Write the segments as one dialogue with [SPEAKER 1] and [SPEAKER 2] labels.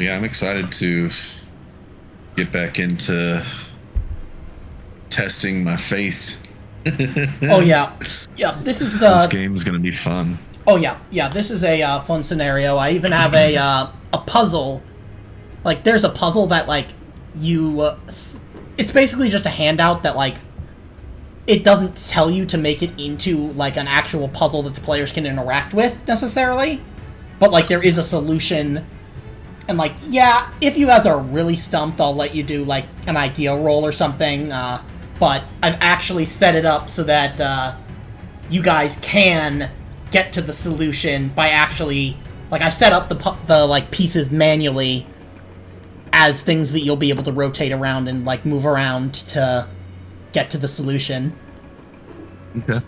[SPEAKER 1] Yeah, I'm excited to get back into testing my faith.
[SPEAKER 2] Oh yeah, yeah. This is
[SPEAKER 1] This game is gonna be fun.
[SPEAKER 2] Oh yeah, yeah. This is a fun scenario. I even have a puzzle. Like, there's a puzzle that like you. It's basically just a handout that like it doesn't tell you to make it into like an actual puzzle that the players can interact with necessarily, but like there is a solution. And like, yeah, if you guys are really stumped, I'll let you do like an idea roll or something. But I've actually set it up so that you guys can get to the solution by actually, like, I've set up the like pieces manually as things that you'll be able to rotate around and like move around to get to the solution.
[SPEAKER 1] Okay.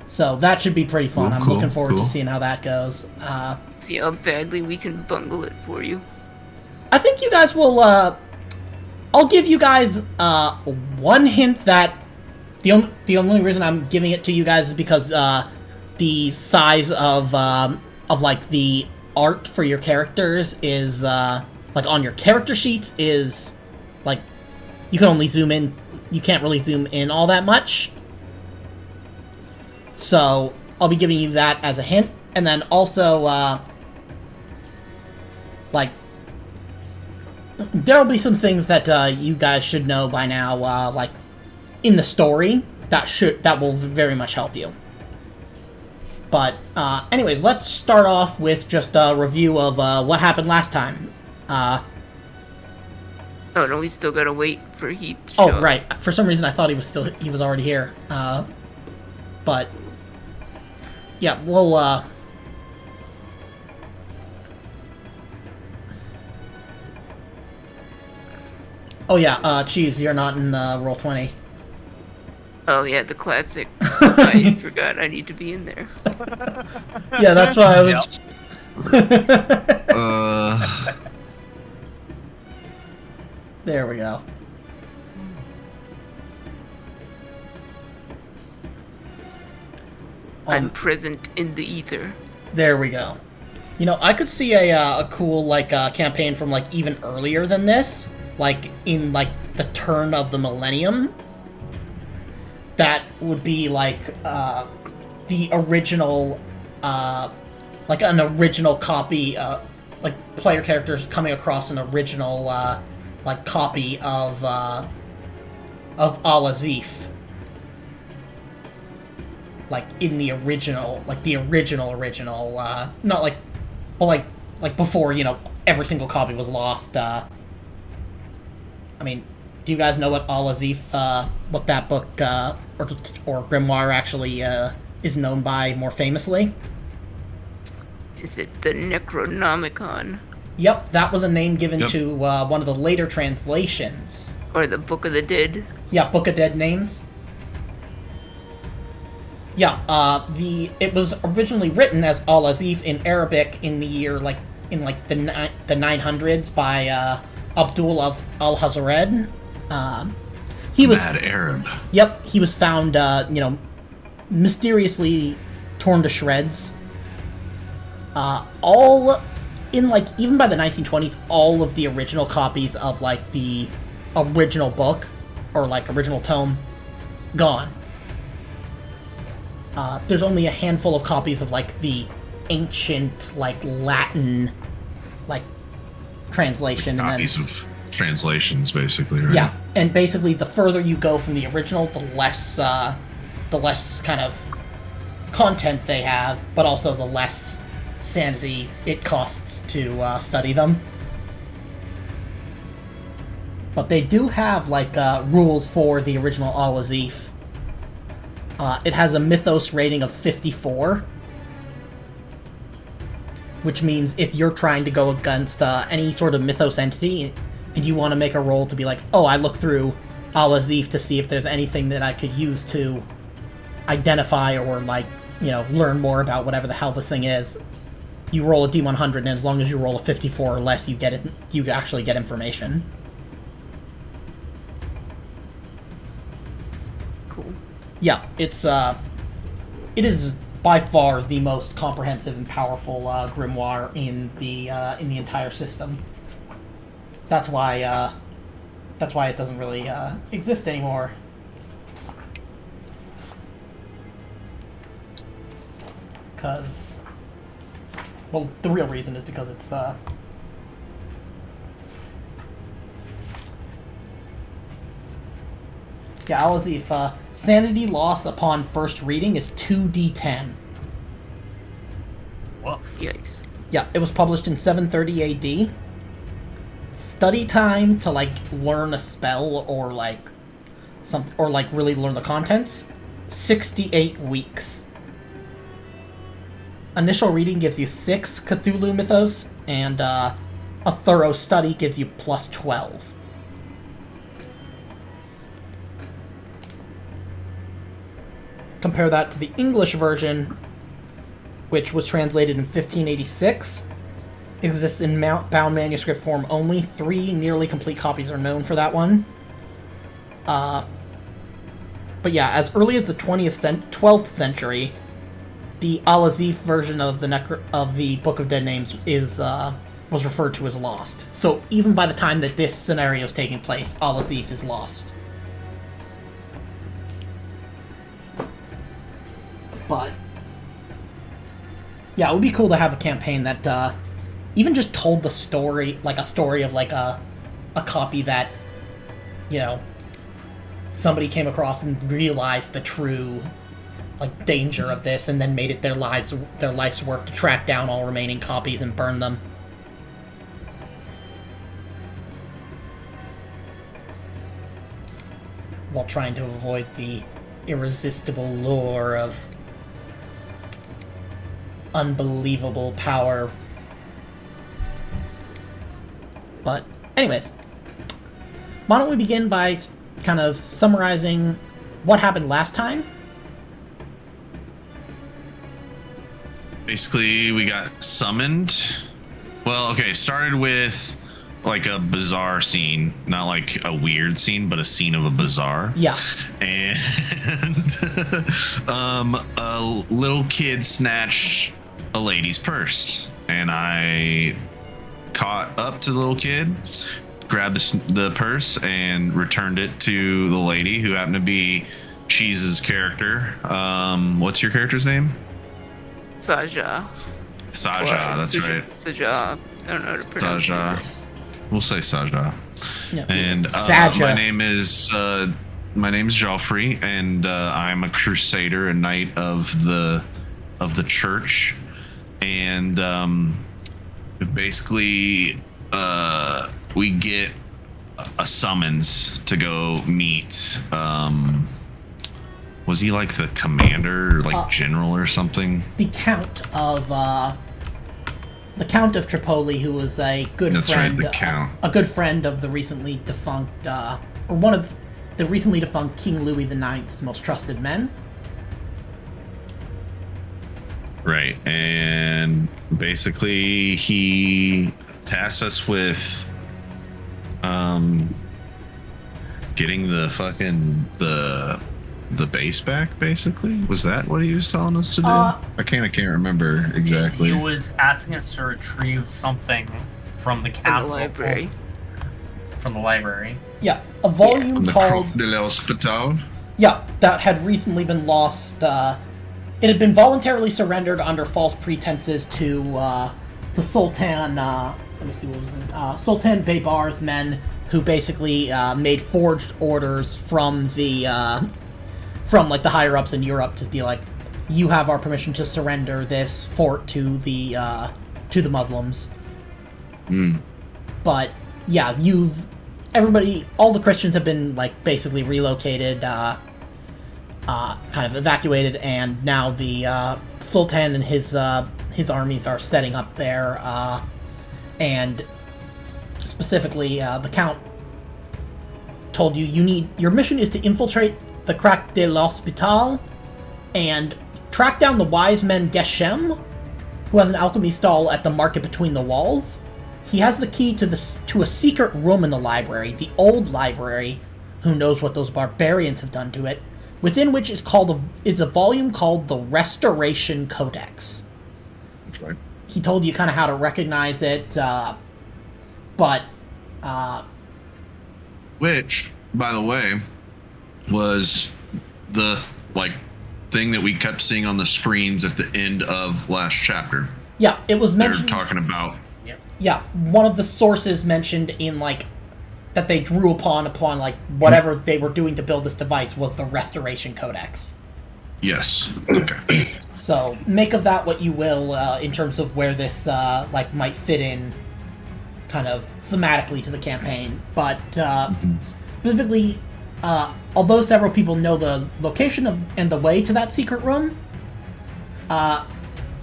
[SPEAKER 2] So that should be pretty fun. I'm looking forward to seeing how that goes.
[SPEAKER 3] See how badly we can bungle it for you.
[SPEAKER 2] I think you guys will, I'll give you guys, one hint that the only reason I'm giving it to you guys is because, the size of like, the art for your characters is, like, on your character sheets is, like, you can only zoom in, you can't really zoom in all that much. So, I'll be giving you that as a hint, and then also, like, there'll be some things that you guys should know by now, like in the story that will very much help you. But anyways, let's start off with just a review of what happened last time.
[SPEAKER 3] Oh no, we still gotta wait for Heath to show up.
[SPEAKER 2] Right. For some reason, I thought he was already here. But yeah, we'll. Oh yeah, Cheese, you're not in Roll20.
[SPEAKER 3] Oh yeah, the classic. I forgot I need to be in there.
[SPEAKER 2] Yeah, that's why I was... There we go.
[SPEAKER 3] I'm present in the ether.
[SPEAKER 2] There we go. You know, I could see a cool, like, campaign from, like, even earlier than this. Like, in, like, the turn of the millennium. That would be, like, the original, like, an original copy, like, player characters coming across an original, like, copy of Al-Azif. Like, in the original, like, the original, not like, well, like, before, you know, every single copy was lost, I mean, do you guys know what Al-Azif, what that book, or grimoire actually, is known by more famously?
[SPEAKER 3] Is it the Necronomicon?
[SPEAKER 2] Yep, that was a name given to, one of the later translations.
[SPEAKER 3] Or the Book of the Dead?
[SPEAKER 2] Yeah, Book of Dead names. Yeah, it was originally written as Al-Azif in Arabic in the year, like, in, like, the 900s by, Abdul al-Hazred. He was
[SPEAKER 1] mad Arab.
[SPEAKER 2] Yep, he was found, you know, mysteriously torn to shreds. All in, like, even by the 1920s, all of the original copies of, like, the original book or like original tome gone. There's only a handful of copies of, like, the ancient, like, Latin, like, translation.
[SPEAKER 1] Copies of translations, basically, right?
[SPEAKER 2] Yeah, and basically the further you go from the original, the less kind of content they have, but also the less sanity it costs to study them. But they do have, like, rules for the original Al-Azif. It has a mythos rating of 54, which means if you're trying to go against any sort of mythos entity, and you want to make a roll to be like, oh, I look through Al-Azif to see if there's anything that I could use to identify or, like, you know, learn more about whatever the hell this thing is, you roll a D100, and as long as you roll a 54 or less, you actually get information.
[SPEAKER 3] Cool.
[SPEAKER 2] Yeah, it is by far the most comprehensive and powerful grimoire in the entire system. That's why it doesn't really exist anymore. Because, well, the real reason is because it's yeah, Al-Azif, sanity loss upon first reading is 2d10.
[SPEAKER 4] Well,
[SPEAKER 3] Yikes.
[SPEAKER 2] Yeah, it was published in 730 AD. Study time to like learn a spell or like really learn the contents, 68 weeks. Initial reading gives you 6 Cthulhu mythos, and a thorough study gives you plus 12. Compare that to the English version, which was translated in 1586. It exists in bound manuscript form only. 3 nearly complete copies are known for that one. But yeah, as early as the 12th century, the Al-Azif version of the Book of Dead Names was referred to as lost. So even by the time that this scenario is taking place, Al-Azif is lost. But yeah, it would be cool to have a campaign that even just told the story, like a story of like a copy that, you know, somebody came across and realized the true like danger of this, and then made it their life's work to track down all remaining copies and burn them. While trying to avoid the irresistible lure of unbelievable power. But anyways, why don't we begin by kind of summarizing what happened last time?
[SPEAKER 1] Basically, we got summoned. Well, okay, started with like a bizarre scene, not like a weird scene, but a scene of a bazaar.
[SPEAKER 2] Yeah.
[SPEAKER 1] And a little kid snatched a lady's purse, and I caught up to the little kid, grabbed the purse, and returned it to the lady, who happened to be Cheese's character. What's your character's name?
[SPEAKER 3] Saja.
[SPEAKER 1] Saja, that's right.
[SPEAKER 3] Saja. I don't know how to pronounce
[SPEAKER 1] Saja.
[SPEAKER 3] it.
[SPEAKER 1] We'll say Saja.
[SPEAKER 2] Yeah.
[SPEAKER 1] And
[SPEAKER 2] Saja.
[SPEAKER 1] my name is Joffrey, and I'm a crusader, a knight of the church, and basically we get a summons to go meet. Was he like the commander, like general or something?
[SPEAKER 2] The Count of Tripoli, who was a good friend.
[SPEAKER 1] Right, the Count.
[SPEAKER 2] A good friend of the recently defunct, or one of the recently defunct King Louis IX's most trusted men.
[SPEAKER 1] Right, and basically he tasked us with getting the base back. Basically, was that what he was telling us to do? I can't remember exactly.
[SPEAKER 4] He was asking us to retrieve something from the castle, from the library.
[SPEAKER 2] Yeah, a volume called
[SPEAKER 1] Croc de l'Hospital.
[SPEAKER 2] Yeah, that had recently been lost. It had been voluntarily surrendered under false pretenses to the Sultan. Let me see what was it. Sultan Baybar's men, who basically made forged orders from like the higher ups in Europe to be like, you have our permission to surrender this fort to the Muslims. But yeah, all the Christians have been like basically relocated, kind of evacuated, and now the Sultan and his armies are setting up there, and specifically the Count told you your mission is to infiltrate the Crac de l'Hospital and track down the wise man Geshem, who has an alchemy stall at the market between the walls. He has the key to a secret room in the library, the old library. Who knows what those barbarians have done to it? Within which is a volume called the Restoration Codex.
[SPEAKER 1] That's right.
[SPEAKER 2] He told you kind of how to recognize it, but
[SPEAKER 1] Which, by the way, was the thing that we kept seeing on the screens at the end of last chapter.
[SPEAKER 2] Yeah, it was
[SPEAKER 1] They're
[SPEAKER 2] mentioned.
[SPEAKER 1] talking about.
[SPEAKER 2] Yeah, one of the sources mentioned in that they drew upon whatever they were doing to build this device was the Restoration Codex.
[SPEAKER 1] Yes. Okay.
[SPEAKER 2] So make of that what you will in terms of where this might fit in, kind of thematically to the campaign. But specifically, although several people know the location and the way to that secret room,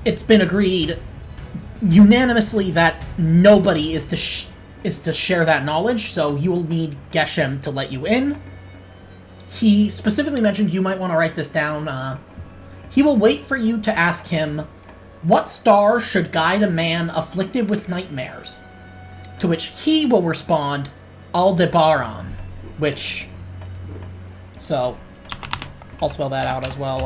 [SPEAKER 2] it's been agreed unanimously that nobody is to share that knowledge. So you will need Geshem to let you in. He specifically mentioned you might want to write this down. He will wait for you to ask him, what star should guide a man afflicted with nightmares? To which he will respond, Aldebaran, which... So, I'll spell that out as well.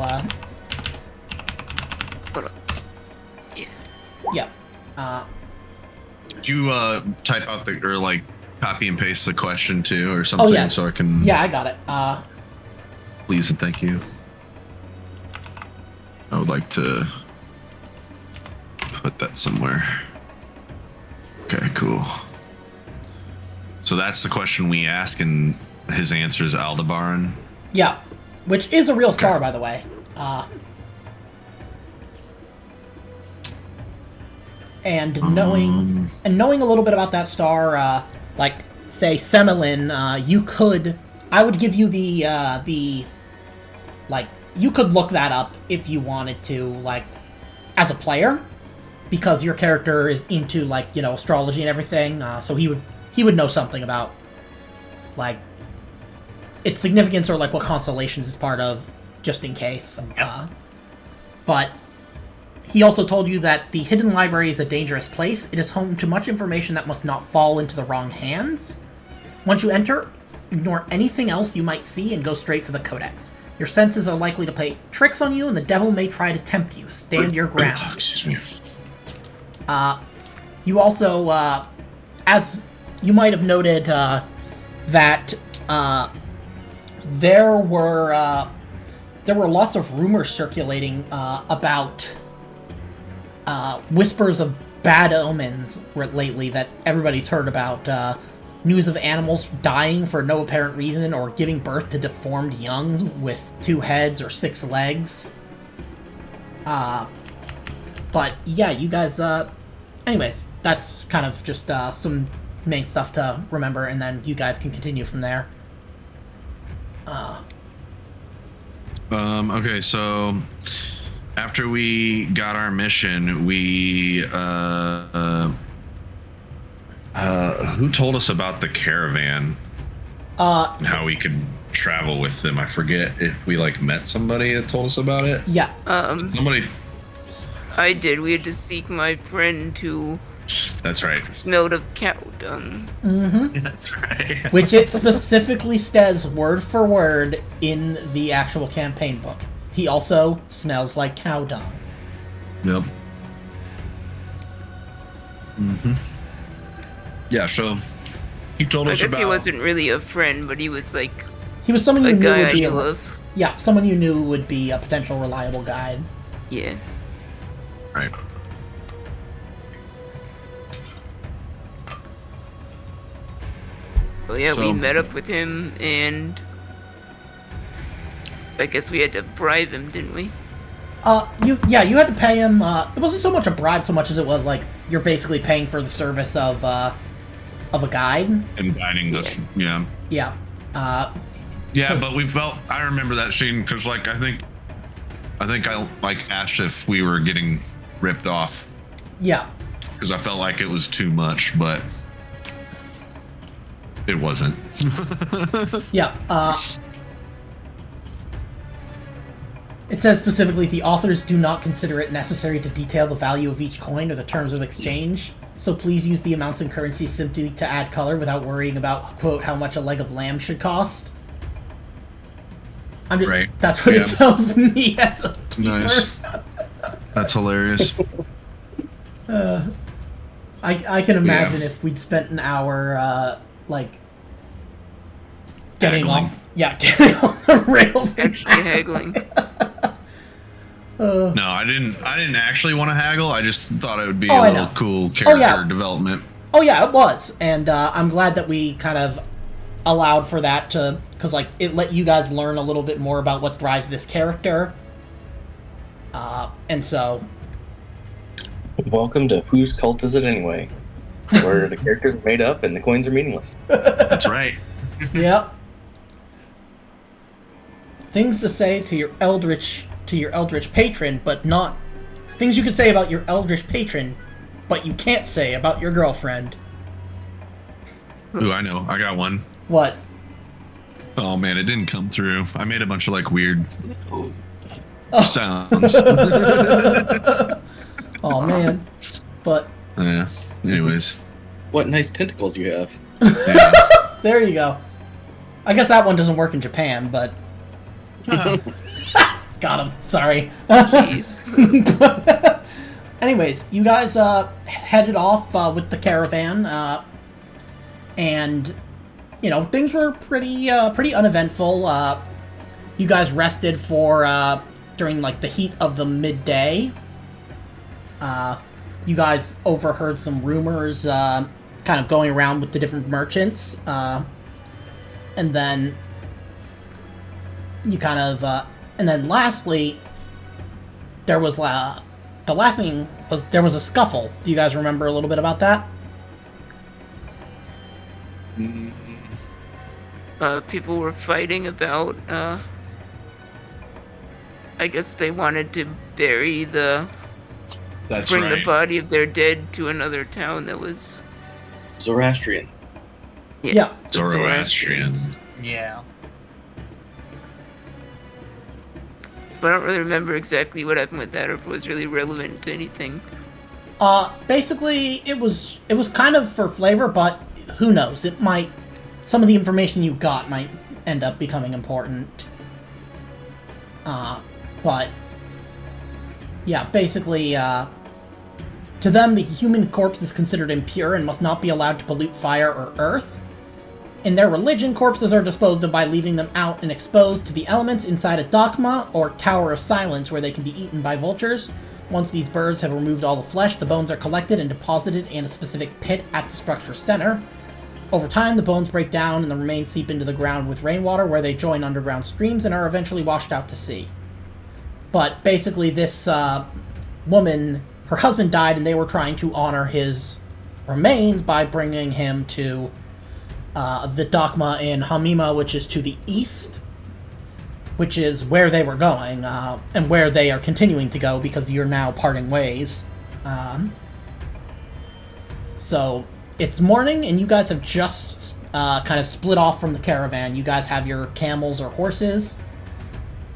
[SPEAKER 3] Yeah.
[SPEAKER 2] Yeah.
[SPEAKER 1] Did you type out copy and paste the question too, or something?
[SPEAKER 2] Oh, yes.
[SPEAKER 1] So I can.
[SPEAKER 2] Yeah, I got it.
[SPEAKER 1] Please and thank you. I would like to put that somewhere. Okay, cool. So that's the question we ask, and his answer is Aldebaran.
[SPEAKER 2] Yeah, which is a real star, by the way. And knowing a little bit about that star, say Semelin, I would give you you could look that up if you wanted to, as a player, because your character is into astrology and everything. So he would know something about its significance or what constellations it's part of, just in case.
[SPEAKER 4] Yep.
[SPEAKER 2] But he also told you that the hidden library is a dangerous place. It is home to much information that must not fall into the wrong hands. Once you enter, ignore anything else you might see and go straight for the Codex. Your senses are likely to play tricks on you, and the devil may try to tempt you. Stand your ground.
[SPEAKER 1] Excuse me.
[SPEAKER 2] You also, as you might have noted, that there were lots of rumors circulating about whispers of bad omens lately that everybody's heard about. News of animals dying for no apparent reason or giving birth to deformed youngs with 2 heads or 6 legs. But yeah, you guys, anyways, that's kind of just some main stuff to remember, and then you guys can continue from there.
[SPEAKER 1] Okay, so after we got our mission, we who told us about the caravan and how we could travel with them? I forget if we met somebody that told us about it.
[SPEAKER 2] Yeah.
[SPEAKER 1] Somebody.
[SPEAKER 3] I did. We had to seek my friend who
[SPEAKER 1] That's right.
[SPEAKER 3] smelled of cow dung.
[SPEAKER 2] Mm-hmm.
[SPEAKER 4] That's right.
[SPEAKER 2] Which it specifically says word for word in the actual campaign book. He also smells like cow dung.
[SPEAKER 1] Yep. Mm-hmm. Yeah, so he told
[SPEAKER 3] I
[SPEAKER 1] us
[SPEAKER 3] guess
[SPEAKER 1] about...
[SPEAKER 3] he wasn't really a friend, but he was
[SPEAKER 2] He was someone you
[SPEAKER 3] a
[SPEAKER 2] knew
[SPEAKER 3] guy
[SPEAKER 2] would
[SPEAKER 3] I
[SPEAKER 2] be
[SPEAKER 3] knew of.
[SPEAKER 2] Yeah, someone you knew would be a potential reliable guide.
[SPEAKER 3] Yeah.
[SPEAKER 1] Right.
[SPEAKER 3] Well, yeah, we
[SPEAKER 1] So-
[SPEAKER 3] met up with him, and I guess we had to bribe him, didn't we?
[SPEAKER 2] You had to pay him. It wasn't so much a bribe so much as it was you're basically paying for the service of a guide.
[SPEAKER 1] And guiding us, yeah.
[SPEAKER 2] Yeah.
[SPEAKER 1] Yeah, but we felt... I remember that scene because, I think I asked if we were getting ripped off.
[SPEAKER 2] Yeah.
[SPEAKER 1] Because I felt like it was too much, but it wasn't.
[SPEAKER 2] Yeah. It says specifically, the authors do not consider it necessary to detail the value of each coin or the terms of exchange, so please use the amounts in currency simply to add color without worrying about, quote, how much a leg of lamb should cost.
[SPEAKER 1] Right.
[SPEAKER 2] That's what it tells me as a keeper.
[SPEAKER 1] Nice. That's hilarious.
[SPEAKER 2] I can imagine if we'd spent an hour, like, getting
[SPEAKER 1] Haggling.
[SPEAKER 2] off. Yeah, getting off the rails.
[SPEAKER 3] Actually haggling.
[SPEAKER 1] No, I didn't actually want to haggle. I just thought it would be
[SPEAKER 2] Oh,
[SPEAKER 1] a
[SPEAKER 2] I
[SPEAKER 1] little
[SPEAKER 2] know.
[SPEAKER 1] cool character
[SPEAKER 2] yeah.
[SPEAKER 1] development.
[SPEAKER 2] Oh yeah, it was, and I'm glad that we kind of allowed for that because like it let you guys learn a little bit more about what drives this character, and so
[SPEAKER 5] Welcome to Whose Cult Is It Anyway? Where the characters are made up and the coins are meaningless.
[SPEAKER 1] That's right.
[SPEAKER 2] yep. Things to say to your eldritch patron, but not things you could say about your eldritch patron, but you can't say about your girlfriend.
[SPEAKER 1] Ooh, I know. I got one.
[SPEAKER 2] What?
[SPEAKER 1] Oh man, it didn't come through. I made a bunch of like weird
[SPEAKER 2] Oh.
[SPEAKER 1] sounds.
[SPEAKER 2] Oh man. But
[SPEAKER 1] Yeah. Anyways.
[SPEAKER 5] What nice tentacles you have.
[SPEAKER 1] Yeah.
[SPEAKER 2] there you go. I guess that one doesn't work in Japan, but got him. Sorry.
[SPEAKER 3] Jeez.
[SPEAKER 2] Anyways, you guys headed off with the caravan, and you know things were pretty uneventful. You guys rested for during like the heat of the midday. You guys overheard some rumors, kind of going around with the different merchants, and then you kind of, and then lastly, there was the last thing was there was a scuffle. Do you guys remember a little bit about that?
[SPEAKER 3] People were fighting about, I guess they wanted to bury
[SPEAKER 1] That's
[SPEAKER 3] bring
[SPEAKER 1] right.
[SPEAKER 3] the body of their dead to another town that was...
[SPEAKER 5] Zoroastrian.
[SPEAKER 2] Yeah.
[SPEAKER 3] the
[SPEAKER 1] Zoroastrian.
[SPEAKER 4] Yeah.
[SPEAKER 3] But I don't really remember exactly what happened with that or if it was really relevant to anything.
[SPEAKER 2] Basically, it was kind of for flavor, but who knows? It might, some of the information you got might end up becoming important. But yeah, basically, to them, the human corpse is considered impure and must not be allowed to pollute fire or earth. In their religion, corpses are disposed of by leaving them out and exposed to the elements inside a dogma or tower of silence where they can be eaten by vultures. Once these birds have removed all the flesh, the bones are collected and deposited in a specific pit at the structure's center. Over time, the bones break down and the remains seep into the ground with rainwater where they join underground streams and are eventually washed out to sea. But basically this woman, her husband died and they were trying to honor his remains by bringing him to the dogma in Hamima, which is to the east, which is where they were going, and where they are continuing to go because you're now parting ways. So it's morning, and you guys have just kind of split off from the caravan. You guys have your camels or horses,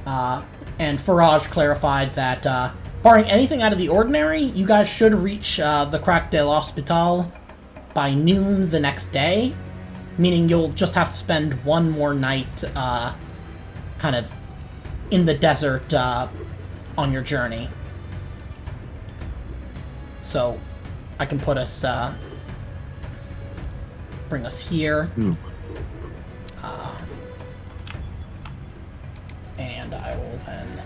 [SPEAKER 2] and Faraj clarified that, barring anything out of the ordinary, you guys should reach the Crac de l'Hospital by noon the next day. Meaning you'll just have to spend one more night kind of in the desert on your journey. So I can put us, bring us here. And I will then...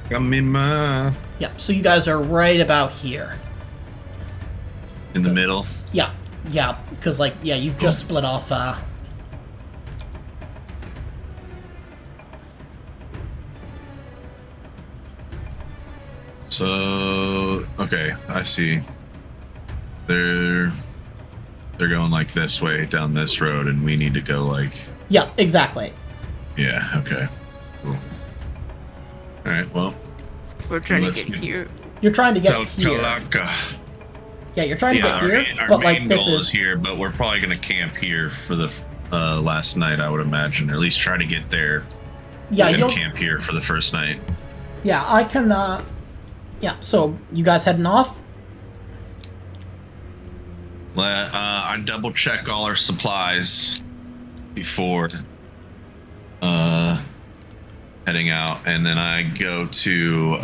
[SPEAKER 1] Kamima.
[SPEAKER 2] Yep, so you guys are right about here.
[SPEAKER 1] In the middle.
[SPEAKER 2] Yeah, because, like, yeah, you've just split off,
[SPEAKER 1] So, okay, I see. They're going like this way down this road, and we need to go like.
[SPEAKER 2] Yeah, exactly.
[SPEAKER 1] Yeah. Okay. Cool. All right. Well.
[SPEAKER 3] We're trying to
[SPEAKER 1] Let's
[SPEAKER 3] get
[SPEAKER 1] get-
[SPEAKER 3] here.
[SPEAKER 2] You're trying to get here.
[SPEAKER 1] Kalaka.
[SPEAKER 2] Yeah, you're trying to
[SPEAKER 1] Yeah,
[SPEAKER 2] get here,
[SPEAKER 1] our
[SPEAKER 2] but,
[SPEAKER 1] main
[SPEAKER 2] like, this
[SPEAKER 1] goal
[SPEAKER 2] is...
[SPEAKER 1] is here, but we're probably gonna camp here for the last night, I would imagine, or at least try to get there.
[SPEAKER 2] Yeah,
[SPEAKER 1] and
[SPEAKER 2] you'll...
[SPEAKER 1] camp here for the first night.
[SPEAKER 2] Yeah, I can, yeah, so you guys heading off?
[SPEAKER 1] I double check all our supplies before heading out, and then I go to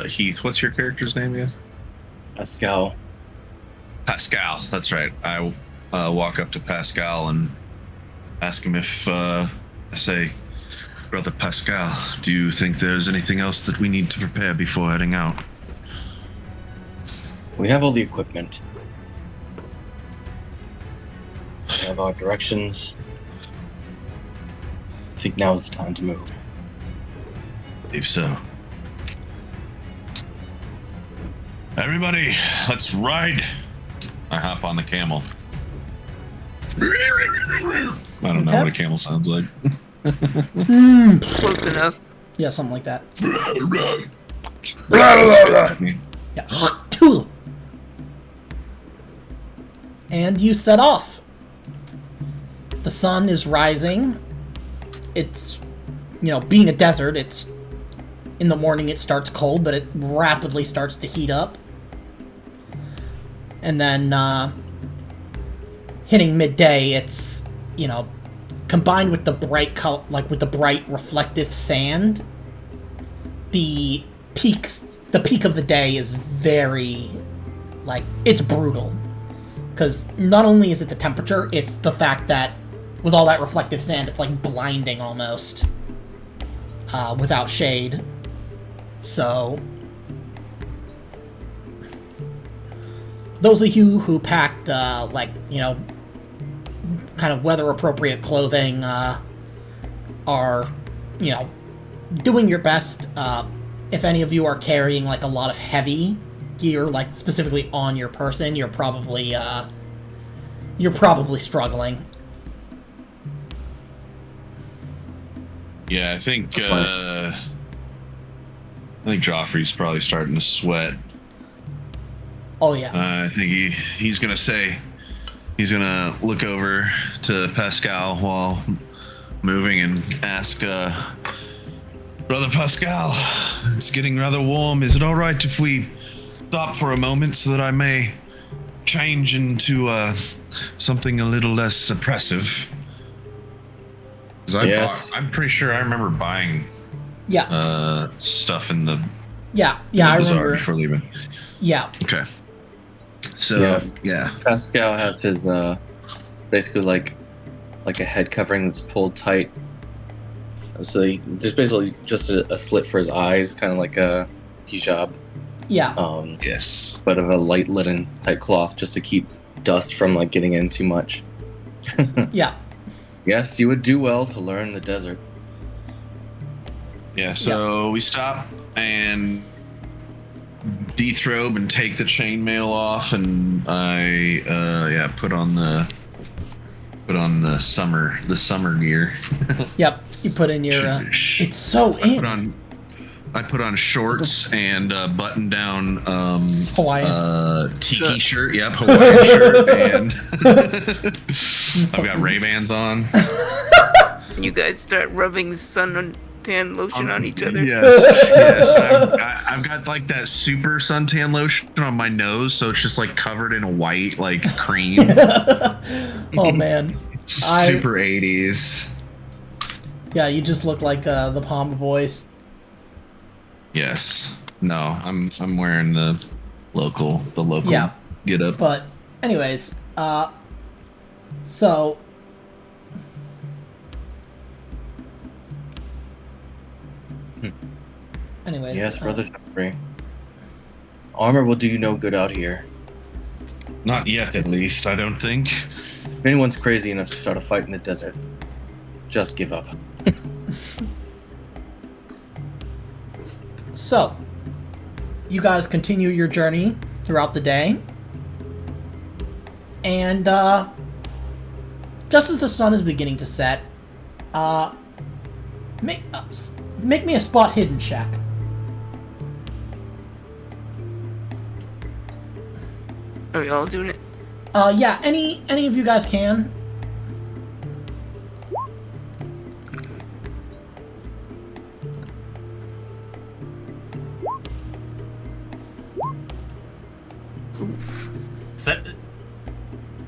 [SPEAKER 1] Heath, what's your character's name again?
[SPEAKER 5] Pascal.
[SPEAKER 1] Pascal, that's right. I walk up to Pascal and ask him if I say, Brother Pascal, do you think there's anything else that we need to prepare before heading out?
[SPEAKER 5] We have all the equipment. We have our directions. I think now is the time to move.
[SPEAKER 1] Believe so. Everybody, let's ride. I hop on the camel. I don't know what a camel sounds like.
[SPEAKER 3] Close enough.
[SPEAKER 2] Yeah, something like that. Yeah. And you set off. The sun is rising. It's, being a desert, it's in the morning it starts cold, but it rapidly starts to heat up. And then hitting midday, it's, combined with the bright with the bright reflective sand, the peak of the day is very, it's brutal. Because not only is it the temperature, it's the fact that with all that reflective sand, it's blinding almost without shade. So those of you who packed kind of weather appropriate clothing are doing your best. If any of you are carrying a lot of heavy gear, specifically on your person, you're probably struggling.
[SPEAKER 1] Yeah, I think Joffrey's probably starting to sweat.
[SPEAKER 2] Oh yeah.
[SPEAKER 1] I think he's gonna look over to Pascal while moving and ask, Brother Pascal, it's getting rather warm. Is it all right if we stop for a moment so that I may change into something a little less oppressive? Because I'm pretty sure I remember buying stuff in the
[SPEAKER 2] I remember
[SPEAKER 1] before leaving.
[SPEAKER 2] Yeah.
[SPEAKER 1] Okay. So yeah.
[SPEAKER 5] Pascal has his basically like a head covering that's pulled tight. So there's basically just a slit for his eyes, kind of like a hijab.
[SPEAKER 2] Yeah.
[SPEAKER 1] Yes.
[SPEAKER 5] But of a light linen type cloth, just to keep dust from getting in too much.
[SPEAKER 2] Yeah.
[SPEAKER 5] Yes, you would do well to learn the desert.
[SPEAKER 1] Yeah. So we stop and derobe and take the chainmail off, and I put on the summer gear.
[SPEAKER 2] Yep. You put in your it's so in.
[SPEAKER 1] I put on shorts and a button down
[SPEAKER 2] Hawaiian
[SPEAKER 1] tiki shirt. Yep, Hawaiian shirt, and I've got Ray-Bans on.
[SPEAKER 3] You guys start rubbing suntan lotion on each other.
[SPEAKER 1] Yes. I've got that super suntan lotion on my nose, so it's just covered in a white cream.
[SPEAKER 2] Oh man,
[SPEAKER 1] super 80s.
[SPEAKER 2] Yeah, you just look like the Palmer Boys.
[SPEAKER 1] Yes. No, I'm wearing the local get up.
[SPEAKER 2] But anyways, so anyways.
[SPEAKER 5] Yes, Brother Joffrey. Armor will do you no good out here.
[SPEAKER 1] Not yet, at least, I don't think.
[SPEAKER 5] If anyone's crazy enough to start a fight in the desert, just give up.
[SPEAKER 2] So, you guys continue your journey throughout the day. And, just as the sun is beginning to set, make me a spot hidden check.
[SPEAKER 3] Are we all doing it?
[SPEAKER 2] Yeah, any of you guys can.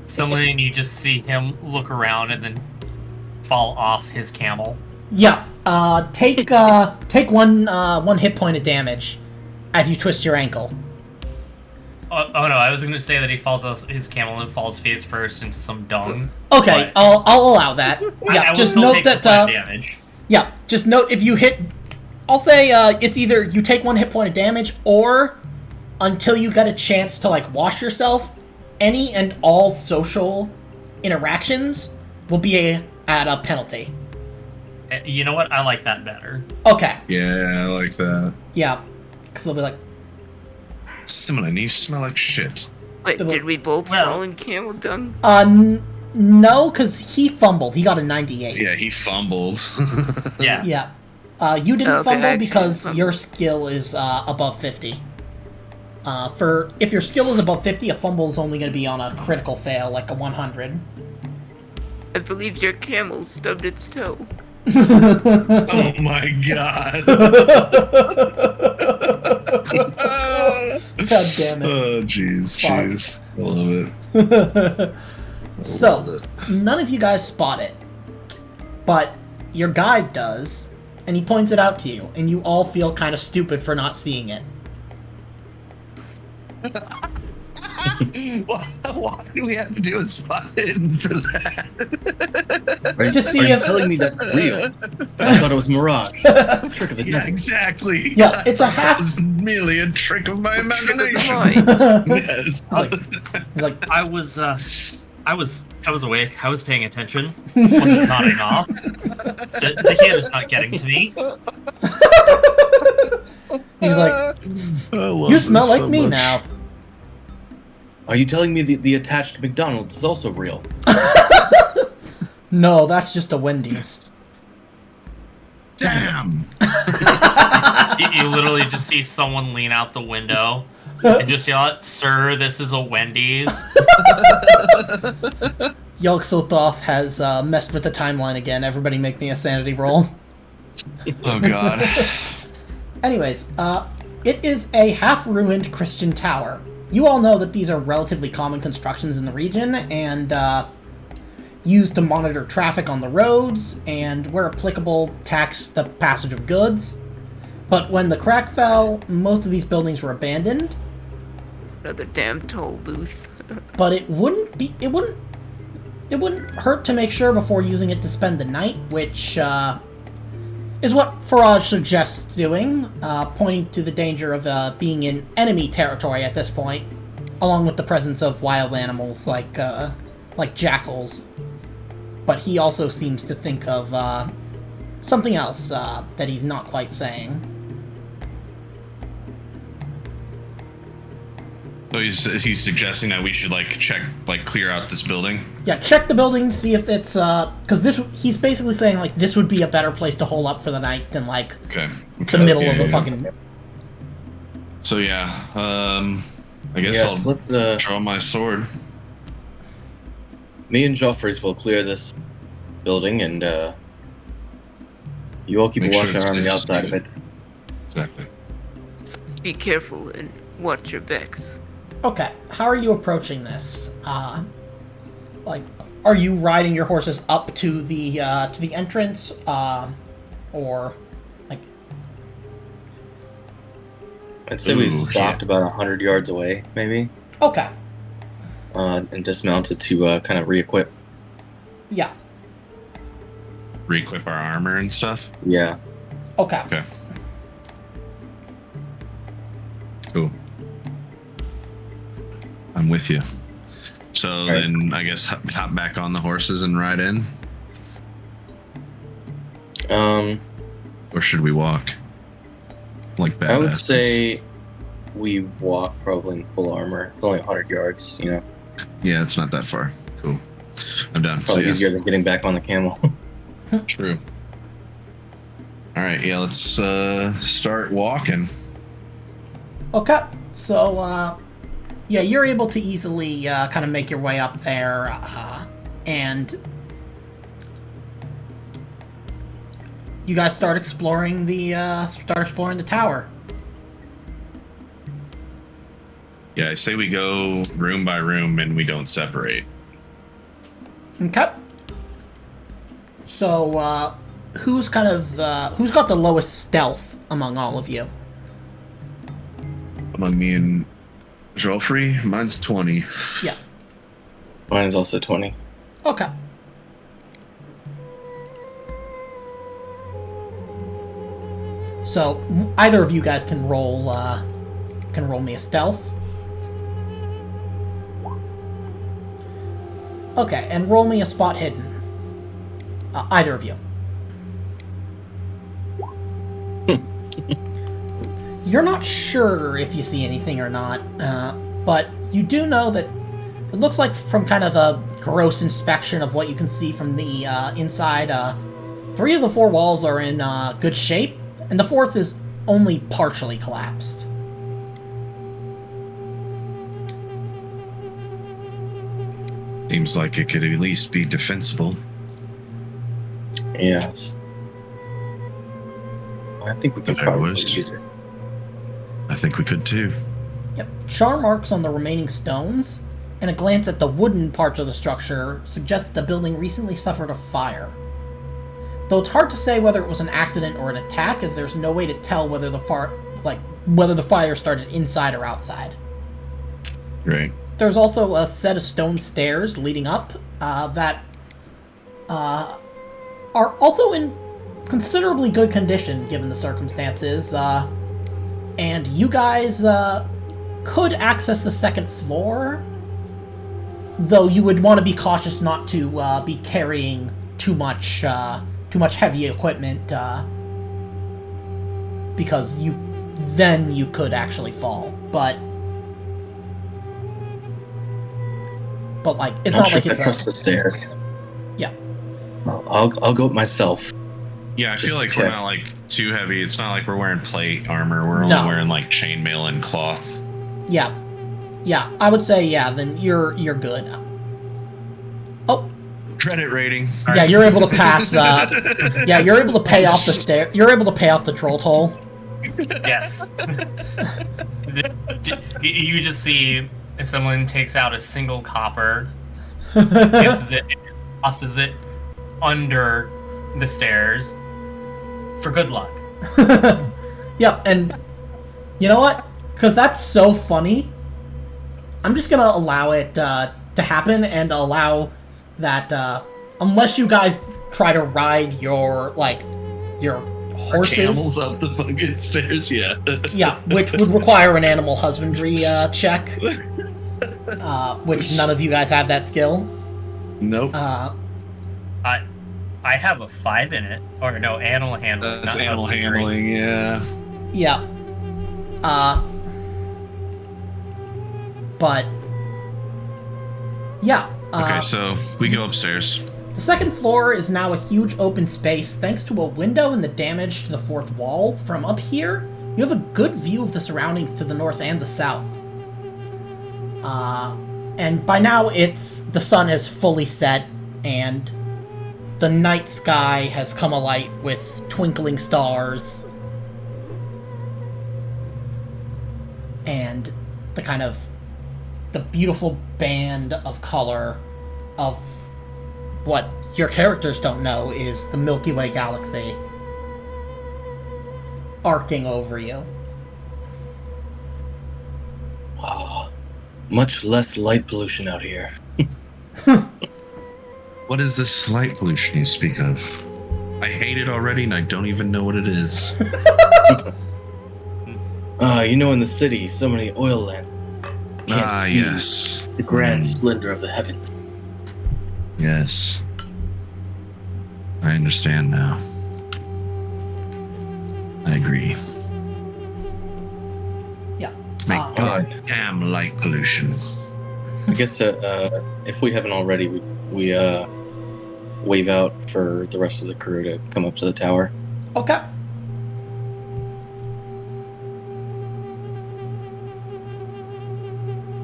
[SPEAKER 4] Suddenly you just see him look around and then fall off his camel.
[SPEAKER 2] Yeah. Take one hit point of damage as you twist your ankle.
[SPEAKER 4] Oh no, I was going to say that he falls off his camel and falls face first into some dung.
[SPEAKER 2] Okay, I'll allow that. Yeah,
[SPEAKER 4] I will
[SPEAKER 2] just
[SPEAKER 4] still
[SPEAKER 2] note
[SPEAKER 4] take
[SPEAKER 2] that.
[SPEAKER 4] the damage.
[SPEAKER 2] Yeah, just note if you hit. I'll say it's either you take one hit point of damage, or until you get a chance to like wash yourself, any and all social interactions will be at a penalty.
[SPEAKER 4] You know what? I like that better.
[SPEAKER 2] Okay.
[SPEAKER 1] Yeah, I like that.
[SPEAKER 2] Yeah, because they'll be like,
[SPEAKER 1] Simon, you smell like shit.
[SPEAKER 3] Wait, did we both fall in camel dung?
[SPEAKER 2] No, because he fumbled. He got a 98.
[SPEAKER 1] Yeah, he fumbled.
[SPEAKER 4] Yeah.
[SPEAKER 2] Yeah. You didn't
[SPEAKER 3] Okay,
[SPEAKER 2] fumble
[SPEAKER 3] actually,
[SPEAKER 2] because
[SPEAKER 3] fumble.
[SPEAKER 2] your skill is above 50. If your skill is above 50, a fumble is only going to be on a critical fail, like a 100.
[SPEAKER 3] I believe your camel stubbed its toe.
[SPEAKER 1] Oh my god.
[SPEAKER 2] God damn it.
[SPEAKER 1] Oh, jeez,
[SPEAKER 2] Fuck.
[SPEAKER 1] jeez. I love it.
[SPEAKER 2] So, none of you guys spot it, but your guide does, and he points it out to you, and you all feel kind of stupid for not seeing it.
[SPEAKER 1] Why do we have to do a spot hidden for that?
[SPEAKER 5] Are,
[SPEAKER 2] To see
[SPEAKER 5] are you
[SPEAKER 2] if-
[SPEAKER 5] telling me that's real? I thought it was mirage. Trick of the
[SPEAKER 1] Yeah,
[SPEAKER 5] devil.
[SPEAKER 2] Yeah,
[SPEAKER 1] exactly.
[SPEAKER 2] it's a
[SPEAKER 1] That
[SPEAKER 2] half-
[SPEAKER 1] was merely a trick of my
[SPEAKER 3] Trick of the
[SPEAKER 1] imagination.
[SPEAKER 3] mind.
[SPEAKER 1] Yes.
[SPEAKER 2] He's like,
[SPEAKER 4] I was awake. I was paying attention. Wasn't nodding off. The kid is not getting to me.
[SPEAKER 2] he's like,
[SPEAKER 1] I love
[SPEAKER 2] you
[SPEAKER 1] this
[SPEAKER 2] smell like
[SPEAKER 1] so
[SPEAKER 2] me
[SPEAKER 1] much.
[SPEAKER 2] now.
[SPEAKER 5] Are you telling me the attached McDonald's is also real?
[SPEAKER 2] No, that's just a Wendy's.
[SPEAKER 1] Damn.
[SPEAKER 4] You literally just see someone lean out the window and just yell out, "Sir, this is a Wendy's."
[SPEAKER 2] Yogg-Sothoth has messed with the timeline again. Everybody make me a sanity roll.
[SPEAKER 1] Oh god.
[SPEAKER 2] Anyways, it is a half-ruined Christian tower. You all know that these are relatively common constructions in the region, and used to monitor traffic on the roads, and where applicable, tax the passage of goods. But when the Crac fell, most of these buildings were abandoned.
[SPEAKER 3] Another damn toll booth.
[SPEAKER 2] But it wouldn't hurt to make sure before using it to spend the night, which is what Faraj suggests doing, pointing to the danger of being in enemy territory at this point, along with the presence of wild animals like jackals. But he also seems to think of something else that he's not quite saying.
[SPEAKER 1] So he's suggesting that we should clear out this building.
[SPEAKER 2] Yeah, check the building, see if it's because he's basically saying like this would be a better place to hole up for the night than like
[SPEAKER 1] Okay.
[SPEAKER 2] the middle of
[SPEAKER 1] yeah,
[SPEAKER 2] a
[SPEAKER 1] yeah.
[SPEAKER 2] fucking.
[SPEAKER 1] So yeah, I guess
[SPEAKER 5] Yes,
[SPEAKER 1] I'll
[SPEAKER 5] let's
[SPEAKER 1] draw my sword.
[SPEAKER 5] me and Joffrey's will clear this building, and you all keep
[SPEAKER 1] Make
[SPEAKER 5] a
[SPEAKER 1] sure
[SPEAKER 5] watch
[SPEAKER 1] it's
[SPEAKER 5] around the
[SPEAKER 1] safe to
[SPEAKER 5] outside of
[SPEAKER 1] stay.
[SPEAKER 5] it.
[SPEAKER 1] Exactly.
[SPEAKER 3] Be careful and watch your backs.
[SPEAKER 2] Okay, how are you approaching this? Are you riding your horses up to the entrance, or like?
[SPEAKER 5] I'd say we
[SPEAKER 1] Ooh,
[SPEAKER 5] stopped
[SPEAKER 1] yeah.
[SPEAKER 5] about 100 yards away, maybe,
[SPEAKER 2] Okay,
[SPEAKER 5] and dismounted to kind of re-equip.
[SPEAKER 2] yeah,
[SPEAKER 1] Re-equip our armor and stuff.
[SPEAKER 5] Yeah.
[SPEAKER 2] okay.
[SPEAKER 1] Okay. Cool. I'm with you. So
[SPEAKER 5] Right.
[SPEAKER 1] then I guess hop back on the horses and ride in? Or should we walk? Like badasses?
[SPEAKER 5] I would say we walk probably in full armor. It's only 100 yards, you know.
[SPEAKER 1] Yeah, it's not that far. Cool. I'm done.
[SPEAKER 5] Probably
[SPEAKER 1] So, yeah.
[SPEAKER 5] easier than getting back on the camel.
[SPEAKER 1] True. All right, yeah, let's start walking.
[SPEAKER 2] Okay, so yeah, you're able to easily kind of make your way up there, and you guys start exploring the tower.
[SPEAKER 1] Yeah, I say we go room by room and we don't separate.
[SPEAKER 2] Okay. So, who's got the lowest stealth among all of you?
[SPEAKER 1] Among me and Joffrey, mine's 20.
[SPEAKER 2] Yeah.
[SPEAKER 5] Mine is also 20.
[SPEAKER 2] Okay. So either of you guys can roll me a stealth. Okay, and roll me a spot hidden. Either of you. You're not sure if you see anything or not, but you do know that it looks like from kind of a gross inspection of what you can see from the inside, 3 of the 4 walls are in good shape, and the 4th is only partially collapsed.
[SPEAKER 1] Seems like it could at least be defensible.
[SPEAKER 5] Yes. I think we can
[SPEAKER 1] There
[SPEAKER 5] probably
[SPEAKER 1] was.
[SPEAKER 5] use it.
[SPEAKER 1] I think we could too.
[SPEAKER 2] Yep. Char marks on the remaining stones, and a glance at the wooden parts of the structure suggests that the building recently suffered a fire. Though it's hard to say whether it was an accident or an attack, as there's no way to tell whether the fire started inside or outside.
[SPEAKER 1] Right.
[SPEAKER 2] There's also a set of stone stairs leading up that are also in considerably good condition given the circumstances, and you guys could access the 2nd floor, though you would want to be cautious not to be carrying too much heavy equipment, because you could actually fall. But like, it's not
[SPEAKER 5] sure
[SPEAKER 2] like
[SPEAKER 5] if
[SPEAKER 2] it's
[SPEAKER 5] I trust the stairs.
[SPEAKER 2] Yeah.
[SPEAKER 5] I'll go up myself.
[SPEAKER 1] Yeah, I feel like
[SPEAKER 5] Just
[SPEAKER 1] we're
[SPEAKER 5] check.
[SPEAKER 1] not like too heavy. It's not like we're wearing plate armor. We're
[SPEAKER 2] No.
[SPEAKER 1] only wearing like chainmail and cloth.
[SPEAKER 2] Yeah. I would say then you're good. Oh,
[SPEAKER 1] Credit rating.
[SPEAKER 2] yeah, you're able to pass. Yeah, you're able to pay off the stair. You're able to pay off the troll toll.
[SPEAKER 4] Yes. You just see if someone takes out a single copper, kisses it, and tosses it under the stairs for good luck.
[SPEAKER 2] Yep, and you know what? Because that's so funny, I'm just gonna allow it to happen and allow that, unless you guys try to ride your horses.
[SPEAKER 1] Camels up the fucking stairs, yeah.
[SPEAKER 2] Yeah, which would require an animal husbandry check, which none of you guys have that skill.
[SPEAKER 1] Nope.
[SPEAKER 4] I have a 5 in it, or no, animal handling.
[SPEAKER 1] That's
[SPEAKER 4] not
[SPEAKER 1] animal
[SPEAKER 4] husbandry.
[SPEAKER 1] handling, yeah.
[SPEAKER 2] Yeah. But yeah.
[SPEAKER 1] Okay, so we go upstairs.
[SPEAKER 2] The 2nd floor is now a huge open space thanks to a window in the damage to the 4th wall. From up here, you have a good view of the surroundings to the north and the south. And by now the sun has fully set and the night sky has come alight with twinkling stars and the beautiful band of color of what your characters don't know is the Milky Way galaxy arcing over you.
[SPEAKER 5] Wow. Much less light pollution out here.
[SPEAKER 1] What is this light pollution you speak of? I hate it already and I don't even know what it is.
[SPEAKER 5] In the city, so many oil lamps. Can't see
[SPEAKER 1] Yes.
[SPEAKER 5] the grand splendor of the heavens.
[SPEAKER 1] Yes. I understand now. I agree.
[SPEAKER 2] Yeah.
[SPEAKER 1] Make damn light pollution.
[SPEAKER 5] I guess if we haven't already, we wave out for the rest of the crew to come up to the tower.
[SPEAKER 2] Okay.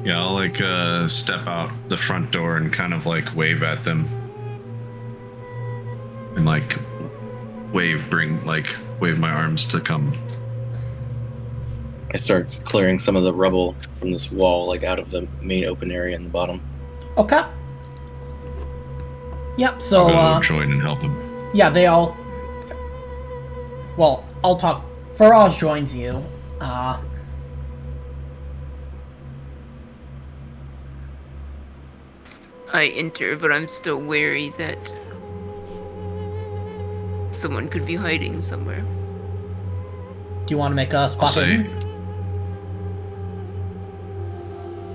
[SPEAKER 1] Yeah, I'll step out the front door and kind of wave at them. And wave my arms to come.
[SPEAKER 5] I start clearing some of the rubble from this wall, out of the main open area in the bottom.
[SPEAKER 2] Okay. Yep, so
[SPEAKER 1] I'll go join and help him.
[SPEAKER 2] Yeah, they all... Well, I'll talk... Faraz joins you.
[SPEAKER 3] I enter, but I'm still wary that someone could be hiding somewhere.
[SPEAKER 2] Do you want to make a spot hidden?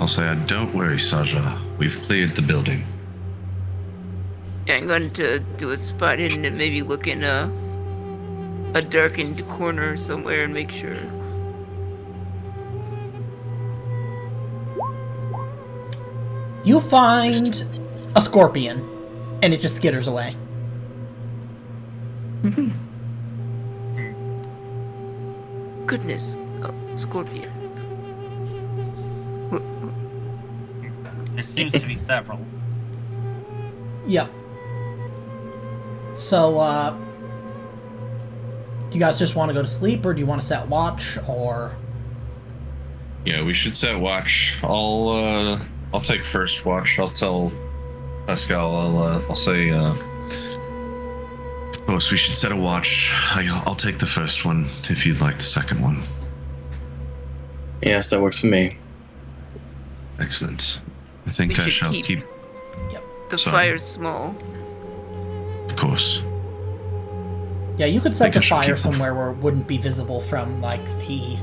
[SPEAKER 1] I'll say, don't worry, Saja. We've cleared the building.
[SPEAKER 3] Yeah, I'm going to do a spot hidden and maybe look in a darkened corner somewhere and make sure.
[SPEAKER 2] You find a scorpion, and it just skitters away.
[SPEAKER 3] Goodness, scorpion.
[SPEAKER 4] There seems to be several.
[SPEAKER 2] Yep. So, do you guys just want to go to sleep, or do you want to set watch, or...
[SPEAKER 1] Yeah, we should set watch. I'll take first watch. I'll tell Pascal. I'll say. Of course, we should set a watch. I'll take the first one if you'd like the second one.
[SPEAKER 5] Yes, that works for me.
[SPEAKER 1] Excellent. I think
[SPEAKER 3] We
[SPEAKER 1] I
[SPEAKER 3] should
[SPEAKER 1] shall
[SPEAKER 3] keep-
[SPEAKER 1] keep.
[SPEAKER 3] The
[SPEAKER 1] Sorry.
[SPEAKER 3] fire's small.
[SPEAKER 1] Of course.
[SPEAKER 2] Yeah, you could set
[SPEAKER 1] Think I
[SPEAKER 2] the
[SPEAKER 1] should
[SPEAKER 2] fire
[SPEAKER 1] keep-
[SPEAKER 2] somewhere where it wouldn't be visible from, like, the...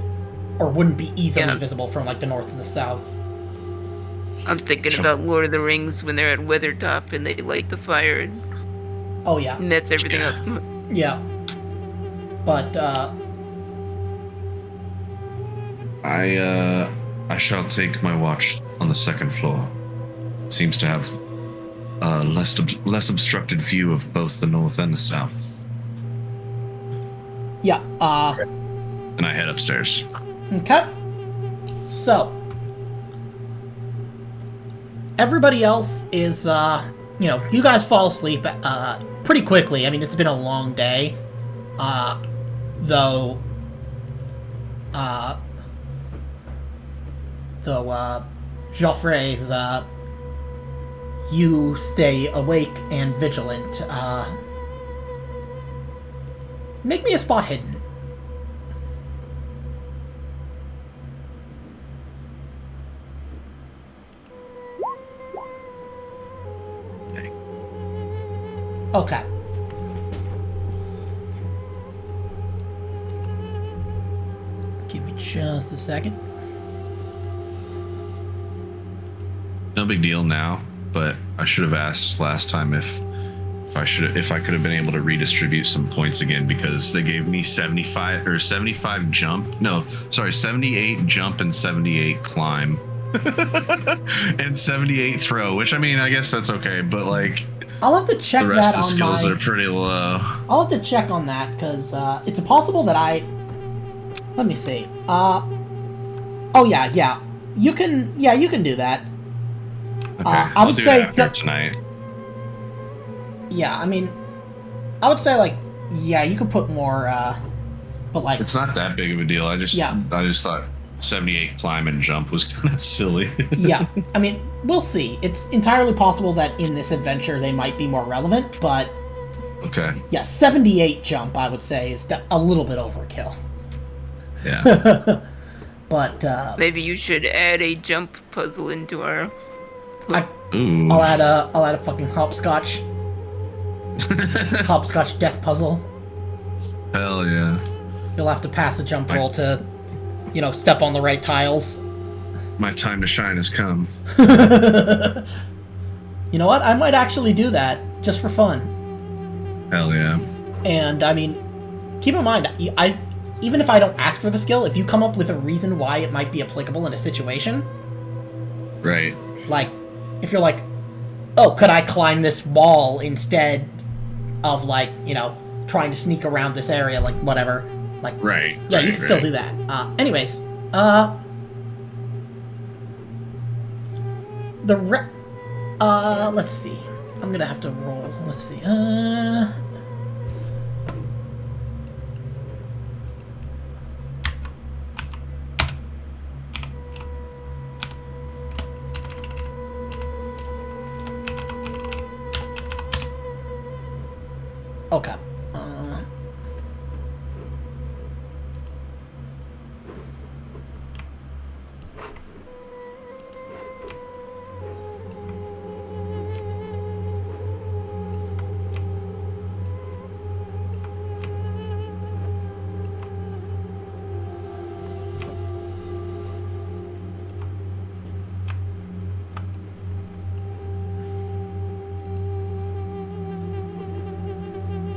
[SPEAKER 2] Or wouldn't be easily
[SPEAKER 3] Yeah.
[SPEAKER 2] visible from, like, the north and the south.
[SPEAKER 3] I'm thinking
[SPEAKER 1] Sure.
[SPEAKER 3] about Lord of the Rings when they're at Weathertop and they light the fire and
[SPEAKER 2] Oh, yeah.
[SPEAKER 3] mess everything
[SPEAKER 1] Yeah.
[SPEAKER 3] up.
[SPEAKER 2] Yeah. But,
[SPEAKER 1] I shall take my watch on the second floor. It seems to have a less obstructed view of both the north and the south.
[SPEAKER 2] yeah,
[SPEAKER 1] And I head upstairs.
[SPEAKER 2] okay. So, everybody else is, you guys fall asleep, pretty quickly. I mean, it's been a long day. Though, Joffrey's, you stay awake and vigilant. Make me a spot hidden. Okay. Give me just a second.
[SPEAKER 1] No big deal now, but I should have asked last time if I could have been able to redistribute some points again, because they gave me 75 jump. No, sorry, 78 jump and 78 climb. And 78 throw, which I mean, I guess that's okay, but like
[SPEAKER 2] I'll have to check
[SPEAKER 1] the rest
[SPEAKER 2] that
[SPEAKER 1] of the
[SPEAKER 2] on
[SPEAKER 1] skills
[SPEAKER 2] my...
[SPEAKER 1] are pretty low.
[SPEAKER 2] I'll have to check on that, because it's possible that I... Let me see. Oh, yeah. You can do that.
[SPEAKER 1] Okay,
[SPEAKER 2] I
[SPEAKER 1] I'll
[SPEAKER 2] would
[SPEAKER 1] do
[SPEAKER 2] say
[SPEAKER 1] it after
[SPEAKER 2] that-
[SPEAKER 1] tonight.
[SPEAKER 2] Yeah, I mean... I would say, like, yeah, you could put more, but, like...
[SPEAKER 1] It's not that big of a deal. I just thought 78 climb and jump was kind of silly.
[SPEAKER 2] Yeah, I mean, we'll see. It's entirely possible that in this adventure they might be more relevant, but...
[SPEAKER 1] Okay.
[SPEAKER 2] Yeah, 78 jump, I would say, is a little bit overkill.
[SPEAKER 1] Yeah.
[SPEAKER 2] But,
[SPEAKER 3] Maybe you should add a jump puzzle into our.
[SPEAKER 1] Ooh.
[SPEAKER 2] I'll add a fucking hopscotch death puzzle.
[SPEAKER 1] Hell yeah.
[SPEAKER 2] You'll have to pass a jump roll to, step on the right tiles.
[SPEAKER 1] My time to shine has come.
[SPEAKER 2] You know what? I might actually do that just for fun.
[SPEAKER 1] Hell yeah.
[SPEAKER 2] And I mean, keep in mind, even if I don't ask for the skill, if you come up with a reason why it might be applicable in a situation,
[SPEAKER 1] Right.
[SPEAKER 2] like if you're like, oh, could I climb this wall instead of like, trying to sneak around this area, like whatever, like
[SPEAKER 1] Right.
[SPEAKER 2] yeah,
[SPEAKER 1] right,
[SPEAKER 2] you can still
[SPEAKER 1] right.
[SPEAKER 2] do that. Anyways, let's see. I'm gonna have to roll. Let's see. Okay.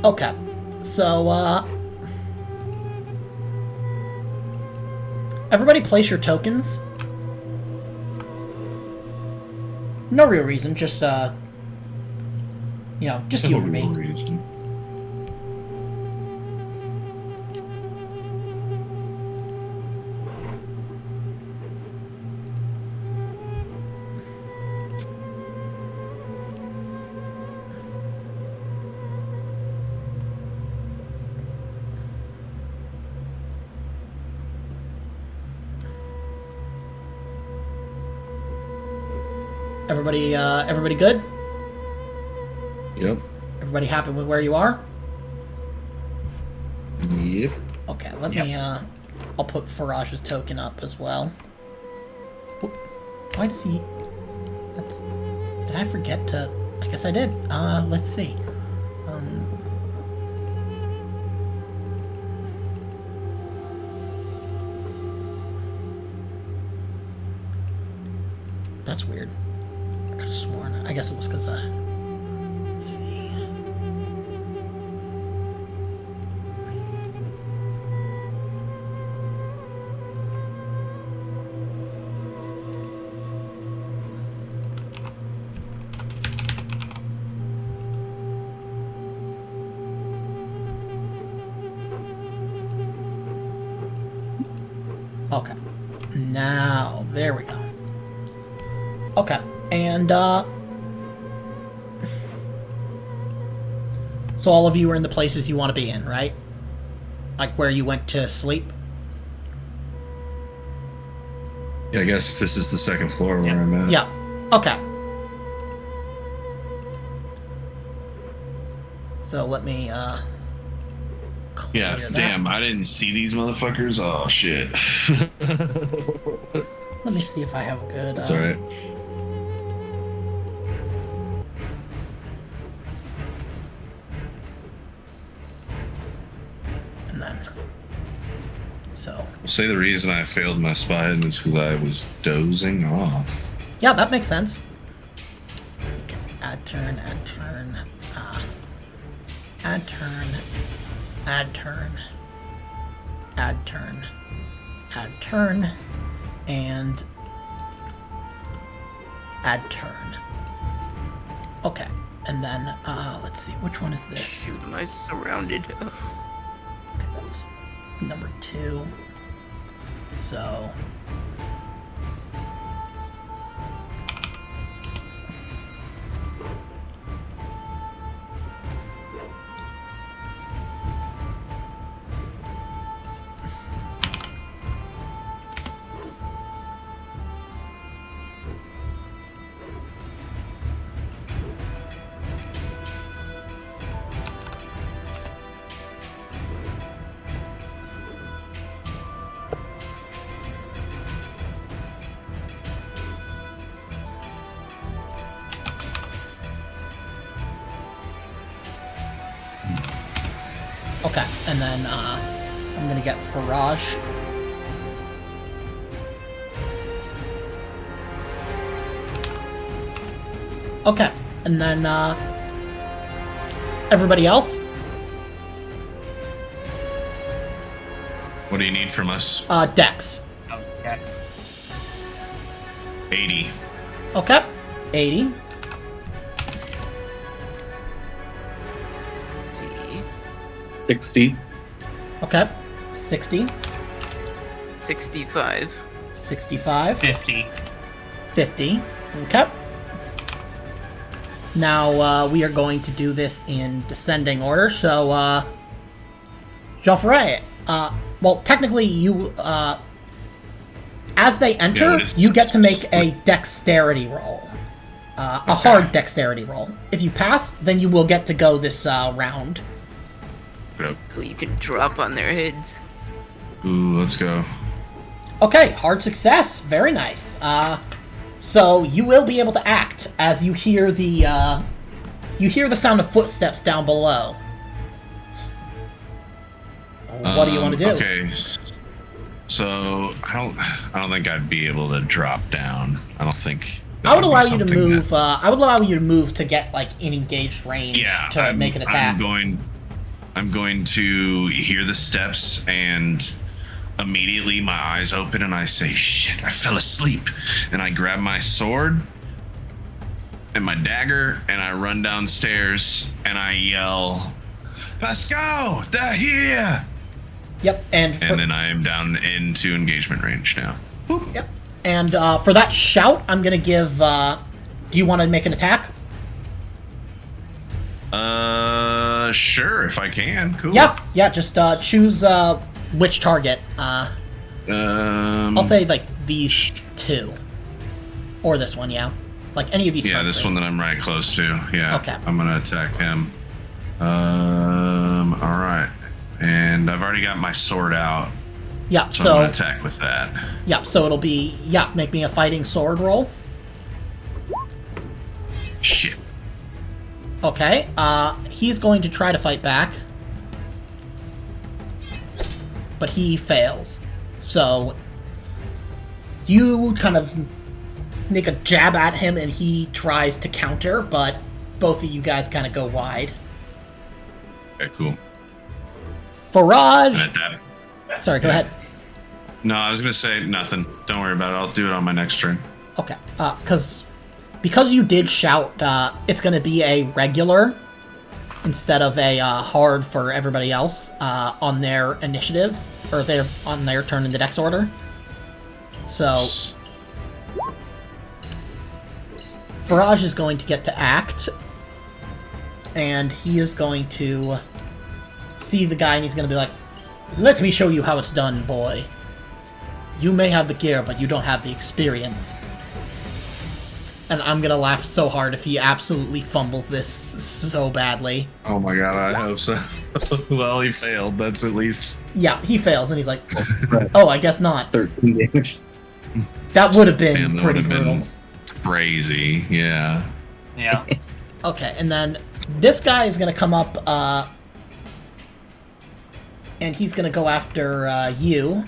[SPEAKER 2] Okay, so, everybody place your tokens. No real reason, just, you know, just you and me.
[SPEAKER 1] Reason.
[SPEAKER 2] Everybody good?
[SPEAKER 1] Yep.
[SPEAKER 2] Everybody happy with where you are?
[SPEAKER 1] Yep.
[SPEAKER 2] Okay, let me, I'll put Faraj's token up as well. Whoop. Why does he... That's... Did I forget to... I guess I did. Let's see. That's weird. I could have sworn. I guess it was because let's see. Okay. Now, there we go. Okay, and, so all of you are in the places you want to be in, right? Like where you went to sleep?
[SPEAKER 1] Yeah, I guess if this is the second floor where I'm at.
[SPEAKER 2] Yeah. Okay. So let me, clear
[SPEAKER 1] Yeah,
[SPEAKER 2] that.
[SPEAKER 1] damn, I didn't see these motherfuckers. Oh, shit.
[SPEAKER 2] Let me see if I have a good,
[SPEAKER 1] That's alright.
[SPEAKER 2] and then, so,
[SPEAKER 1] Say the reason I failed my spy hidden is because I was dozing off.
[SPEAKER 2] yeah, that makes sense. Okay, add turn, add turn, add turn, add turn, add turn, add turn, and add turn. Okay, and then, let's see, which one is this?
[SPEAKER 3] Shoot, am I surrounded?
[SPEAKER 2] Okay, that's number 2. So, okay, and then, I'm gonna get Faraj. Okay, and then, everybody else?
[SPEAKER 1] What do you need from us?
[SPEAKER 2] Dex.
[SPEAKER 4] Oh, Dex.
[SPEAKER 1] 80.
[SPEAKER 2] Okay, 80.
[SPEAKER 3] Let's see.
[SPEAKER 5] 60.
[SPEAKER 2] Okay, 60.
[SPEAKER 3] 65.
[SPEAKER 2] 65.
[SPEAKER 4] 50.
[SPEAKER 2] 50. Okay. Now, we are going to do this in descending order, so, Geoffrey, well, technically, you, as they enter,
[SPEAKER 1] Yeah,
[SPEAKER 2] you get to make a dexterity roll. A hard dexterity roll. If you pass, then you will get to go this, round.
[SPEAKER 1] Go.
[SPEAKER 3] who you can drop on their heads.
[SPEAKER 1] Ooh, let's go.
[SPEAKER 2] Okay, hard success. Very nice. So you will be able to act as you hear the sound of footsteps down below. What do you want to do?
[SPEAKER 1] Okay. So I don't think I'd be able to drop down. I don't think.
[SPEAKER 2] I would allow you to
[SPEAKER 1] something
[SPEAKER 2] move. I would allow you to move to get like in engaged range to make an attack.
[SPEAKER 1] I'm going to hear the steps and immediately my eyes open and I say, "Shit! I fell asleep." And I grab my sword and my dagger and I run downstairs and I yell, "Let's go! They're here!"
[SPEAKER 2] Yep, and
[SPEAKER 1] then I am down into engagement range now.
[SPEAKER 2] Yep, and for that shout, I'm gonna give. Do you want to make an attack?
[SPEAKER 1] Sure, if I can. Cool.
[SPEAKER 2] Yeah. Just choose which target. I'll say like these two, or this one. Yeah, like any of these.
[SPEAKER 1] Yeah, this one that I'm right close to. Yeah.
[SPEAKER 2] Okay.
[SPEAKER 1] I'm gonna attack him. All right. And I've already got my sword out.
[SPEAKER 2] Yeah.
[SPEAKER 1] So I'm gonna attack with that.
[SPEAKER 2] Yeah. So it'll be make me a fighting sword roll.
[SPEAKER 1] Shit.
[SPEAKER 2] Okay. He's going to try to fight back, but he fails. So you kind of make a jab at him, and he tries to counter, but both of you guys kind of go wide.
[SPEAKER 1] Okay, cool.
[SPEAKER 2] Faraj.
[SPEAKER 1] And at that,
[SPEAKER 2] Sorry, go ahead.
[SPEAKER 1] no, I was gonna say nothing. Don't worry about it. I'll do it on my next turn.
[SPEAKER 2] Okay. Because you did shout, it's going to be a regular instead of a hard for everybody else on their initiatives, or on their turn in the dex order. So Faraj is going to get to act, and he is going to see the guy, and he's going to be like, "Let me show you how it's done, boy. You may have the gear, but you don't have the experience." And I'm gonna laugh so hard if he absolutely fumbles this so badly.
[SPEAKER 1] Oh my god, I hope so. Well, he failed. That's at least.
[SPEAKER 2] Yeah, he fails, and he's like, "Oh, I guess not."
[SPEAKER 5] 13 damage.
[SPEAKER 2] That would have been
[SPEAKER 1] Man, that
[SPEAKER 2] pretty
[SPEAKER 1] would have
[SPEAKER 2] brutal.
[SPEAKER 1] been crazy. Yeah.
[SPEAKER 4] Yeah.
[SPEAKER 2] Okay, and then this guy is gonna come up, and he's gonna go after you,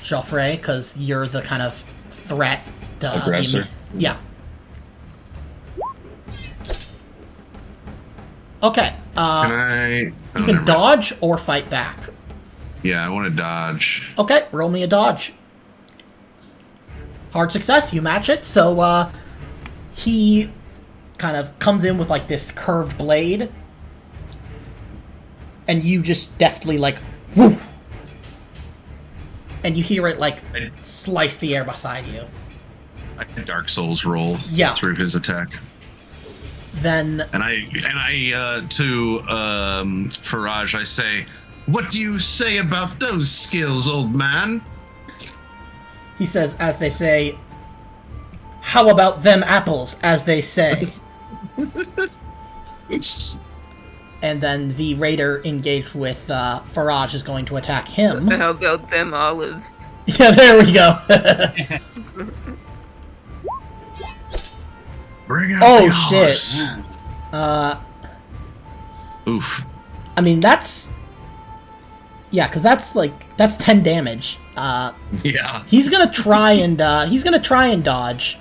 [SPEAKER 2] Joffrey, because you're the kind of threat.
[SPEAKER 5] Aggressor.
[SPEAKER 2] Yeah. Okay.
[SPEAKER 1] Can I?
[SPEAKER 2] You can dodge or fight back.
[SPEAKER 1] Yeah, I want to dodge.
[SPEAKER 2] Okay, roll me a dodge. Hard success, you match it. So, he kind of comes in with, like, this curved blade. And you just deftly, like, whoosh! And you hear it, like, slice the air beside you.
[SPEAKER 1] I Dark Souls roll through his attack.
[SPEAKER 2] Then
[SPEAKER 1] And I to Faraj I say, "What do you say about those skills, old man?"
[SPEAKER 2] he says, as they say, "How about them apples," as they say. And then the raider engaged with Faraj is going to attack him.
[SPEAKER 3] How about them olives?
[SPEAKER 2] Yeah, there we go.
[SPEAKER 1] Bring out
[SPEAKER 2] Oh,
[SPEAKER 1] the
[SPEAKER 2] shit.
[SPEAKER 1] olives. Oof.
[SPEAKER 2] I mean, that's... Yeah, because that's 10 damage.
[SPEAKER 1] Yeah.
[SPEAKER 2] He's gonna try and dodge.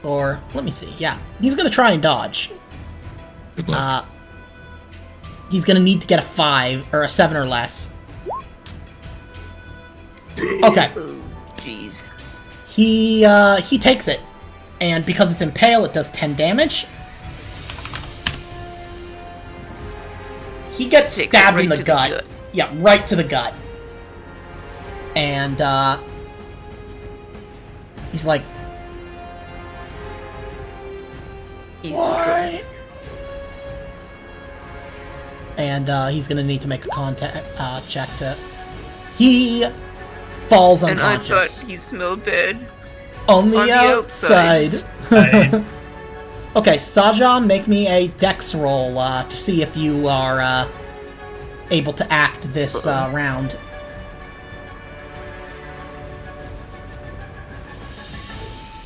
[SPEAKER 2] Or, let me see, yeah. He's gonna try and dodge.
[SPEAKER 1] Good luck.
[SPEAKER 2] He's gonna need to get a 5, or a 7 or less. Okay.
[SPEAKER 3] Oh, jeez.
[SPEAKER 2] He takes it. And because it's impale, it does 10 damage. He gets
[SPEAKER 3] Takes it
[SPEAKER 2] stabbed
[SPEAKER 3] right
[SPEAKER 2] in the
[SPEAKER 3] to the
[SPEAKER 2] gut.
[SPEAKER 3] gut.
[SPEAKER 2] Yeah, right to the gut. And, he's like,
[SPEAKER 3] Easy
[SPEAKER 2] "What?" And, he's gonna need to make a contact, check to... He falls
[SPEAKER 3] And I
[SPEAKER 2] unconscious.
[SPEAKER 3] thought he smelled bad.
[SPEAKER 2] On the
[SPEAKER 3] on the
[SPEAKER 2] outside.
[SPEAKER 3] outside.
[SPEAKER 2] Okay, Saja, make me a dex roll to see if you are able to act this round.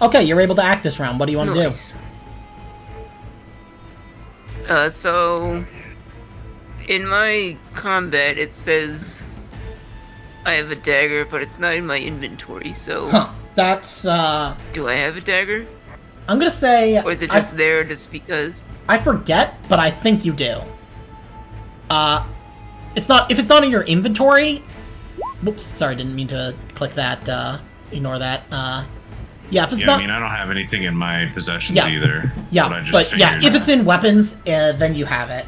[SPEAKER 2] Okay, you're able to act this round. What do you want to
[SPEAKER 3] Nice. So in my combat, it says I have a dagger, but it's not in my inventory. So,
[SPEAKER 2] do? Huh. That's,
[SPEAKER 3] do I have a dagger,
[SPEAKER 2] I'm gonna say...
[SPEAKER 3] or is it just there just because?
[SPEAKER 2] I forget, but I think you do. It's not... If it's not in your inventory... Whoops, sorry, didn't mean to click that. Ignore that. Yeah, if it's
[SPEAKER 1] Yeah,
[SPEAKER 2] not...
[SPEAKER 1] I mean, I don't have anything in my possessions
[SPEAKER 2] Yeah.
[SPEAKER 1] either.
[SPEAKER 2] Yeah,
[SPEAKER 1] I just
[SPEAKER 2] but yeah,
[SPEAKER 1] figured-
[SPEAKER 2] if it's in weapons, then you have it.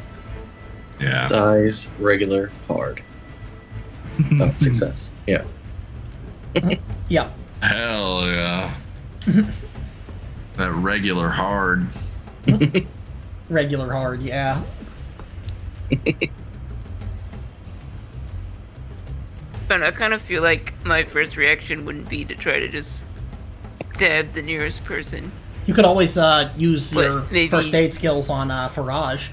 [SPEAKER 1] Yeah.
[SPEAKER 5] Size, regular, hard. Oh, success. Yeah.
[SPEAKER 2] Yeah.
[SPEAKER 1] Hell yeah. That regular hard.
[SPEAKER 2] Regular hard, yeah.
[SPEAKER 3] But I kind of feel like my first reaction wouldn't be to try to just stab the nearest person.
[SPEAKER 2] You could always use
[SPEAKER 3] But
[SPEAKER 2] your
[SPEAKER 3] maybe-
[SPEAKER 2] first aid skills on Faraj.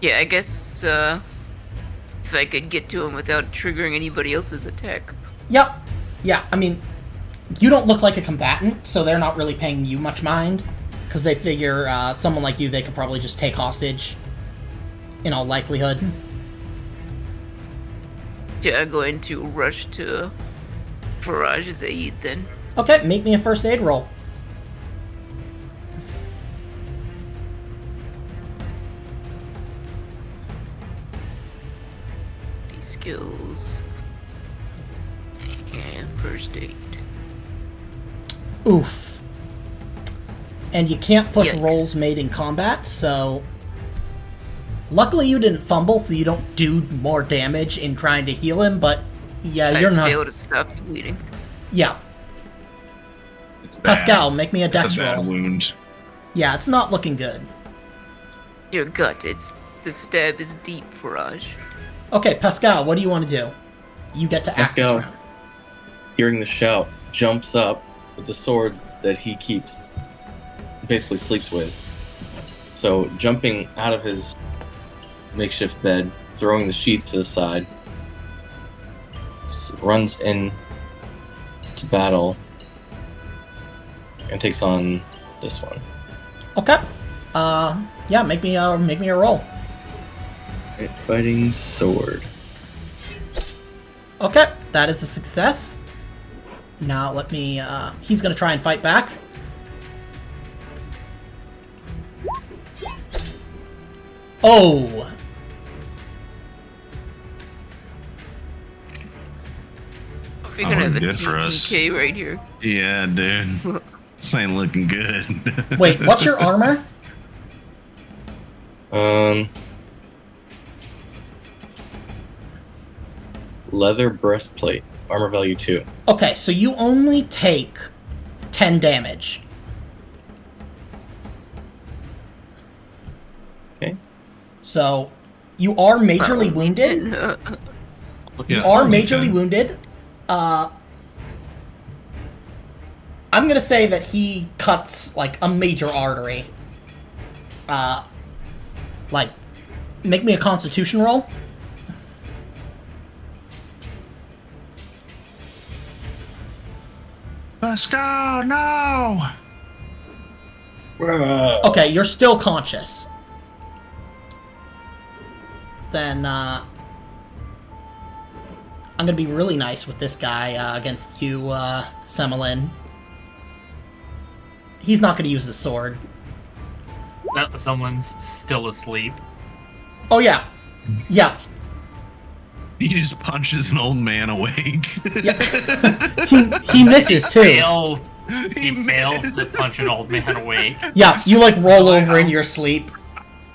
[SPEAKER 3] Yeah, I guess if I could get to him without triggering anybody else's attack.
[SPEAKER 2] Yep. Yeah, I mean, you don't look like a combatant, so they're not really paying you much mind. Because they figure someone like you, they could probably just take hostage. In all likelihood.
[SPEAKER 3] Yeah, I'm going to rush to Faraj's aid then.
[SPEAKER 2] Okay, make me a first aid roll.
[SPEAKER 3] These skills. And first aid.
[SPEAKER 2] Oof. And you can't push
[SPEAKER 3] Yikes.
[SPEAKER 2] rolls made in combat, so... Luckily you didn't fumble, so you don't do more damage in trying to heal him, but... Yeah, you're
[SPEAKER 3] I
[SPEAKER 2] not...
[SPEAKER 3] failed to stop the bleeding.
[SPEAKER 2] Yeah.
[SPEAKER 1] It's bad.
[SPEAKER 2] Pascal, make me a
[SPEAKER 1] It's a
[SPEAKER 2] dex
[SPEAKER 1] bad
[SPEAKER 2] roll.
[SPEAKER 1] wound.
[SPEAKER 2] Yeah, it's not looking good.
[SPEAKER 3] Your gut, the stab is deep, Faraj.
[SPEAKER 2] Okay, Pascal, what do you want to do? You get to act this
[SPEAKER 5] Pascal.
[SPEAKER 2] round.
[SPEAKER 5] Hearing the shout, jumps up with the sword that he keeps, basically sleeps with. So, jumping out of his makeshift bed, throwing the sheath to the side, runs in to battle, and takes on this one.
[SPEAKER 2] Okay. Yeah, make me a roll.
[SPEAKER 5] Right, fighting sword.
[SPEAKER 2] Okay, that is a success. Now let me, he's gonna try and fight back. Oh!
[SPEAKER 3] We're gonna have a
[SPEAKER 1] good for us.
[SPEAKER 3] TPK right here.
[SPEAKER 1] Yeah, dude. This ain't looking good.
[SPEAKER 2] Wait, what's your armor?
[SPEAKER 5] Leather breastplate, armor value 2.
[SPEAKER 2] Okay, so you only take 10 damage.
[SPEAKER 5] Okay.
[SPEAKER 2] So, you are majorly wounded. You
[SPEAKER 1] Yeah,
[SPEAKER 2] are
[SPEAKER 1] only
[SPEAKER 2] majorly
[SPEAKER 1] 10.
[SPEAKER 2] wounded. I'm gonna say that he cuts, like, a major artery. Like, make me a constitution roll.
[SPEAKER 1] Let's go! No!
[SPEAKER 2] Okay, you're still conscious. Then, I'm gonna be really nice with this guy, against you, Semelin. He's not gonna use the sword.
[SPEAKER 4] Someone's still asleep.
[SPEAKER 2] Oh, yeah. Yeah.
[SPEAKER 1] He just punches an old man awake.
[SPEAKER 2] He misses, too.
[SPEAKER 4] Fails. He
[SPEAKER 1] He
[SPEAKER 4] fails
[SPEAKER 1] missed.
[SPEAKER 4] to punch an old man awake.
[SPEAKER 2] Yeah, you, like, roll over in your sleep.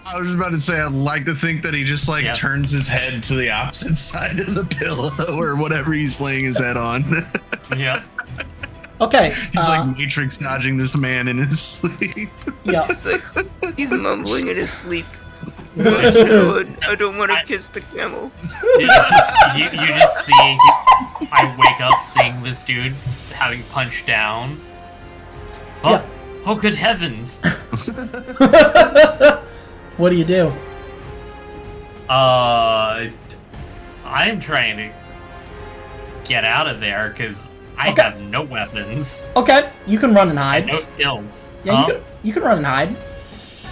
[SPEAKER 1] I was about to say, I'd like to think that he just, like,
[SPEAKER 4] Yeah.
[SPEAKER 1] turns his head to the opposite side of the pillow or whatever he's laying his head on.
[SPEAKER 4] Yeah.
[SPEAKER 2] Okay,
[SPEAKER 1] He's like Matrix dodging this man in his sleep.
[SPEAKER 2] yeah.
[SPEAKER 3] It's like he's mumbling in his sleep. I don't want to kiss the camel.
[SPEAKER 4] You just see, I wake up seeing this dude having punched down. Oh,
[SPEAKER 2] Yeah.
[SPEAKER 4] oh good heavens!
[SPEAKER 2] What do you do?
[SPEAKER 4] I'm trying to get out of there because I
[SPEAKER 2] Okay.
[SPEAKER 4] have no weapons
[SPEAKER 2] Okay, you can run and
[SPEAKER 4] and
[SPEAKER 2] hide.
[SPEAKER 4] no skills.
[SPEAKER 2] Yeah, you can run and hide.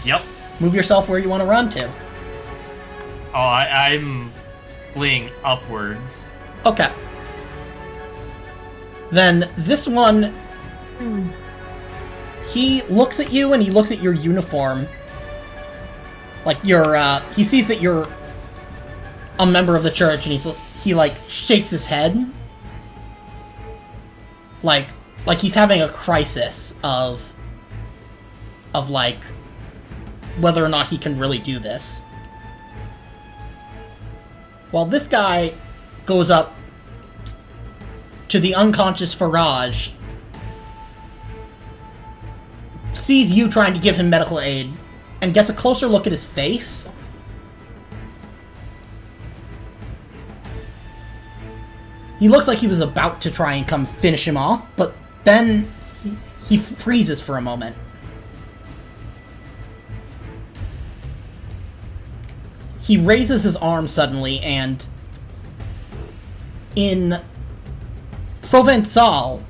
[SPEAKER 4] Yep.
[SPEAKER 2] Move yourself where you want to run to.
[SPEAKER 4] Oh, I'm fleeing upwards.
[SPEAKER 2] Okay. Then this one, he looks at you and he looks at your uniform. Like he sees that you're a member of the church, and he like shakes his head, like he's having a crisis of like whether or not he can really do this. While this guy goes up to the unconscious Faraj, sees you trying to give him medical aid, and gets a closer look at his face. He looks like he was about to try and come finish him off, but then he freezes for a moment. He raises his arm suddenly, and in Provençal,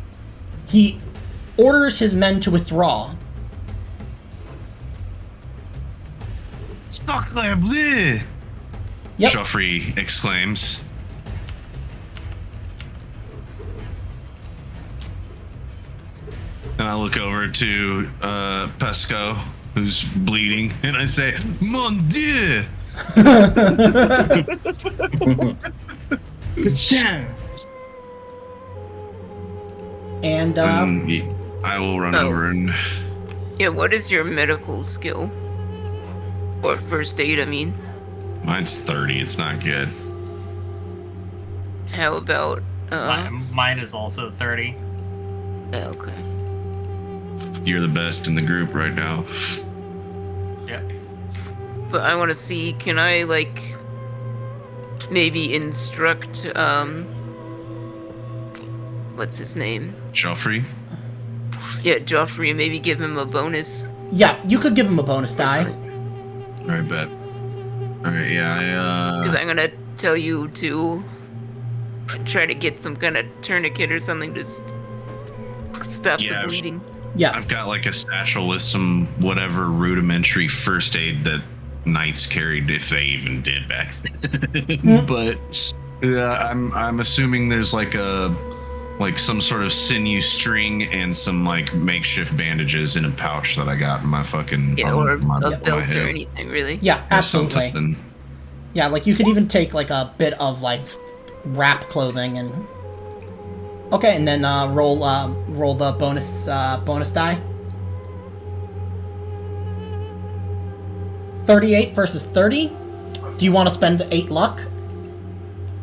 [SPEAKER 2] he orders his men to withdraw.
[SPEAKER 1] Sacre bleu!
[SPEAKER 2] Yep.
[SPEAKER 1] Joffrey exclaims. And I look over to Pesco, who's bleeding, and I say, Mon Dieu!
[SPEAKER 5] Geshem!
[SPEAKER 2] And
[SPEAKER 1] I will run over and...
[SPEAKER 3] Yeah, what is your medical skill? Or first aid, I mean.
[SPEAKER 1] Mine's 30, it's not good.
[SPEAKER 3] How about,
[SPEAKER 4] Mine is also 30.
[SPEAKER 3] okay.
[SPEAKER 1] You're the best in the group right now.
[SPEAKER 4] Yep.
[SPEAKER 3] But I want to see, can I, like, maybe instruct, what's his name?
[SPEAKER 1] Joffrey?
[SPEAKER 3] Yeah, Joffrey, maybe give him a bonus.
[SPEAKER 2] yeah, you could give him a bonus die.
[SPEAKER 1] Alright, bet. Alright, yeah,
[SPEAKER 3] Because I'm gonna tell you to try to get some kind of tourniquet or something to stop
[SPEAKER 1] Yeah.
[SPEAKER 3] the bleeding.
[SPEAKER 2] Yeah,
[SPEAKER 1] I've got like a satchel with some whatever rudimentary first aid that knights carried, if they even did back then. But I'm assuming there's like some sort of sinew string and some like makeshift bandages in a pouch that I got in my fucking
[SPEAKER 3] Yeah, or
[SPEAKER 1] my
[SPEAKER 3] a belt or
[SPEAKER 1] hip.
[SPEAKER 3] anything, really.
[SPEAKER 2] yeah,
[SPEAKER 1] Or
[SPEAKER 2] absolutely.
[SPEAKER 1] something.
[SPEAKER 2] Yeah, like you could even take like a bit of like wrap clothing and. Okay, and then roll the bonus die. 38 versus 30. Do you want to spend 8 luck?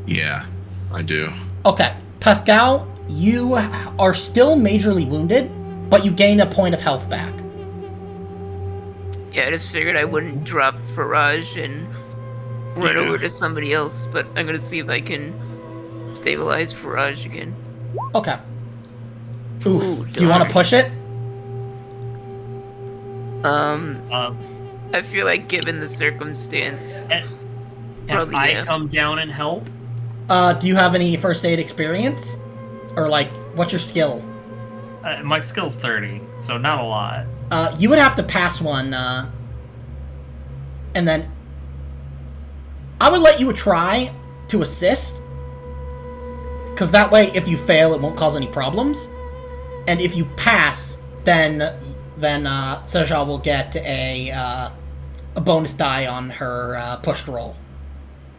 [SPEAKER 1] Yeah, I do.
[SPEAKER 2] Okay, Pascal, you are still majorly wounded, but you gain a point of health back.
[SPEAKER 3] Yeah, I just figured I wouldn't drop Faraj and run
[SPEAKER 1] Yeah.
[SPEAKER 3] over to somebody else, but I'm gonna see if I can stabilize Faraj again.
[SPEAKER 2] Okay. Oof.
[SPEAKER 3] Ooh,
[SPEAKER 2] Do you want to
[SPEAKER 3] darn.
[SPEAKER 2] push it?
[SPEAKER 3] I feel like given the circumstance,
[SPEAKER 4] And
[SPEAKER 3] Probably,
[SPEAKER 4] I
[SPEAKER 3] yeah.
[SPEAKER 4] come down and help.
[SPEAKER 2] Do you have any first aid experience? Or like, what's your skill?
[SPEAKER 4] My skill's 30, so not a lot.
[SPEAKER 2] You would have to pass one, and then I would let you try to assist, because that way, if you fail, it won't cause any problems. And if you pass, then Seja will get a bonus die on her pushed roll.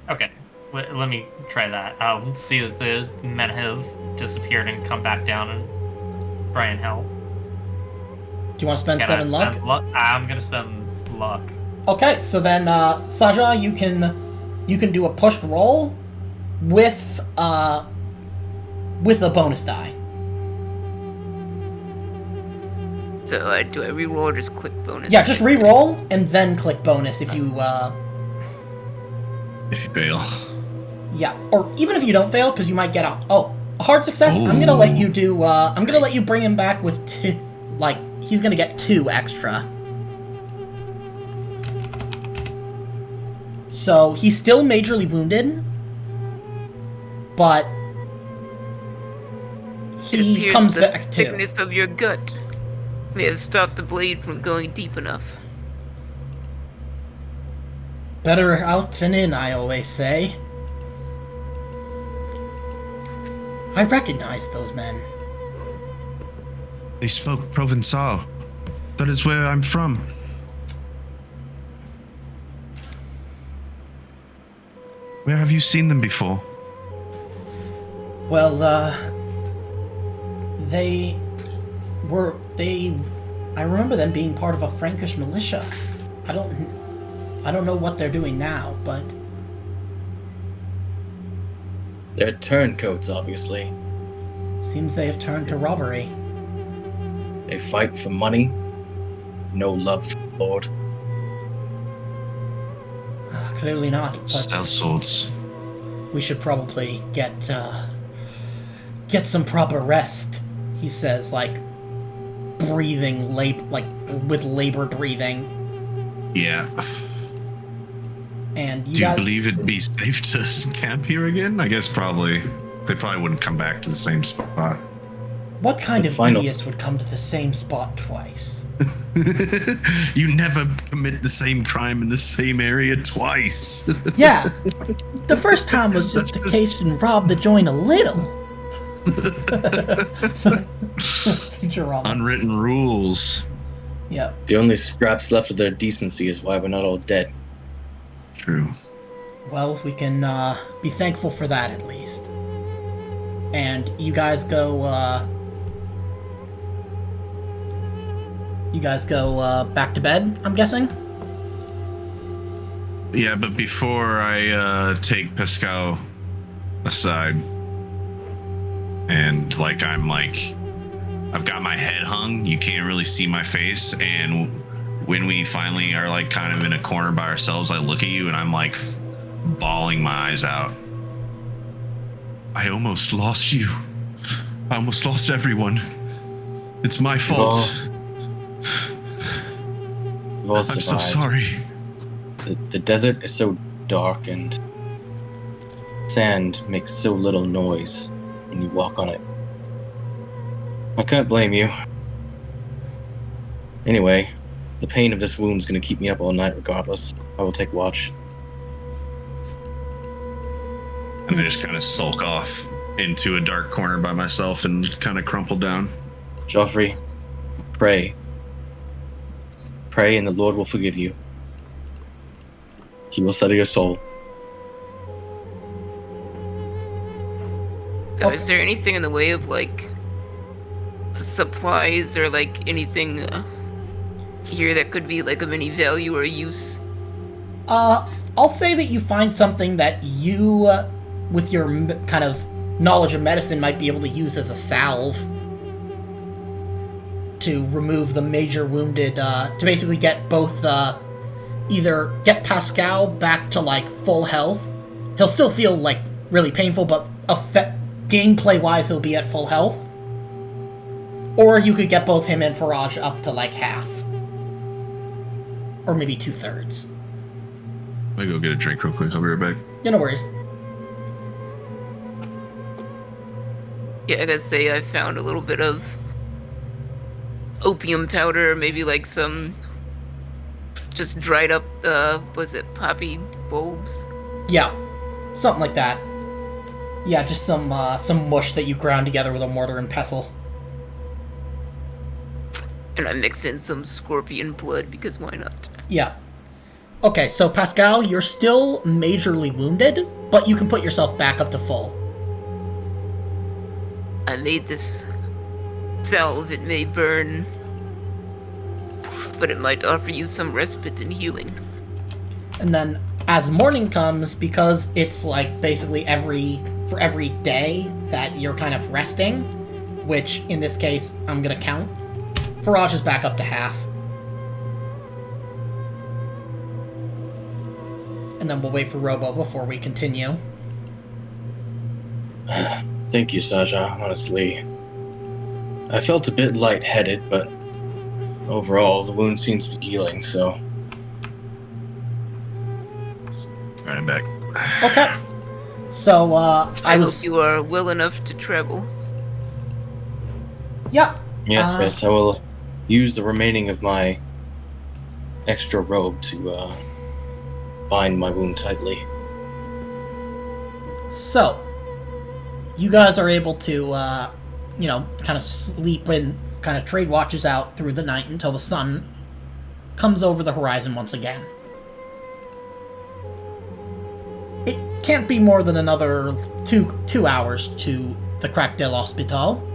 [SPEAKER 4] Okay, let me try that. I'll see that the men have disappeared and come back down and try and help.
[SPEAKER 2] Do you want to spend
[SPEAKER 4] Can I
[SPEAKER 2] 7 luck?
[SPEAKER 4] spend luck? I'm gonna spend luck.
[SPEAKER 2] Okay, so then Saja, you can do a pushed roll with a bonus die.
[SPEAKER 3] so do I re-roll or just click bonus?
[SPEAKER 2] Yeah, just re-roll and then click bonus if you
[SPEAKER 1] If you fail.
[SPEAKER 2] yeah, or even if you don't fail, because you might get a A hard success. I'm gonna let you do. I'm gonna let
[SPEAKER 3] Nice.
[SPEAKER 2] you bring him back with two. Like he's gonna get 2 extra. So he's still majorly wounded, but
[SPEAKER 3] It
[SPEAKER 2] he
[SPEAKER 3] appears
[SPEAKER 2] comes
[SPEAKER 3] the
[SPEAKER 2] back too.
[SPEAKER 3] thickness of your gut may have stopped the blade from going deep enough.
[SPEAKER 2] Better out than in, I always say. I recognize those men.
[SPEAKER 1] They spoke Provençal. That is where I'm from. Where have you seen them before?
[SPEAKER 2] Well, they were, I remember them being part of a Frankish militia. I don't know what they're doing now, but
[SPEAKER 5] They're turncoats, obviously.
[SPEAKER 2] seems they have turned to robbery.
[SPEAKER 5] They fight for money, no love for the Lord.
[SPEAKER 2] Clearly not, but
[SPEAKER 1] Stealth swords.
[SPEAKER 2] we should probably get some proper rest, he says, like, breathing, with labored breathing.
[SPEAKER 1] Yeah.
[SPEAKER 2] And you
[SPEAKER 1] Do you
[SPEAKER 2] guys...
[SPEAKER 1] believe it'd be safe to camp here again? I guess probably. They probably wouldn't come back to the same spot.
[SPEAKER 2] What kind
[SPEAKER 5] The
[SPEAKER 2] of
[SPEAKER 5] finals.
[SPEAKER 2] idiots would come to the same spot twice?
[SPEAKER 1] You never commit the same crime in the same area twice.
[SPEAKER 2] Yeah, the first time was just a case and robbed the joint a little. So, Futurama.
[SPEAKER 1] Unwritten rules.
[SPEAKER 2] Yeah.
[SPEAKER 5] The only scraps left of their decency is why we're not all dead.
[SPEAKER 1] True.
[SPEAKER 2] Well, we can be thankful for that at least. And you guys go. Back to bed, I'm guessing?
[SPEAKER 1] Yeah, but before I take Pascal aside, and I've got my head hung, you can't really see my face, and when we finally are like kind of in a corner by ourselves, I look at you and I'm like bawling my eyes out. I almost lost you. I almost lost everyone. It's my fault.
[SPEAKER 5] We've all
[SPEAKER 1] I'm so
[SPEAKER 5] survived.
[SPEAKER 1] sorry.
[SPEAKER 5] The desert is so dark and sand makes so little noise when you walk on it. I can't blame you. Anyway, the pain of this wound's gonna keep me up all night regardless. I will take watch.
[SPEAKER 1] And I just kind of sulk off into a dark corner by myself and kind of crumple down.
[SPEAKER 5] Joffrey, pray. Pray and the Lord will forgive you. He will settle your soul.
[SPEAKER 3] So is there anything in the way of like supplies or like anything here that could be like of any value or use?
[SPEAKER 2] I'll say that you find something that you, with your kind of knowledge of medicine, might be able to use as a salve to remove the major wounded, to basically get both, either get Pascal back to, like, full health. He'll still feel, like, really painful, but gameplay-wise he'll be at full health. Or you could get both him and Faraj up to, like, half. Or maybe 2/3.
[SPEAKER 1] Let me go get a drink real quick. I'll be right back.
[SPEAKER 2] Yeah, no worries.
[SPEAKER 3] Yeah, I gotta say I found a little bit of opium powder, maybe like some just dried up, was it poppy bulbs?
[SPEAKER 2] Yeah, something like that. Yeah, just some mush that you ground together with a mortar and pestle.
[SPEAKER 3] And I mix in some scorpion blood because why not?
[SPEAKER 2] Yeah. Okay, so Pascal, you're still majorly wounded, but you can put yourself back up to full.
[SPEAKER 3] I made this salve. It may burn, but it might offer you some respite and healing.
[SPEAKER 2] And then as morning comes, because it's like basically for every day that you're kind of resting, which in this case I'm gonna count, Faraj is back up to half. And then we'll wait for Robo before we continue.
[SPEAKER 5] Thank you, Saja. Honestly, I felt a bit lightheaded, but overall, the wound seems to be healing, so...
[SPEAKER 1] Running back.
[SPEAKER 2] Okay. So,
[SPEAKER 3] I hope you are well enough to travel.
[SPEAKER 2] Yeah.
[SPEAKER 5] Yes, I will use the remaining of my extra robe to bind my wound tightly.
[SPEAKER 2] So, you guys are able to, kind of sleep and kind of trade watches out through the night until the sun comes over the horizon once again. It can't be more than another two hours to the Crac del Hospital.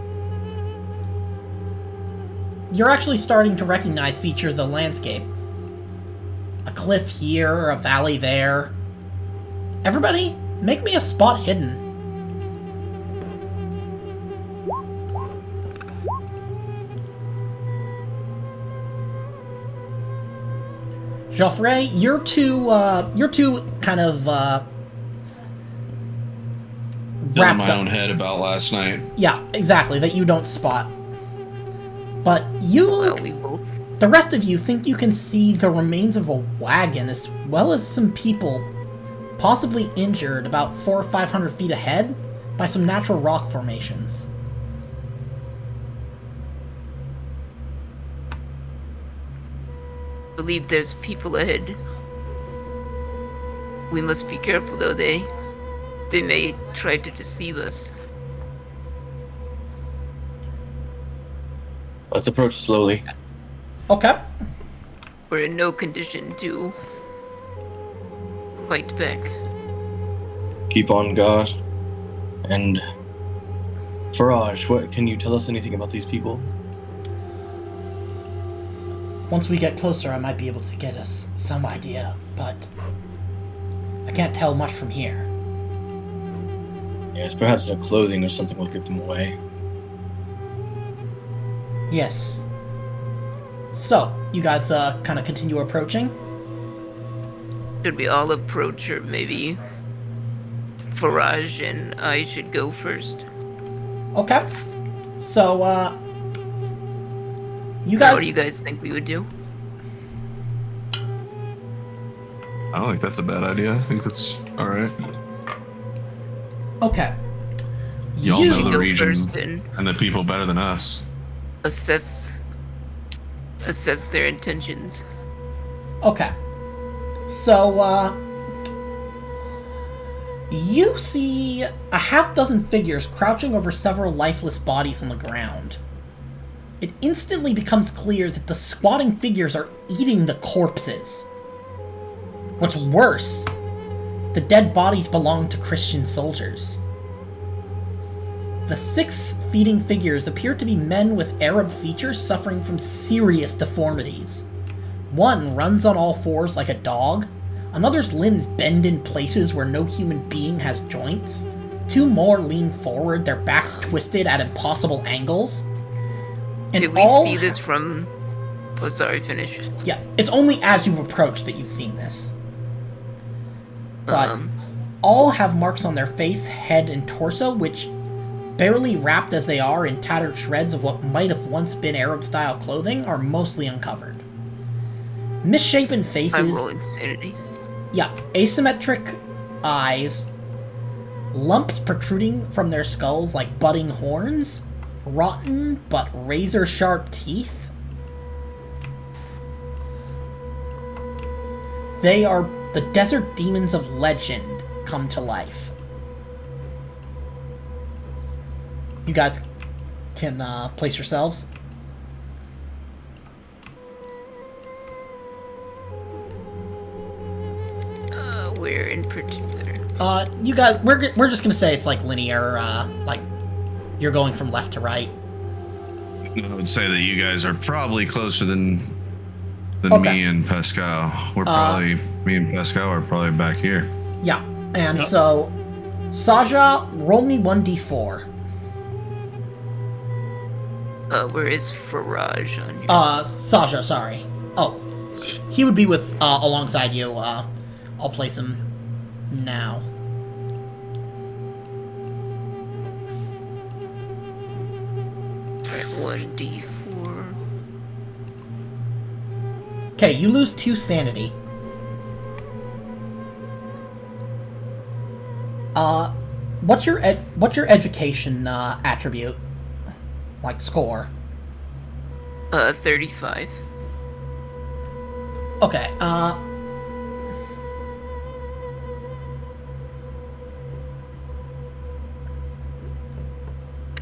[SPEAKER 2] You're actually starting to recognize features of the landscape. A cliff here, a valley there. Everybody, make me a spot hidden. Geoffrey, you're too kind of
[SPEAKER 1] Still in
[SPEAKER 2] wrapped
[SPEAKER 1] my
[SPEAKER 2] up.
[SPEAKER 1] own head about last night.
[SPEAKER 2] Yeah, exactly, that you don't spot. But you,
[SPEAKER 3] Well, we both.
[SPEAKER 2] the rest of you, think you can see the remains of a wagon as well as some people, possibly injured about 400 or 500 feet ahead by some natural rock formations.
[SPEAKER 3] I believe there's people ahead. We must be careful, though. They may try to deceive us.
[SPEAKER 5] Let's approach slowly.
[SPEAKER 2] Okay.
[SPEAKER 3] We're in no condition to fight back.
[SPEAKER 5] Keep on guard. And... Faraj, what can you tell us anything about these people?
[SPEAKER 2] Once we get closer, I might be able to get us some idea, but I can't tell much from here.
[SPEAKER 5] Yes, perhaps their clothing or something will give them away.
[SPEAKER 2] Yes. So, you guys kind of continue approaching?
[SPEAKER 3] Should we all approach, or maybe Faraj and I should go first?
[SPEAKER 2] Okay. So, you
[SPEAKER 3] What
[SPEAKER 2] guys...
[SPEAKER 3] do you guys think we would do?
[SPEAKER 1] I don't think that's a bad idea. I think that's all right.
[SPEAKER 2] Okay.
[SPEAKER 1] Y'all
[SPEAKER 2] You-
[SPEAKER 1] know the
[SPEAKER 3] go
[SPEAKER 1] region
[SPEAKER 3] first and
[SPEAKER 1] and the people better than us.
[SPEAKER 3] assess their intentions.
[SPEAKER 2] Okay. So, you see a half-dozen figures crouching over several lifeless bodies on the ground. It instantly becomes clear that the squatting figures are eating the corpses. What's worse, the dead bodies belong to Christian soldiers. The 6 feeding figures appear to be men with Arab features suffering from serious deformities. One runs on all fours like a dog. Another's limbs bend in places where no human being has joints. 2 more lean forward, their backs twisted at impossible angles. And
[SPEAKER 3] Did we
[SPEAKER 2] all
[SPEAKER 3] see this from... Oh, sorry, finish.
[SPEAKER 2] Yeah, it's only as you've approached that you've seen this. But all have marks on their face, head, and torso, which, barely wrapped as they are in tattered shreds of what might have once been Arab-style clothing, are mostly uncovered. Misshapen faces...
[SPEAKER 3] I'm rolling sanity.
[SPEAKER 2] Yeah, asymmetric eyes, lumps protruding from their skulls like budding horns, rotten but razor-sharp teeth. They are the desert demons of legend come to life. You guys can place yourselves.
[SPEAKER 3] Where in particular?
[SPEAKER 2] You guys, we're just gonna say it's like linear, like you're going from left to right.
[SPEAKER 1] I would say that you guys are probably closer than
[SPEAKER 2] Okay.
[SPEAKER 1] me and Pascal. Me and Pascal are probably back here.
[SPEAKER 2] Yeah, and
[SPEAKER 4] Yep.
[SPEAKER 2] so, Saja, roll me 1d4.
[SPEAKER 3] Where is Faraj on your...
[SPEAKER 2] Saja, sorry. Oh, he would be with, alongside you, I'll place him now.
[SPEAKER 3] 1d4.
[SPEAKER 2] Okay, you lose 2 sanity. What's your education attribute? Like score?
[SPEAKER 3] 35.
[SPEAKER 2] Okay,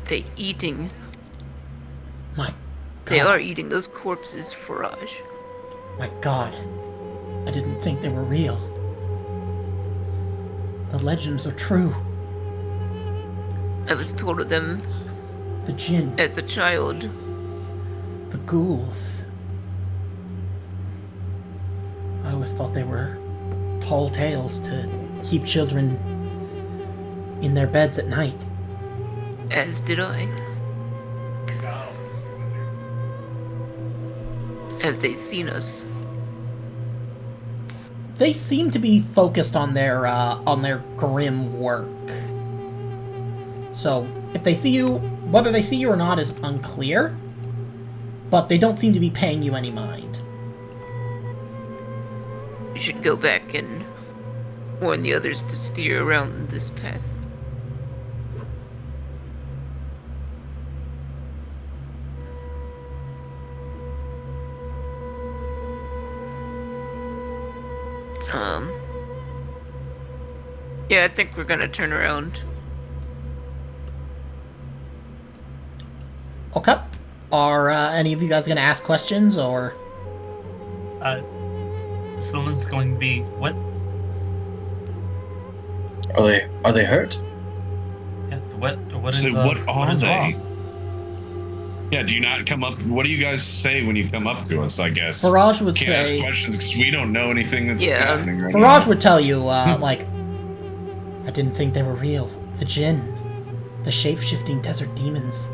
[SPEAKER 3] They eating.
[SPEAKER 2] my
[SPEAKER 3] They
[SPEAKER 2] God.
[SPEAKER 3] are eating those corpses, Faraj.
[SPEAKER 2] My God. I didn't think they were real. The legends are true.
[SPEAKER 3] I was told of them
[SPEAKER 2] The jinn,
[SPEAKER 3] as a child.
[SPEAKER 2] the ghouls. I always thought they were tall tales to keep children in their beds at night.
[SPEAKER 3] As did I. Have they seen us?
[SPEAKER 2] They seem to be focused on their grim work. So, if they see you, whether they see you or not is unclear, but they don't seem to be paying you any mind.
[SPEAKER 3] We should go back and warn the others to steer around this path. Yeah, I think we're gonna turn around.
[SPEAKER 2] Okay. Are any of you guys gonna ask questions, or?
[SPEAKER 4] Someone's going to be what?
[SPEAKER 5] Are they hurt?
[SPEAKER 4] Yeah, what
[SPEAKER 1] So
[SPEAKER 4] is
[SPEAKER 1] what are
[SPEAKER 4] is
[SPEAKER 1] they?
[SPEAKER 4] wrong?
[SPEAKER 1] Yeah, do you not come up? What do you guys say when you come up to us? I guess
[SPEAKER 2] Faraj would
[SPEAKER 1] can't
[SPEAKER 2] say.
[SPEAKER 1] ask questions because we don't know anything that's
[SPEAKER 3] Yeah.
[SPEAKER 1] happening right
[SPEAKER 2] Faraj
[SPEAKER 1] now.
[SPEAKER 2] would tell you, like, I didn't think they were real. The jinn, the shape-shifting desert demons,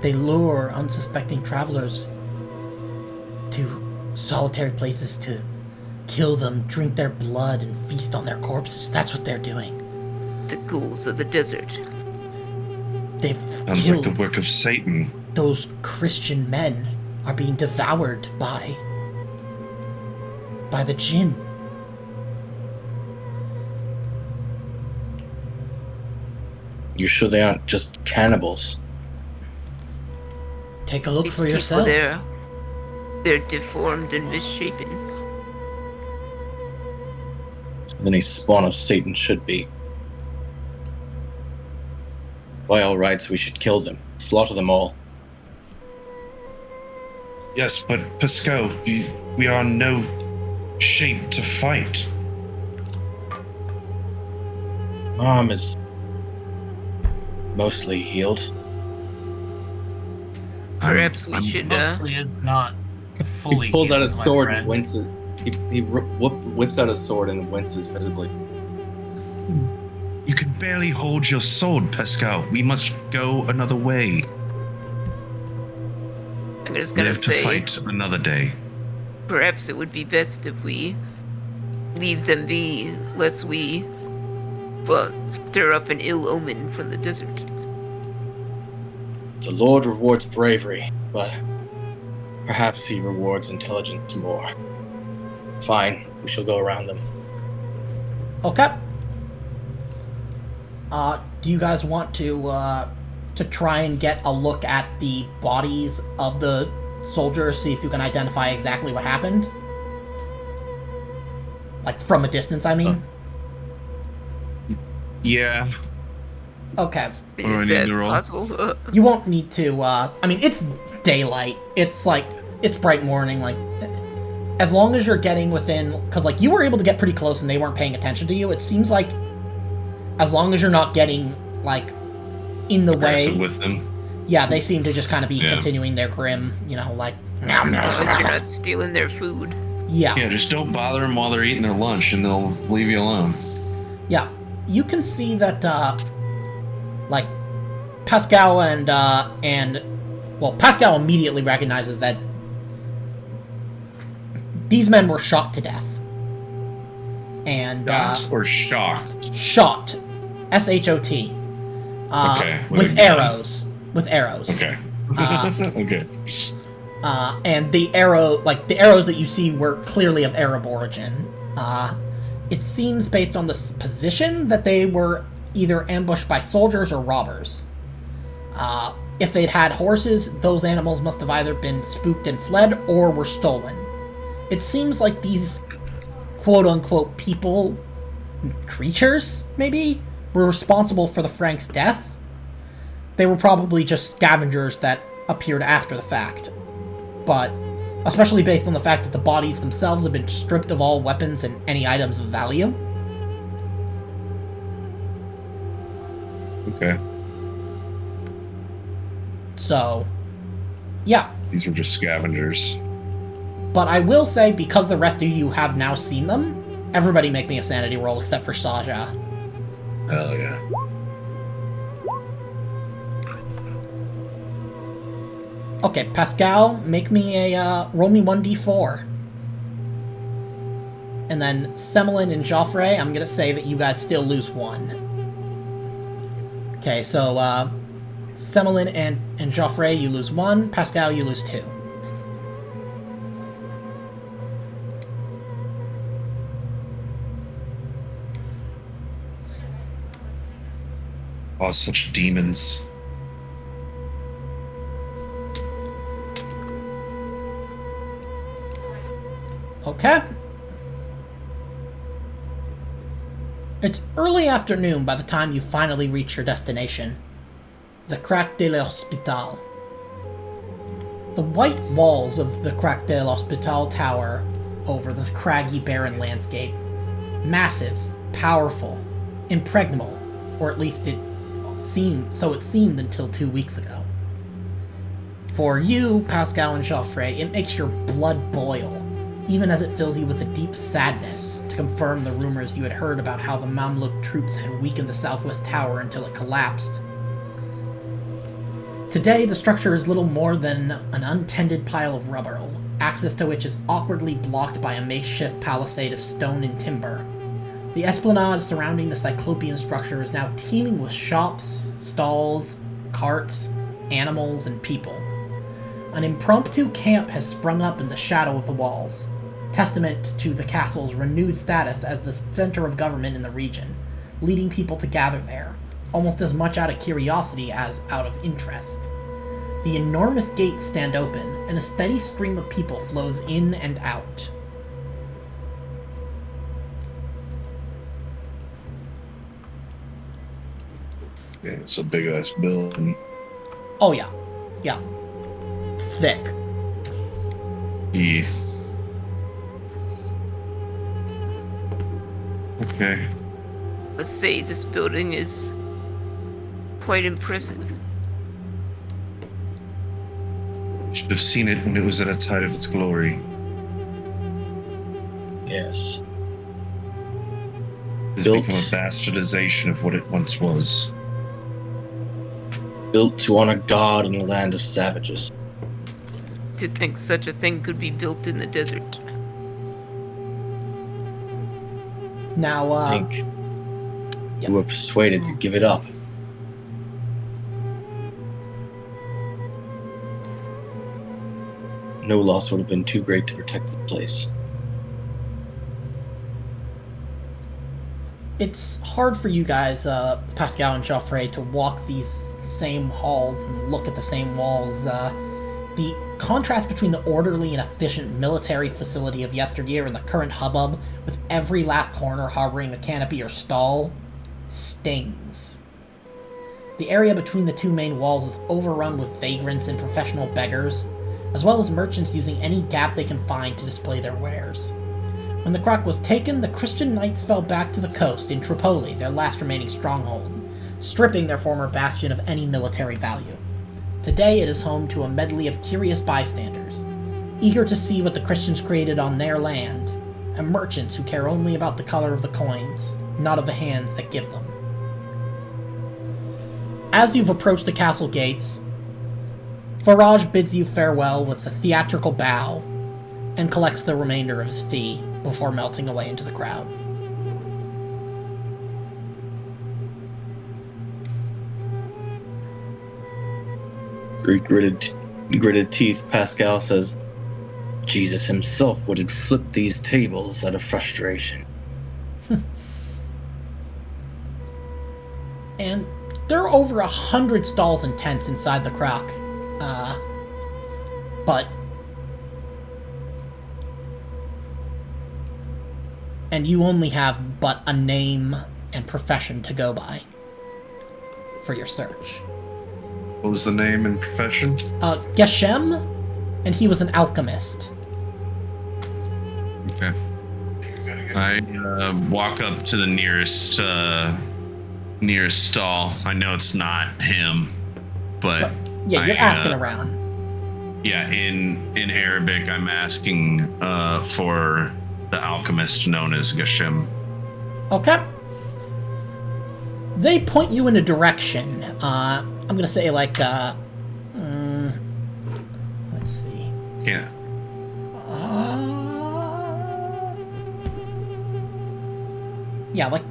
[SPEAKER 2] they lure unsuspecting travelers to solitary places to kill them, drink their blood, and feast on their corpses. That's what they're doing.
[SPEAKER 3] The ghouls of the desert.
[SPEAKER 2] They've
[SPEAKER 1] Sounds
[SPEAKER 2] killed
[SPEAKER 1] like the work of Satan.
[SPEAKER 2] those Christian men are being devoured by the jinn.
[SPEAKER 5] You sure they aren't just cannibals?
[SPEAKER 2] Take a look
[SPEAKER 3] These
[SPEAKER 2] for
[SPEAKER 3] people,
[SPEAKER 2] yourself.
[SPEAKER 3] they're deformed and misshapen.
[SPEAKER 5] Any spawn of Satan should be. By all rights, we should kill them. Slaughter them all.
[SPEAKER 1] Yes, but Pascal, we are in no shape to fight.
[SPEAKER 5] My arm is mostly healed.
[SPEAKER 3] Perhaps we should,
[SPEAKER 4] Mostly is not fully.
[SPEAKER 5] He pulls out his
[SPEAKER 4] healed, my
[SPEAKER 5] sword
[SPEAKER 4] friend.
[SPEAKER 5] and winces. He whips out his sword and winces visibly.
[SPEAKER 1] You can barely hold your sword, Pascal. We must go another way.
[SPEAKER 3] I'm just gonna
[SPEAKER 1] Live to
[SPEAKER 3] say,
[SPEAKER 1] fight another day.
[SPEAKER 3] perhaps it would be best if we leave them be, lest we, well, stir up an ill omen from the desert.
[SPEAKER 5] The Lord rewards bravery, but perhaps he rewards intelligence more. Fine, we shall go around them.
[SPEAKER 2] Okay. Do you guys want to try and get a look at the bodies of the soldiers, see if you can identify exactly what happened? Like, from a distance, I mean?
[SPEAKER 1] Yeah.
[SPEAKER 2] Okay.
[SPEAKER 1] do I
[SPEAKER 3] Is
[SPEAKER 1] need
[SPEAKER 3] that
[SPEAKER 1] to roll?
[SPEAKER 3] possible?
[SPEAKER 2] You won't need to, I mean, it's daylight. It's, like, it's bright morning, like, as long as you're getting within, because, like, you were able to get pretty close and they weren't paying attention to you, it seems like, as long as you're not getting, like, in the way,
[SPEAKER 1] Aggressive with them.
[SPEAKER 2] yeah, they seem to just kind of be
[SPEAKER 1] Yeah.
[SPEAKER 2] continuing their grim, you know, like,
[SPEAKER 3] As long as you're not stealing their food.
[SPEAKER 2] yeah.
[SPEAKER 1] Yeah, just don't bother them while they're eating their lunch, and they'll leave you alone.
[SPEAKER 2] Yeah, you can see that, like, Pascal and well, Pascal immediately recognizes that these men were shot to death. And,
[SPEAKER 1] Shot or shocked?
[SPEAKER 2] shot. S-H-O-T.
[SPEAKER 1] Okay, with
[SPEAKER 2] With
[SPEAKER 1] a gun.
[SPEAKER 2] arrows. With arrows.
[SPEAKER 1] Okay. Okay.
[SPEAKER 2] And the arrows that you see were clearly of Arab origin. It seems, based on this position, that they were either ambushed by soldiers or robbers. If they'd had horses, those animals must have either been spooked and fled or were stolen. It seems like these quote-unquote people, creatures, maybe, were responsible for the Franks' death. They were probably just scavengers that appeared after the fact. But, especially based on the fact that the bodies themselves have been stripped of all weapons and any items of value.
[SPEAKER 1] Okay.
[SPEAKER 2] So, yeah.
[SPEAKER 1] These were just scavengers.
[SPEAKER 2] But I will say, because the rest of you have now seen them, everybody make me a sanity roll except for Saja.
[SPEAKER 1] Hell yeah.
[SPEAKER 2] Okay, Pascal, make me a, roll me 1d4. And then Semmelin and Joffre, I'm gonna say that you guys still lose 1. Okay, so, Semmelin and Joffre, you lose 1. Pascal, you lose 2.
[SPEAKER 1] Oh, such demons.
[SPEAKER 2] Okay. It's early afternoon by the time you finally reach your destination, the Crac de l'Hospital. The white walls of the Crac de l'Hospital tower over the craggy, barren landscape. Massive, powerful, impregnable, or at least it seemed until 2 weeks ago. For you, Pascal and Joffre, it makes your blood boil, even as it fills you with a deep sadness to confirm the rumors you had heard about how the Mamluk troops had weakened the southwest tower until it collapsed. Today, the structure is little more than an untended pile of rubble, access to which is awkwardly blocked by a makeshift palisade of stone and timber. The esplanade surrounding the Cyclopean structure is now teeming with shops, stalls, carts, animals, and people. An impromptu camp has sprung up in the shadow of the walls, testament to the castle's renewed status as the center of government in the region, leading people to gather there, almost as much out of curiosity as out of interest. The enormous gates stand open, and a steady stream of people flows in and out.
[SPEAKER 1] Yeah, it's a big ass building.
[SPEAKER 2] Oh yeah. Yeah. Thick.
[SPEAKER 1] Yeah. Okay.
[SPEAKER 3] Let's say this building is quite impressive.
[SPEAKER 1] Should have seen it when it was at its height of its glory.
[SPEAKER 5] Yes.
[SPEAKER 1] It's
[SPEAKER 5] Built-
[SPEAKER 1] become a bastardization of what it once was.
[SPEAKER 5] Built to honor God in the land of savages.
[SPEAKER 3] To think such a thing could be built in the desert.
[SPEAKER 2] Now,
[SPEAKER 5] Think
[SPEAKER 2] yeah.
[SPEAKER 5] you were persuaded to give it up. No loss would have been too great to protect the place.
[SPEAKER 2] It's hard for you guys, Pascal and Joffre, to walk these same halls and look at the same walls. The contrast between the orderly and efficient military facility of yesteryear and the current hubbub, with every last corner harboring a canopy or stall, stings. The area between the two main walls is overrun with vagrants and professional beggars, as well as merchants using any gap they can find to display their wares. When the Crac was taken, the Christian knights fell back to the coast in Tripoli, their last remaining stronghold, stripping their former bastion of any military value. Today it is home to a medley of curious bystanders, eager to see what the Christians created on their land, and merchants who care only about the color of the coins, not of the hands that give them. As you've approached the castle gates, Faraj bids you farewell with a theatrical bow and collects the remainder of his fee before melting away into the crowd.
[SPEAKER 5] Through gritted teeth, Pascal says, Jesus himself would have flipped these tables out of frustration.
[SPEAKER 2] And there are over 100 stalls and tents inside the Crac. And you only have but a name and profession to go by for your search.
[SPEAKER 1] What was the name and profession?
[SPEAKER 2] Geshem, and he was an alchemist.
[SPEAKER 1] Okay. I walk up to the nearest stall. I know it's not him, but
[SPEAKER 2] yeah, you're asking around.
[SPEAKER 1] Yeah, in Arabic, I'm asking for the alchemist known as Geshem.
[SPEAKER 2] Okay. They point you in a direction. I'm gonna say like, let's see.
[SPEAKER 1] Yeah.
[SPEAKER 2] Yeah, like,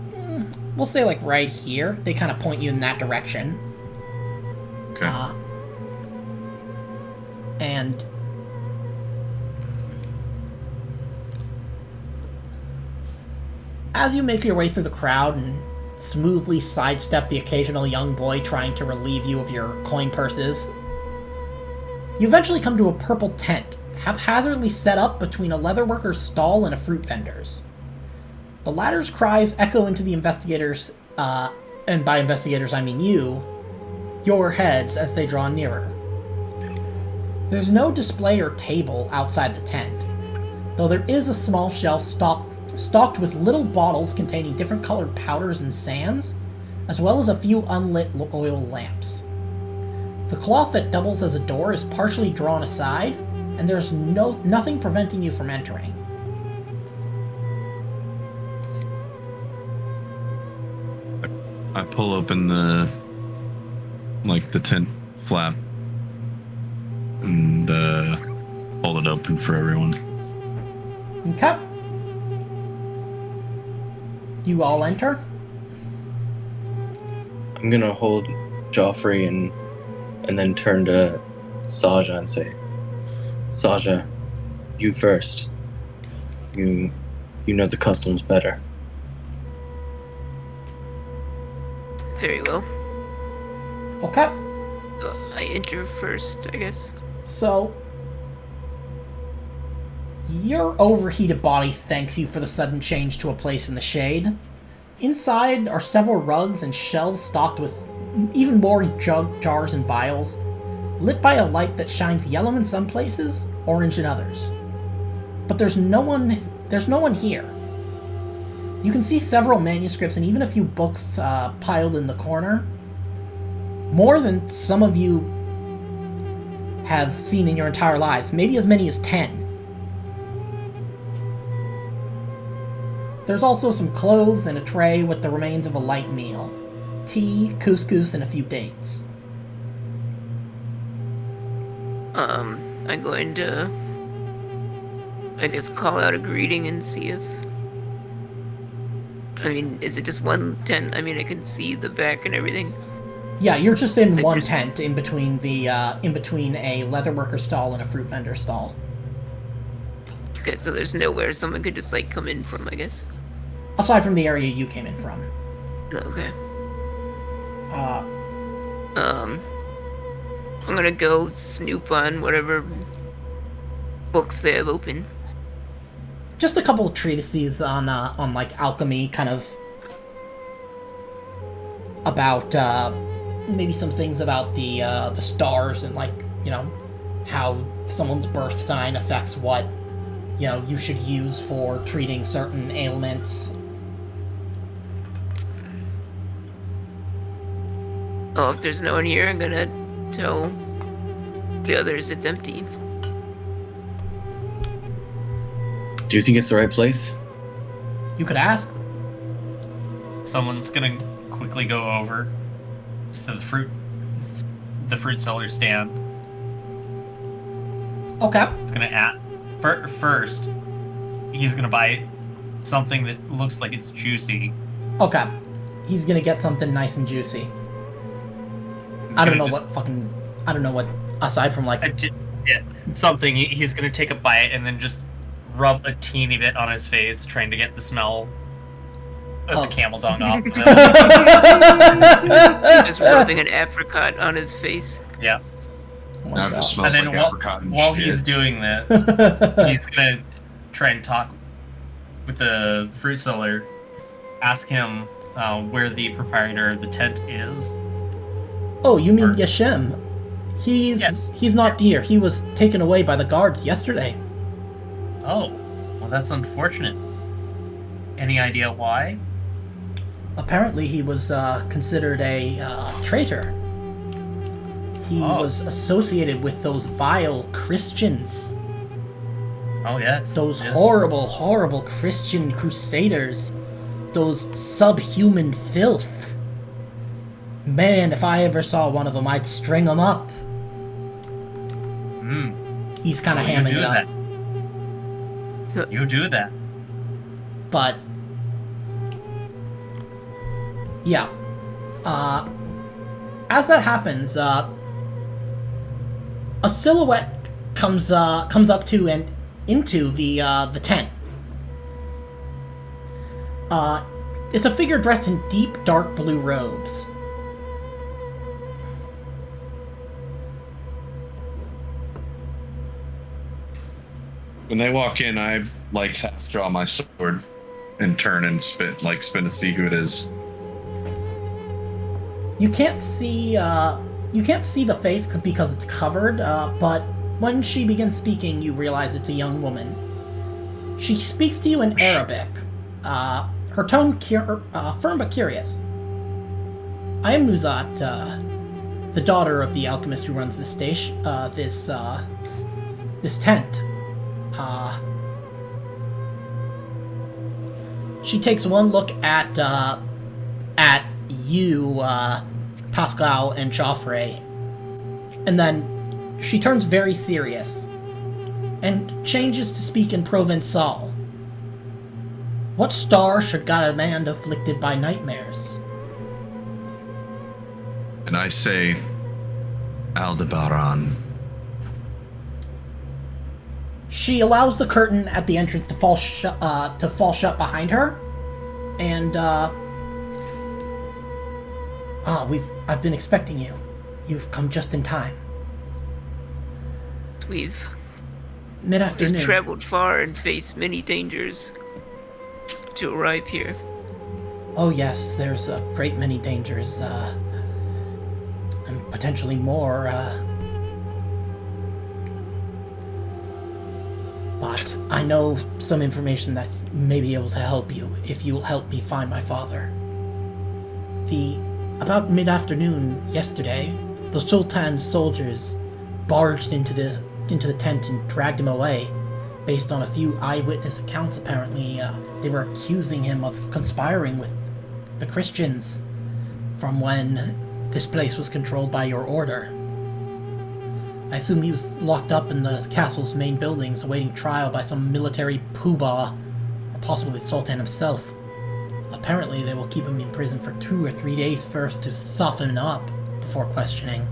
[SPEAKER 2] we'll say like right here. They kind of point you in that direction.
[SPEAKER 1] Okay.
[SPEAKER 2] And as you make your way through the crowd and smoothly sidestep the occasional young boy trying to relieve you of your coin purses, you eventually come to a purple tent, haphazardly set up between a leatherworker's stall and a fruit vendor's. The latter's cries echo into the investigators, and by investigators I mean your heads as they draw nearer. There's no display or table outside the tent, though there is a small shelf stocked with little bottles containing different colored powders and sands, as well as a few unlit oil lamps. The cloth that doubles as a door is partially drawn aside, and there's nothing preventing you from entering.
[SPEAKER 1] I pull open the tent flap and hold it open for everyone.
[SPEAKER 2] Okay. Do you all enter?
[SPEAKER 5] I'm gonna hold Joffrey and then turn to Saja and say, Saja, you first. You know the customs better.
[SPEAKER 3] Very well.
[SPEAKER 2] Okay.
[SPEAKER 3] I enter first, I guess.
[SPEAKER 2] So, your overheated body thanks you for the sudden change to a place in the shade. Inside are several rugs and shelves stocked with even more jars and vials, lit by a light that shines yellow in some places, orange in others. But there's no one here. You can see several manuscripts and even a few books piled in the corner. More than some of you have seen in your entire lives, maybe as many as 10. There's also some clothes and a tray with the remains of a light meal. Tea, couscous, and a few dates.
[SPEAKER 3] I'm going to, I guess, call out a greeting and see if... I mean, is it just one tent? I mean, I can see the back and everything.
[SPEAKER 2] Yeah, you're just in one tent in between a leatherworker stall and a fruit vendor stall.
[SPEAKER 3] Okay, so there's nowhere someone could just, like, come in from, I guess.
[SPEAKER 2] Aside from the area you came in from.
[SPEAKER 3] Okay. I'm gonna go snoop on whatever books they have open.
[SPEAKER 2] Just a couple of treatises on like alchemy, kind of about maybe some things about the stars and, like, you know, how someone's birth sign affects what, you know, you should use for treating certain ailments.
[SPEAKER 3] Oh, if there's no one here, I'm gonna tell the others it's empty.
[SPEAKER 5] Do you think it's the right place?
[SPEAKER 2] You could ask.
[SPEAKER 4] Someone's gonna quickly go over to the fruit seller stand.
[SPEAKER 2] Okay.
[SPEAKER 4] He's gonna first. He's gonna buy something that looks like it's juicy.
[SPEAKER 2] Okay. He's gonna get something nice and juicy. I don't know what fucking I don't know what, aside from like...
[SPEAKER 4] Yeah, something. He's gonna take a bite and then just rub a teeny bit on his face, trying to get the smell of the camel dung off of him.
[SPEAKER 3] Just rubbing an apricot on his face.
[SPEAKER 4] Yeah.
[SPEAKER 2] Oh
[SPEAKER 1] Now
[SPEAKER 2] my
[SPEAKER 1] it
[SPEAKER 2] God.
[SPEAKER 1] just smells
[SPEAKER 4] And then
[SPEAKER 1] like apricot and
[SPEAKER 4] while
[SPEAKER 1] shit.
[SPEAKER 4] he's doing this, he's gonna try and talk with the fruit seller, ask him where the proprietor of the tent is.
[SPEAKER 2] Oh, you mean
[SPEAKER 4] Or-
[SPEAKER 2] Geshem?
[SPEAKER 4] Yes.
[SPEAKER 2] He's not here. He was taken away by the guards yesterday.
[SPEAKER 4] Oh, well, that's unfortunate. Any idea why?
[SPEAKER 2] Apparently, he was considered a traitor. He
[SPEAKER 4] Oh.
[SPEAKER 2] was associated with those vile Christians.
[SPEAKER 4] Oh, yes.
[SPEAKER 2] Those
[SPEAKER 4] yes.
[SPEAKER 2] horrible, horrible Christian crusaders. Those subhuman filth. Man, if I ever saw one of them, I'd string them up.
[SPEAKER 4] Mm.
[SPEAKER 2] He's kind of
[SPEAKER 4] You
[SPEAKER 2] hamming
[SPEAKER 4] do
[SPEAKER 2] it up.
[SPEAKER 4] that. You do that.
[SPEAKER 2] But yeah, as that happens, a silhouette comes up to and into the tent. It's a figure dressed in deep dark blue robes.
[SPEAKER 1] When they walk in, I like half draw my sword and turn and spin to see who it is.
[SPEAKER 2] You can't see the face because it's covered, but when she begins speaking, you realize it's a young woman. She speaks to you in Arabic, her tone firm but curious. I am Muzat, the daughter of the alchemist who runs this station, this tent. She takes one look at you, Pascal and Joffrey, and then she turns very serious and changes to speak in Provençal. What star should guide a man afflicted by nightmares?
[SPEAKER 1] And I say, Aldebaran.
[SPEAKER 2] She allows the curtain at the entrance to fall shut behind her, and I've been expecting you. You've come just in time.
[SPEAKER 3] We've
[SPEAKER 2] Mid-afternoon.
[SPEAKER 3] traveled far and faced many dangers to arrive here.
[SPEAKER 2] Oh yes, there's a great many dangers, and potentially more, but I know some information that may be able to help you, if you'll help me find my father. About mid-afternoon yesterday, the Sultan's soldiers barged into the tent and dragged him away. Based on a few eyewitness accounts, apparently, they were accusing him of conspiring with the Christians from when this place was controlled by your order. I assume he was locked up in the castle's main buildings awaiting trial by some military poobah, or possibly the Sultan himself. Apparently they will keep him in prison for 2 or 3 days first to soften him up before questioning.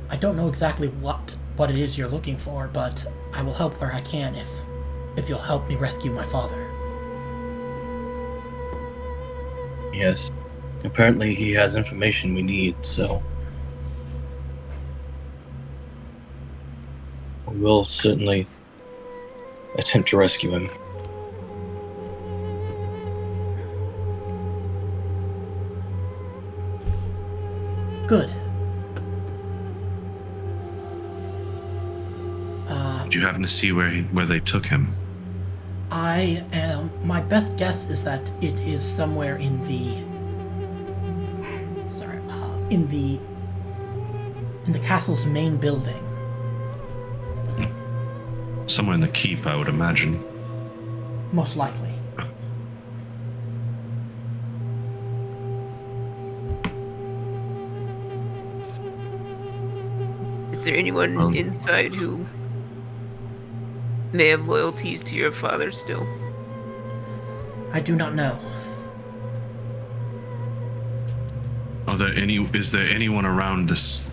[SPEAKER 2] I don't know exactly what it is you're looking for, but I will help where I can if you'll help me rescue my father.
[SPEAKER 5] Yes. Apparently he has information we need, so we will certainly attempt to rescue him.
[SPEAKER 2] Good.
[SPEAKER 1] Did you happen to see where they took him?
[SPEAKER 2] My best guess is that it is somewhere in the castle's main building.
[SPEAKER 1] Somewhere in the keep, I would imagine.
[SPEAKER 2] Most likely.
[SPEAKER 3] Is there anyone
[SPEAKER 1] Well-
[SPEAKER 3] inside who may have loyalties to your father still?
[SPEAKER 2] I do not know.
[SPEAKER 1] Is there anyone around this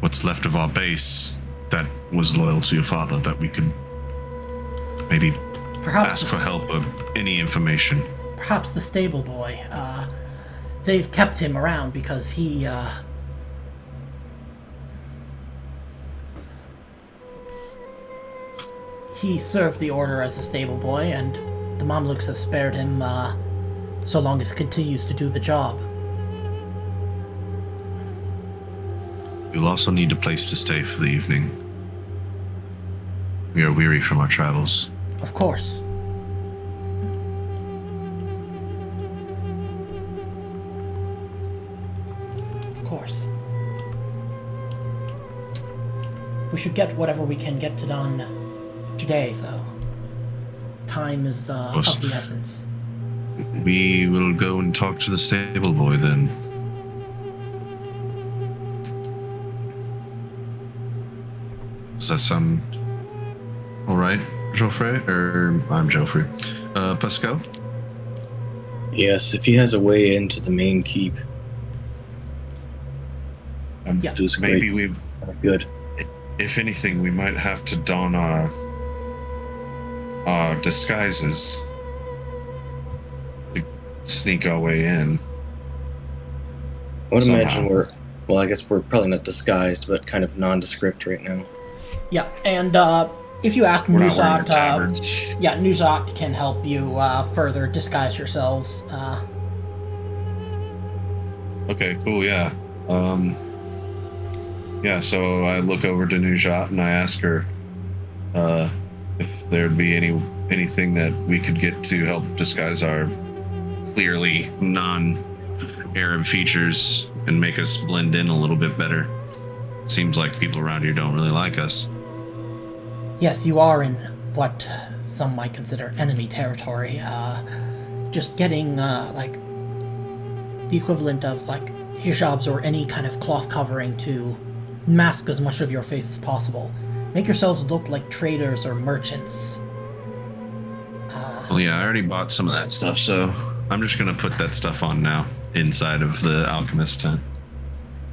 [SPEAKER 1] what's left of our base that was loyal to your father that we could maybe
[SPEAKER 2] Perhaps
[SPEAKER 1] ask for help or any information?
[SPEAKER 2] Perhaps the stable boy. They've kept him around because he served the order as a stable boy, and the Mamluks have spared him so long as he continues to do the job.
[SPEAKER 1] You'll also need a place to stay for the evening. We are weary from our travels.
[SPEAKER 2] Of course. Of course. We should get whatever we can get done today, though. Time is of the essence.
[SPEAKER 1] We will go and talk to the stable boy then. Does that sound all right, Geoffrey? Or I'm Geoffrey. Pascal?
[SPEAKER 5] Yes, if he has a way into the main keep.
[SPEAKER 2] Yeah.
[SPEAKER 1] Maybe we,
[SPEAKER 5] Good.
[SPEAKER 1] if anything, we might have to don our disguises to sneak our way in.
[SPEAKER 5] I would
[SPEAKER 1] Somehow.
[SPEAKER 5] imagine I guess we're probably not disguised, but kind of nondescript right now.
[SPEAKER 2] Yeah, and if you ask
[SPEAKER 1] We're not wearing our
[SPEAKER 2] Nuzat,
[SPEAKER 1] tabards.
[SPEAKER 2] Nuzat can help you further disguise yourselves.
[SPEAKER 1] Okay, cool, yeah. Yeah, so I look over to Nujat and I ask her if there'd be anything that we could get to help disguise our clearly non-Arab features and make us blend in a little bit better. Seems like people around here don't really like us.
[SPEAKER 2] Yes, you are in what some might consider enemy territory. Just getting, like, the equivalent of, like, hijabs or any kind of cloth covering to mask as much of your face as possible. Make yourselves look like traders or merchants.
[SPEAKER 1] Well, yeah, I already bought some of that stuff, so I'm just going to put that stuff on now inside of the Alchemist tent.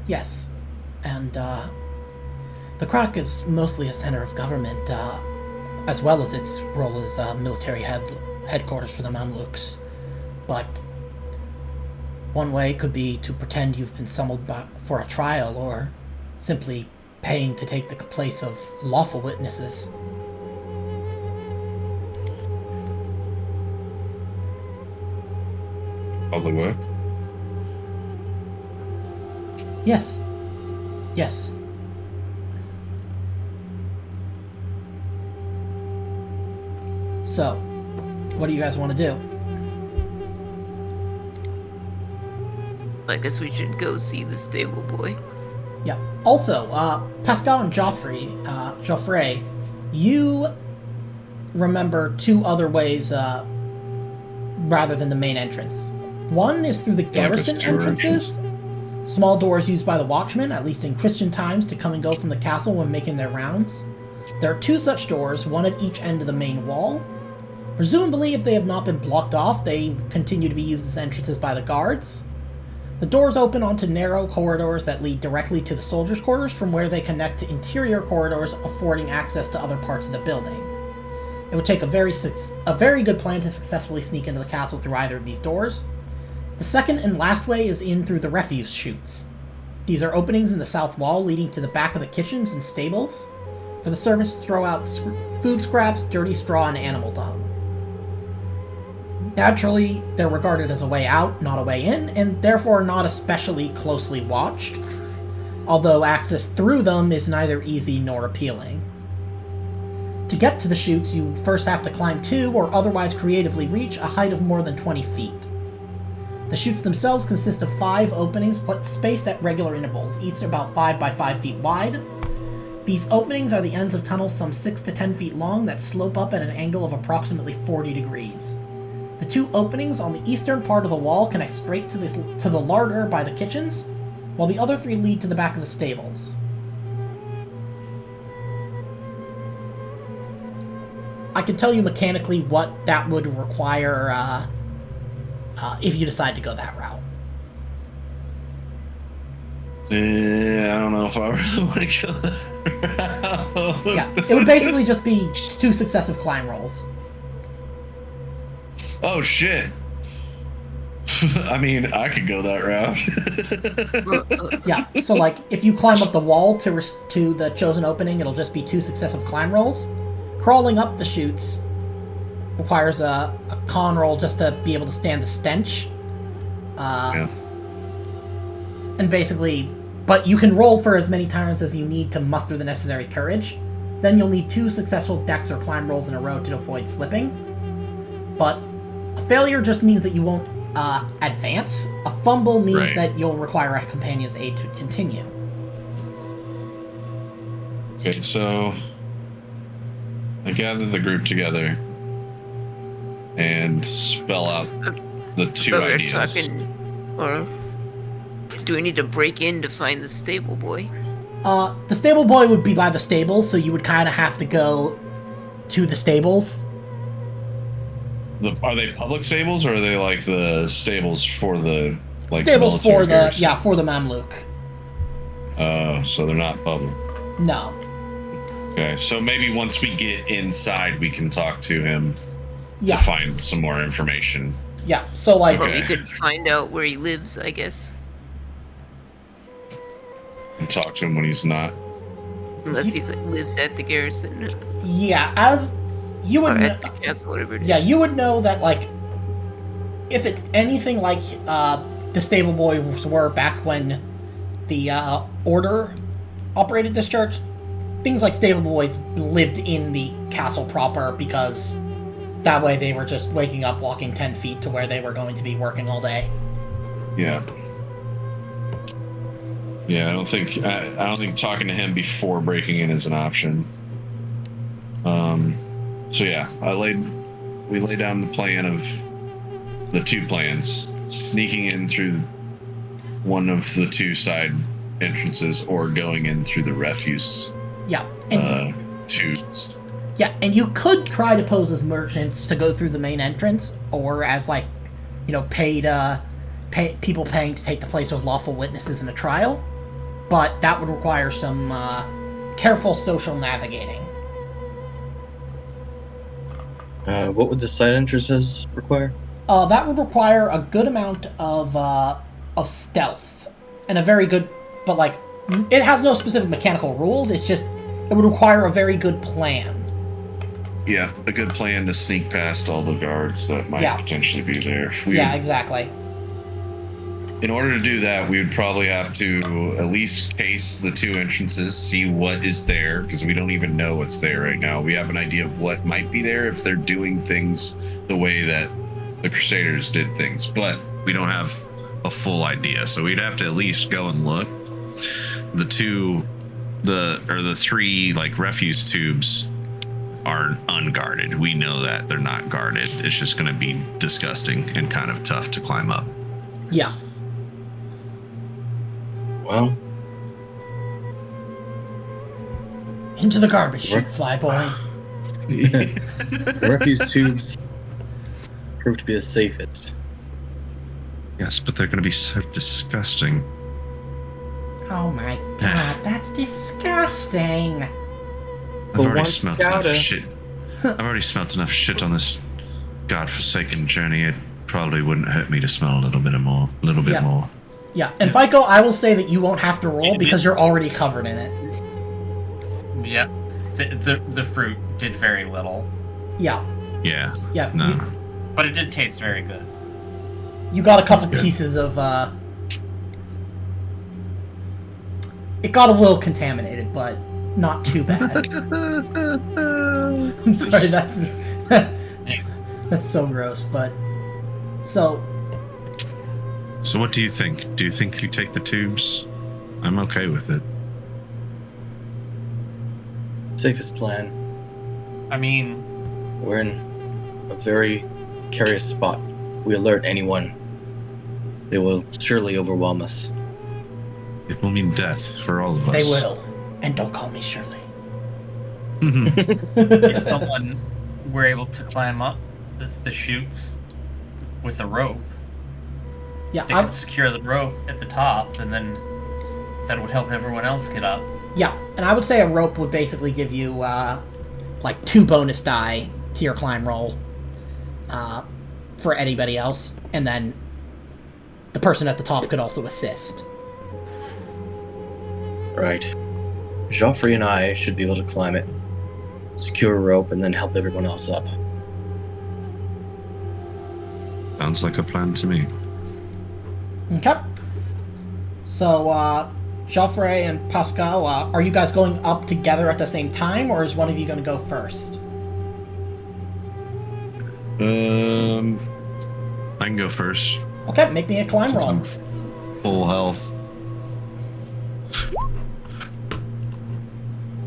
[SPEAKER 2] Yes, and the Crac is mostly a center of government, as well as its role as military headquarters for the Mamluks. But one way could be to pretend you've been summoned for a trial, or simply paying to take the place of lawful witnesses.
[SPEAKER 1] Probably work.
[SPEAKER 2] Yes. Yes. So, what do you guys want to do?
[SPEAKER 3] I guess we should go see the stable boy.
[SPEAKER 2] Yeah. Also, Pascal and Geoffrey, you remember two other ways rather than the main entrance. One is through the garrison entrances, small doors used by the watchmen, at least in Christian times, to come and go from the castle when making their rounds. There are two such doors, one at each end of the main wall. Presumably, if they have not been blocked off, they continue to be used as entrances by the guards. The doors open onto narrow corridors that lead directly to the soldiers' quarters, from where they connect to interior corridors, affording access to other parts of the building. It would take a very good plan to successfully sneak into the castle through either of these doors. The second and last way is in through the refuse chutes. These are openings in the south wall leading to the back of the kitchens and stables, for the servants to throw out food scraps, dirty straw, and animal dung. Naturally, they're regarded as a way out, not a way in, and therefore not especially closely watched, although access through them is neither easy nor appealing. To get to the chutes, you first have to climb to, or otherwise creatively reach, a height of more than 20 feet. The chutes themselves consist of 5 openings spaced at regular intervals, each about 5 by 5 feet wide. These openings are the ends of tunnels some 6 to 10 feet long that slope up at an angle of approximately 40 degrees. The 2 openings on the eastern part of the wall connect straight to the larder by the kitchens, while the other 3 lead to the back of the stables. I can tell you mechanically what that would require if you decide to go that route.
[SPEAKER 1] I don't know if I really want to go that route.
[SPEAKER 2] Yeah, it would basically just be 2 successive climb rolls.
[SPEAKER 1] Oh shit. I mean, I could go that route.
[SPEAKER 2] Yeah, so like if you climb up the wall to the chosen opening, it'll just be 2 successive climb rolls. Crawling up the chutes requires a con roll just to be able to stand the stench.
[SPEAKER 1] Yeah.
[SPEAKER 2] And basically, but you can roll for as many tyrants as you need to muster the necessary courage. Then you'll need 2 successful dex or climb rolls in a row to avoid slipping. But a failure just means that you won't advance. A fumble means
[SPEAKER 1] Right.
[SPEAKER 2] that you'll require a companion's aid to continue.
[SPEAKER 1] Okay, so I gather the group together and spell out the 2
[SPEAKER 3] But we're
[SPEAKER 1] ideas.
[SPEAKER 3] talking, or do we need to break in to find the stable boy?
[SPEAKER 2] The stable boy would be by the stables, so you would kind of have to go to the stables.
[SPEAKER 1] Are they public stables or are they like the stables for the
[SPEAKER 2] Stables
[SPEAKER 1] military
[SPEAKER 2] for
[SPEAKER 1] garrison?
[SPEAKER 2] for the Mamluk.
[SPEAKER 1] So they're not public.
[SPEAKER 2] No.
[SPEAKER 1] Okay, so maybe once we get inside, we can talk to him
[SPEAKER 2] Yeah.
[SPEAKER 1] to find some more information.
[SPEAKER 2] Yeah. So like,
[SPEAKER 3] Or
[SPEAKER 1] Okay.
[SPEAKER 3] we could find out where he lives, I guess.
[SPEAKER 1] And talk to him when he's not.
[SPEAKER 3] Unless he lives at the garrison
[SPEAKER 2] yeah, as you
[SPEAKER 3] or
[SPEAKER 2] would.
[SPEAKER 3] at the castle, whatever it is.
[SPEAKER 2] Yeah, you would know that, like, if it's anything like the stable boys were back when the Order operated this church, things like stable boys lived in the castle proper because that way they were just waking up, walking 10 feet to where they were going to be working all day.
[SPEAKER 1] Yeah. Yeah, I don't think talking to him before breaking in is an option. So yeah, we lay down the plan of the 2 plans: sneaking in through one of the 2 side entrances or going in through the refuse
[SPEAKER 2] Yeah, and
[SPEAKER 1] tubes.
[SPEAKER 2] yeah, and you could try to pose as merchants to go through the main entrance, or as like, people paying to take the place of lawful witnesses in a trial, but that would require some careful social navigating.
[SPEAKER 5] What would the side entrances require?
[SPEAKER 2] That would require a good amount of stealth, and a very good, but like, it has no specific mechanical rules. It's just it would require a very good plan.
[SPEAKER 1] Yeah, a good plan to sneak past all the guards that might potentially be there.
[SPEAKER 2] Yeah, exactly.
[SPEAKER 1] In order to do that, we would probably have to at least case the 2 entrances, see what is there, because we don't even know what's there right now. We have an idea of what might be there if they're doing things the way that the Crusaders did things, but we don't have a full idea. So we'd have to at least go and look. The 3 like refuse tubes are unguarded. We know that they're not guarded. It's just going to be disgusting and kind of tough to climb up.
[SPEAKER 2] Yeah.
[SPEAKER 5] Well,
[SPEAKER 2] Into the garbage chute, flyboy.
[SPEAKER 5] the refuse tubes proved to be the safest.
[SPEAKER 1] Yes, but they're going to be so disgusting.
[SPEAKER 2] Oh my god, that's disgusting.
[SPEAKER 1] I've
[SPEAKER 5] But
[SPEAKER 1] already
[SPEAKER 5] once
[SPEAKER 1] smelt enough
[SPEAKER 5] gotta-
[SPEAKER 1] shit. I've already smelt enough shit on this godforsaken journey. It probably wouldn't hurt me to smell a little bit more.
[SPEAKER 2] Yeah, and Fico, I will say that you won't have to roll because you're already covered in it.
[SPEAKER 4] Yep. The fruit did very little,
[SPEAKER 2] Yeah,
[SPEAKER 1] Yeah.
[SPEAKER 2] yeah.
[SPEAKER 1] No.
[SPEAKER 4] but it did taste very good.
[SPEAKER 2] You got a couple
[SPEAKER 1] That's good.
[SPEAKER 2] pieces of, it got a little contaminated, but not too bad. I'm sorry, that's so gross, but... So,
[SPEAKER 1] So what do you think? Do you think you take the tubes? I'm okay with it.
[SPEAKER 5] Safest plan.
[SPEAKER 4] I mean,
[SPEAKER 5] We're in a very precarious spot. If we alert anyone, they will surely overwhelm us.
[SPEAKER 1] It will mean death for all of us.
[SPEAKER 2] they will. And don't call me Shirley.
[SPEAKER 4] if someone were able to climb up the chutes with a rope,
[SPEAKER 2] Yeah,
[SPEAKER 4] they could secure the rope at the top and then that would help everyone else get up.
[SPEAKER 2] Yeah, and I would say a rope would basically give you, like 2 bonus die to your climb roll for anybody else, and then the person at the top could also assist.
[SPEAKER 5] Right. Joffrey and I should be able to climb it, secure a rope, and then help everyone else up.
[SPEAKER 1] Sounds like a plan to me.
[SPEAKER 2] Okay. So, Joffrey and Pascal, are you guys going up together at the same time, or is one of you going to go first?
[SPEAKER 1] I can go first.
[SPEAKER 2] Okay, make me a climb
[SPEAKER 1] Since
[SPEAKER 2] roll.
[SPEAKER 1] I'm full health.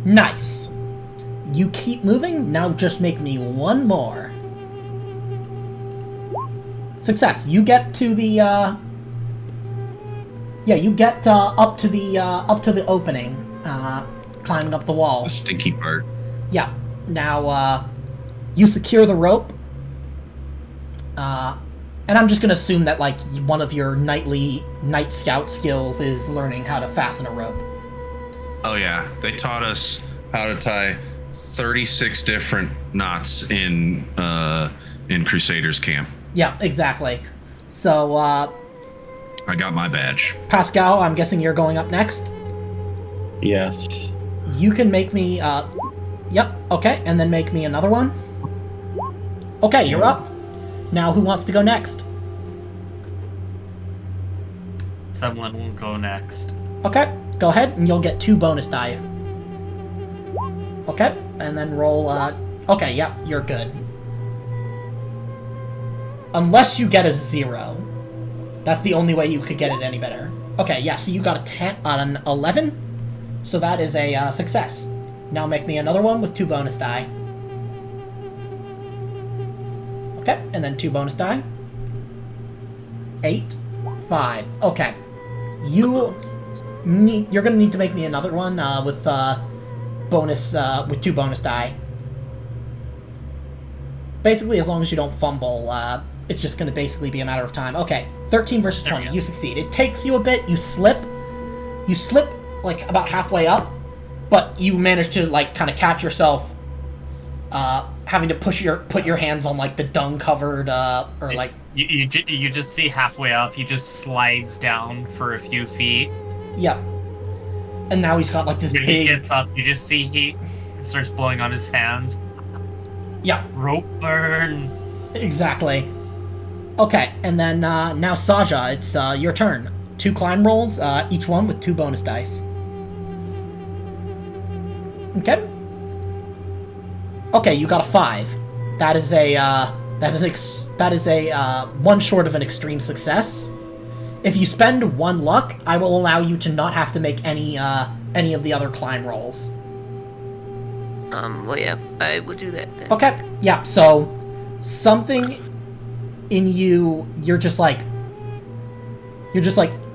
[SPEAKER 2] Nice. You keep moving, now just make me one more. Success. You get to the, yeah, you get, up to the opening, climbing up the wall.
[SPEAKER 1] The stinky part.
[SPEAKER 2] Yeah. Now, you secure the rope. And I'm just gonna assume that, like, one of your night scout skills is learning how to fasten a rope.
[SPEAKER 1] Oh yeah, they taught us how to tie 36 different knots in Crusaders camp.
[SPEAKER 2] Yeah, exactly. So,
[SPEAKER 1] I got my badge.
[SPEAKER 2] Pascal, I'm guessing you're going up next.
[SPEAKER 5] Yes.
[SPEAKER 2] You can make me, yep, okay, and then make me another one. Okay, you're up. Now, who wants to go next?
[SPEAKER 4] Someone will go next.
[SPEAKER 2] Okay, go ahead, and you'll get 2 bonus die. Okay, and then roll, okay, yep, you're good. Unless you get a 0. That's the only way you could get it any better. Okay, yeah, so you got an 11. So that is a success. Now make me another one with 2 bonus die. Okay, and then 2 bonus die. 8, 5. Okay. You're gonna need to make me another one with with 2 bonus die. Basically, as long as you don't fumble, it's just gonna basically be a matter of time. Okay, 13 versus 20. You succeed. It takes you a bit. You slip like about halfway up, but you manage to like kind of catch yourself. Having to put your hands on like the dung covered or like
[SPEAKER 4] you just see halfway up he just slides down for a few feet.
[SPEAKER 2] Yeah, and now he's got like this
[SPEAKER 4] When
[SPEAKER 2] big.
[SPEAKER 4] he gets up, you just see he starts blowing on his hands.
[SPEAKER 2] Yeah,
[SPEAKER 4] Rope burn.
[SPEAKER 2] exactly. Okay, and then now Saja, it's your turn. 2 climb rolls, each one with 2 bonus dice. Okay. Okay, you got a 5. That is one short of an extreme success. If you spend 1 luck, I will allow you to not have to make any of the other climb rolls.
[SPEAKER 3] Well, yeah, I will do that then.
[SPEAKER 2] Okay, yeah. So something in you, you're just like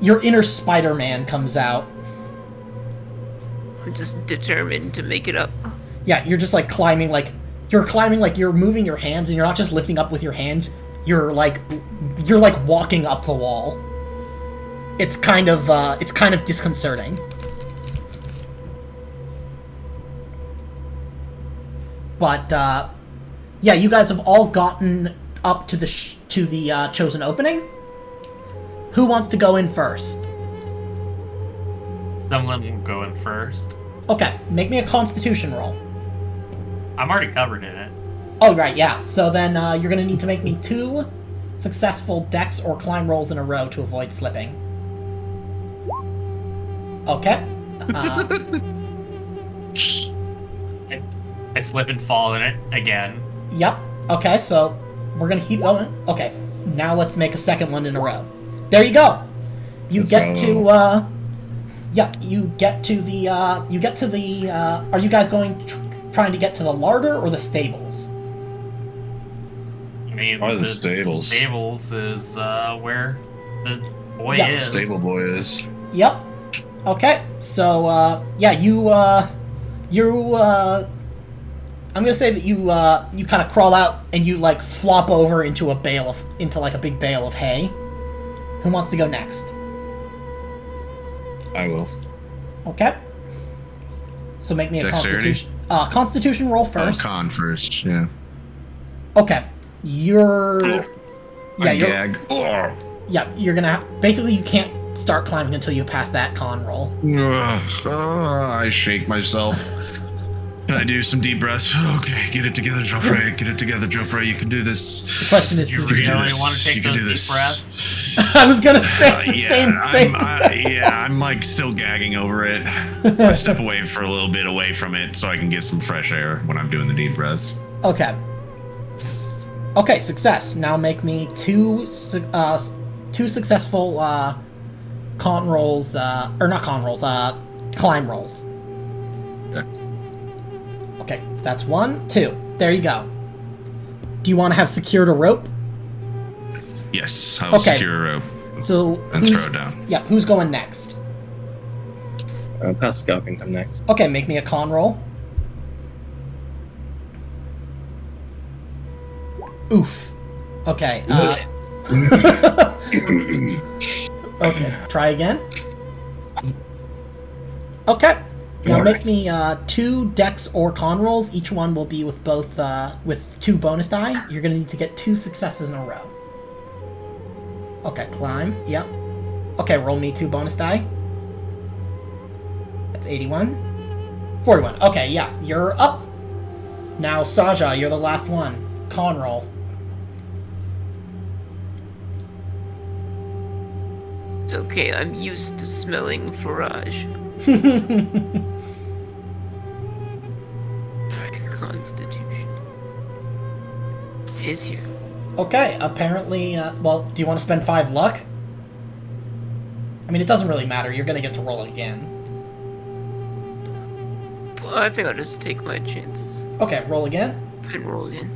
[SPEAKER 2] your inner Spider-Man comes out.
[SPEAKER 3] I'm just determined to make it up.
[SPEAKER 2] Yeah, you're just like climbing, like you're moving your hands, and you're not just lifting up with your hands. You're like walking up the wall. It's kind of disconcerting. But yeah, you guys have all gotten up to the chosen opening. Who wants to go in first?
[SPEAKER 4] Someone will go in first.
[SPEAKER 2] Okay, make me a Constitution roll.
[SPEAKER 4] I'm already covered in it.
[SPEAKER 2] Oh, right, yeah. So then you're going to need to make me 2 successful dex or climb rolls in a row to avoid slipping. Okay.
[SPEAKER 4] I slip and fall in it again.
[SPEAKER 2] Yep. Okay, so we're going to keep going. Okay, now let's make a second one in a row. There you go. You get to, yeah, you get to the, are you guys trying to get to the larder or the stables?
[SPEAKER 4] I mean,
[SPEAKER 1] Probably the stables.
[SPEAKER 4] Stables is where the boy
[SPEAKER 2] Yeah.
[SPEAKER 4] is.
[SPEAKER 1] Stable boy is.
[SPEAKER 2] Yep. Okay, so, yeah, I'm gonna say that you kind of crawl out and you, like, flop over into a big bale of hay. Who wants to go next?
[SPEAKER 1] I will.
[SPEAKER 2] Okay. So make me a
[SPEAKER 1] Dexterity?
[SPEAKER 2] constitution roll first.
[SPEAKER 1] Con first, yeah.
[SPEAKER 2] Okay. You're
[SPEAKER 1] I gag.
[SPEAKER 2] yeah, you're gonna basically you can't start climbing until you pass that con roll.
[SPEAKER 1] I shake myself. Can I do some deep breaths? Okay, get it together, Geoffrey. Get it together, Geoffrey. You can do this.
[SPEAKER 2] The question is,
[SPEAKER 4] You
[SPEAKER 2] did you
[SPEAKER 4] really
[SPEAKER 2] do
[SPEAKER 1] this.
[SPEAKER 4] want to take
[SPEAKER 1] You can
[SPEAKER 4] those
[SPEAKER 1] do
[SPEAKER 4] deep
[SPEAKER 1] this.
[SPEAKER 4] breaths?
[SPEAKER 2] I was gonna say the same thing.
[SPEAKER 1] I'm like still gagging over it. I step away for a little bit away from it so I can get some fresh air when I'm doing the deep breaths.
[SPEAKER 2] Okay. Okay, success. Now make me two successful con rolls, or not con rolls, climb rolls.
[SPEAKER 1] Yeah.
[SPEAKER 2] Okay, that's 1, 2. There you go. Do you want to have secured a rope?
[SPEAKER 1] Yes, I'll
[SPEAKER 2] Okay.
[SPEAKER 1] secure a rope
[SPEAKER 2] So
[SPEAKER 1] and throw it down.
[SPEAKER 2] Yeah, who's going next?
[SPEAKER 5] Pascal can come next.
[SPEAKER 2] Okay, make me a con roll. Oof. Okay. Okay, try again. Okay. Now make me 2 dex or con rolls. Each one will be with both with 2 bonus die. You're gonna need to get 2 successes in a row. Okay, climb. Yep. Okay, roll me 2 bonus die. That's 81. 41. Okay, yeah, you're up. Now, Saja, you're the last one. Con roll.
[SPEAKER 3] It's okay, I'm used to smelling forage. Constitution is here.
[SPEAKER 2] Okay, apparently, well, do you want to spend 5 luck? I mean, it doesn't really matter. You're gonna get to roll again.
[SPEAKER 3] Well, I think I'll just take my chances
[SPEAKER 2] Okay, roll again.
[SPEAKER 3] and roll again.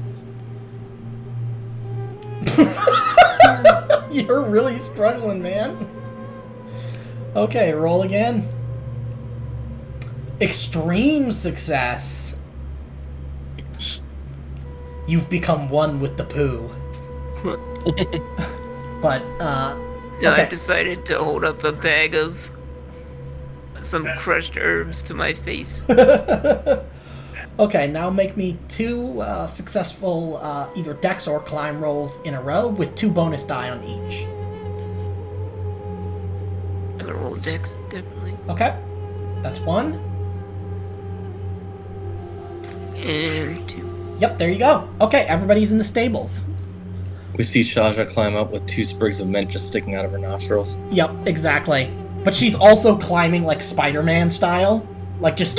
[SPEAKER 2] You're really struggling, man. Okay, roll again. Extreme success. You've become one with the poo. But,
[SPEAKER 3] No,
[SPEAKER 2] okay.
[SPEAKER 3] I decided to hold up a bag of some crushed herbs to my face.
[SPEAKER 2] Okay, now make me 2 successful either dex or climb rolls in a row with 2 bonus die on each.
[SPEAKER 3] I'm gonna roll dex, definitely.
[SPEAKER 2] Okay, that's 1.
[SPEAKER 3] And 2.
[SPEAKER 2] Yep, there you go. Okay, everybody's in the stables.
[SPEAKER 5] We see Shaja climb up with 2 sprigs of mint just sticking out of her nostrils.
[SPEAKER 2] Yep, exactly. But she's also climbing like Spider-Man style. Like just...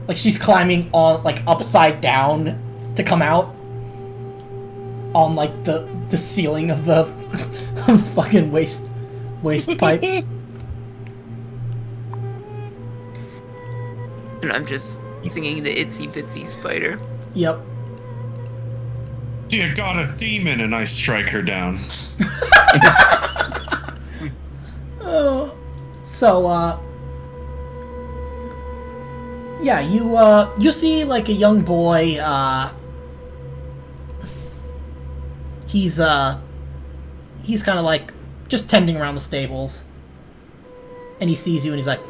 [SPEAKER 2] like she's climbing on like upside down to come out on like the ceiling of the fucking waste pipe.
[SPEAKER 3] And I'm just singing the Itsy Bitsy Spider.
[SPEAKER 2] Yep.
[SPEAKER 1] Dear God, a demon, and I strike her down.
[SPEAKER 2] Oh. So, yeah, you see like a young boy, he's kind of like just tending around the stables, and he sees you and he's like,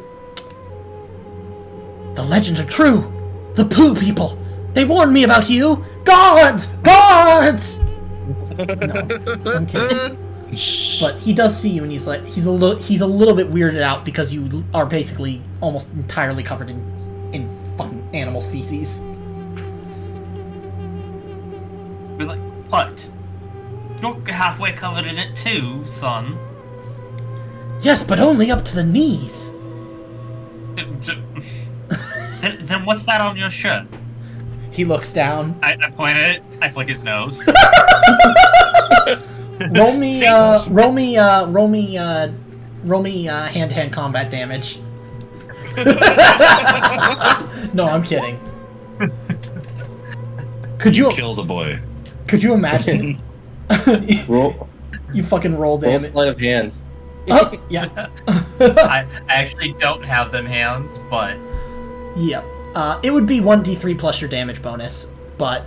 [SPEAKER 2] "The legends are true! The poo people! They warned me about you! Guards! Guards!" No, I'm kidding. But he does see you, and he's like, he's a little bit weirded out because you are basically almost entirely covered in fucking animal feces.
[SPEAKER 4] We're like, what? You're halfway covered in it too, son.
[SPEAKER 2] Yes, but only up to the knees.
[SPEAKER 4] Then what's that on your shirt?
[SPEAKER 2] He looks down.
[SPEAKER 4] I point at it. I flick his nose.
[SPEAKER 2] Roll me hand-to-hand combat damage. No, I'm kidding. Could you
[SPEAKER 1] Kill the boy.
[SPEAKER 2] Could you imagine?
[SPEAKER 5] Roll,
[SPEAKER 2] You fucking roll
[SPEAKER 5] roll
[SPEAKER 2] damage.
[SPEAKER 5] sleight of hand.
[SPEAKER 2] Oh, yeah.
[SPEAKER 4] I actually don't have them hands, but
[SPEAKER 2] Yep. It would be 1d3 plus your damage bonus, but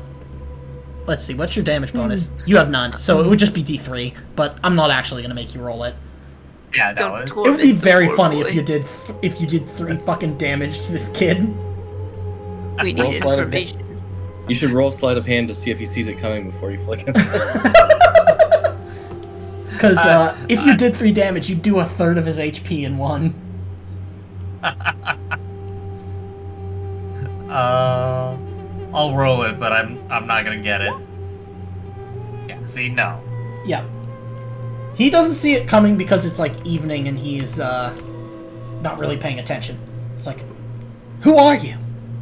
[SPEAKER 2] let's see, what's your damage bonus? You have none, so it would just be D3, but I'm not actually gonna make you roll it.
[SPEAKER 4] Yeah,
[SPEAKER 3] Don't
[SPEAKER 4] that was.
[SPEAKER 2] It would be
[SPEAKER 3] torment the
[SPEAKER 2] very
[SPEAKER 3] poor
[SPEAKER 2] funny
[SPEAKER 3] boy.
[SPEAKER 2] if you did 3 fucking damage to this kid.
[SPEAKER 3] We
[SPEAKER 5] Roll
[SPEAKER 3] need
[SPEAKER 5] sleight of hand.
[SPEAKER 3] information.
[SPEAKER 5] You should roll sleight of hand to see if he sees it coming before you flick him.
[SPEAKER 2] Because if you did 3 damage, you'd do a third of his HP in one.
[SPEAKER 4] I'll roll it, but I'm not gonna get it. Yeah, see, no.
[SPEAKER 2] Yeah. He doesn't see it coming because it's like evening and he's not really paying attention. It's like, who are you,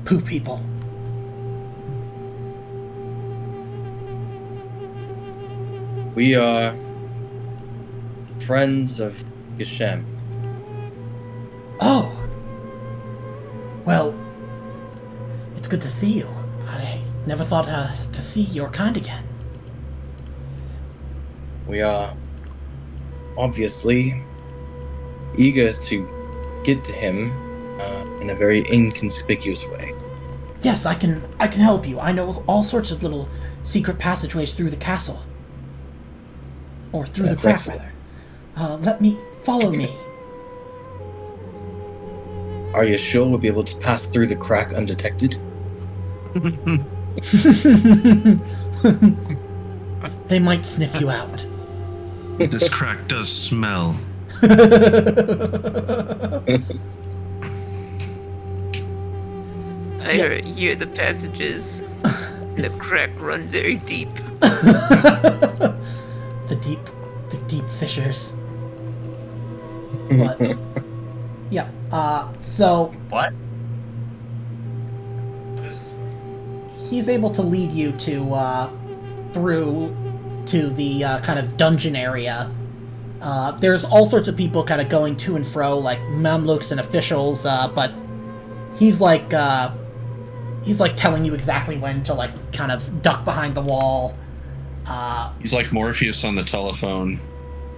[SPEAKER 2] poo people?
[SPEAKER 5] We are friends of Geshem.
[SPEAKER 2] Oh. Well, it's good to see you. I never thought to see your kind again.
[SPEAKER 5] We are obviously eager to get to him in a very inconspicuous way.
[SPEAKER 2] Yes, I can help you. I know all sorts of little secret passageways through the castle. Or through
[SPEAKER 5] That's
[SPEAKER 2] the Crac,
[SPEAKER 5] excellent.
[SPEAKER 2] rather. Follow me.
[SPEAKER 5] Are you sure we'll be able to pass through the Crac undetected?
[SPEAKER 2] They might sniff you out.
[SPEAKER 1] This crack does smell.
[SPEAKER 3] I hear the passages. The Crac run very deep.
[SPEAKER 2] the deep fissures. But yeah, so
[SPEAKER 4] What?
[SPEAKER 2] he's able to lead you to through to the kind of dungeon area. There's all sorts of people kind of going to and fro, like Mamluks and officials, but he's like telling you exactly when to like kind of duck behind the wall.
[SPEAKER 1] He's like Morpheus on the telephone,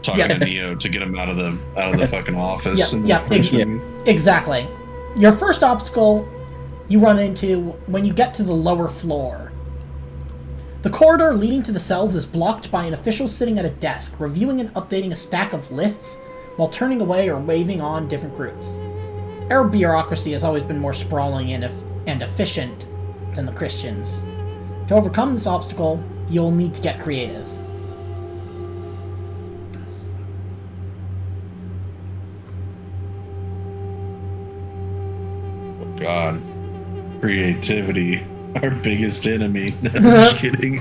[SPEAKER 1] talking
[SPEAKER 2] Yeah.
[SPEAKER 1] to Neo to get him out of the fucking office.
[SPEAKER 2] Yeah,
[SPEAKER 1] in the
[SPEAKER 2] yeah,
[SPEAKER 1] first
[SPEAKER 2] yeah.
[SPEAKER 1] movie.
[SPEAKER 2] Exactly. Your first obstacle you run into when you get to the lower floor. The corridor leading to the cells is blocked by an official sitting at a desk, reviewing and updating a stack of lists while turning away or waving on different groups. Arab bureaucracy has always been more sprawling and efficient than the Christians. To overcome this obstacle, you'll need to get creative.
[SPEAKER 1] God, creativity, our biggest enemy. I'm just kidding.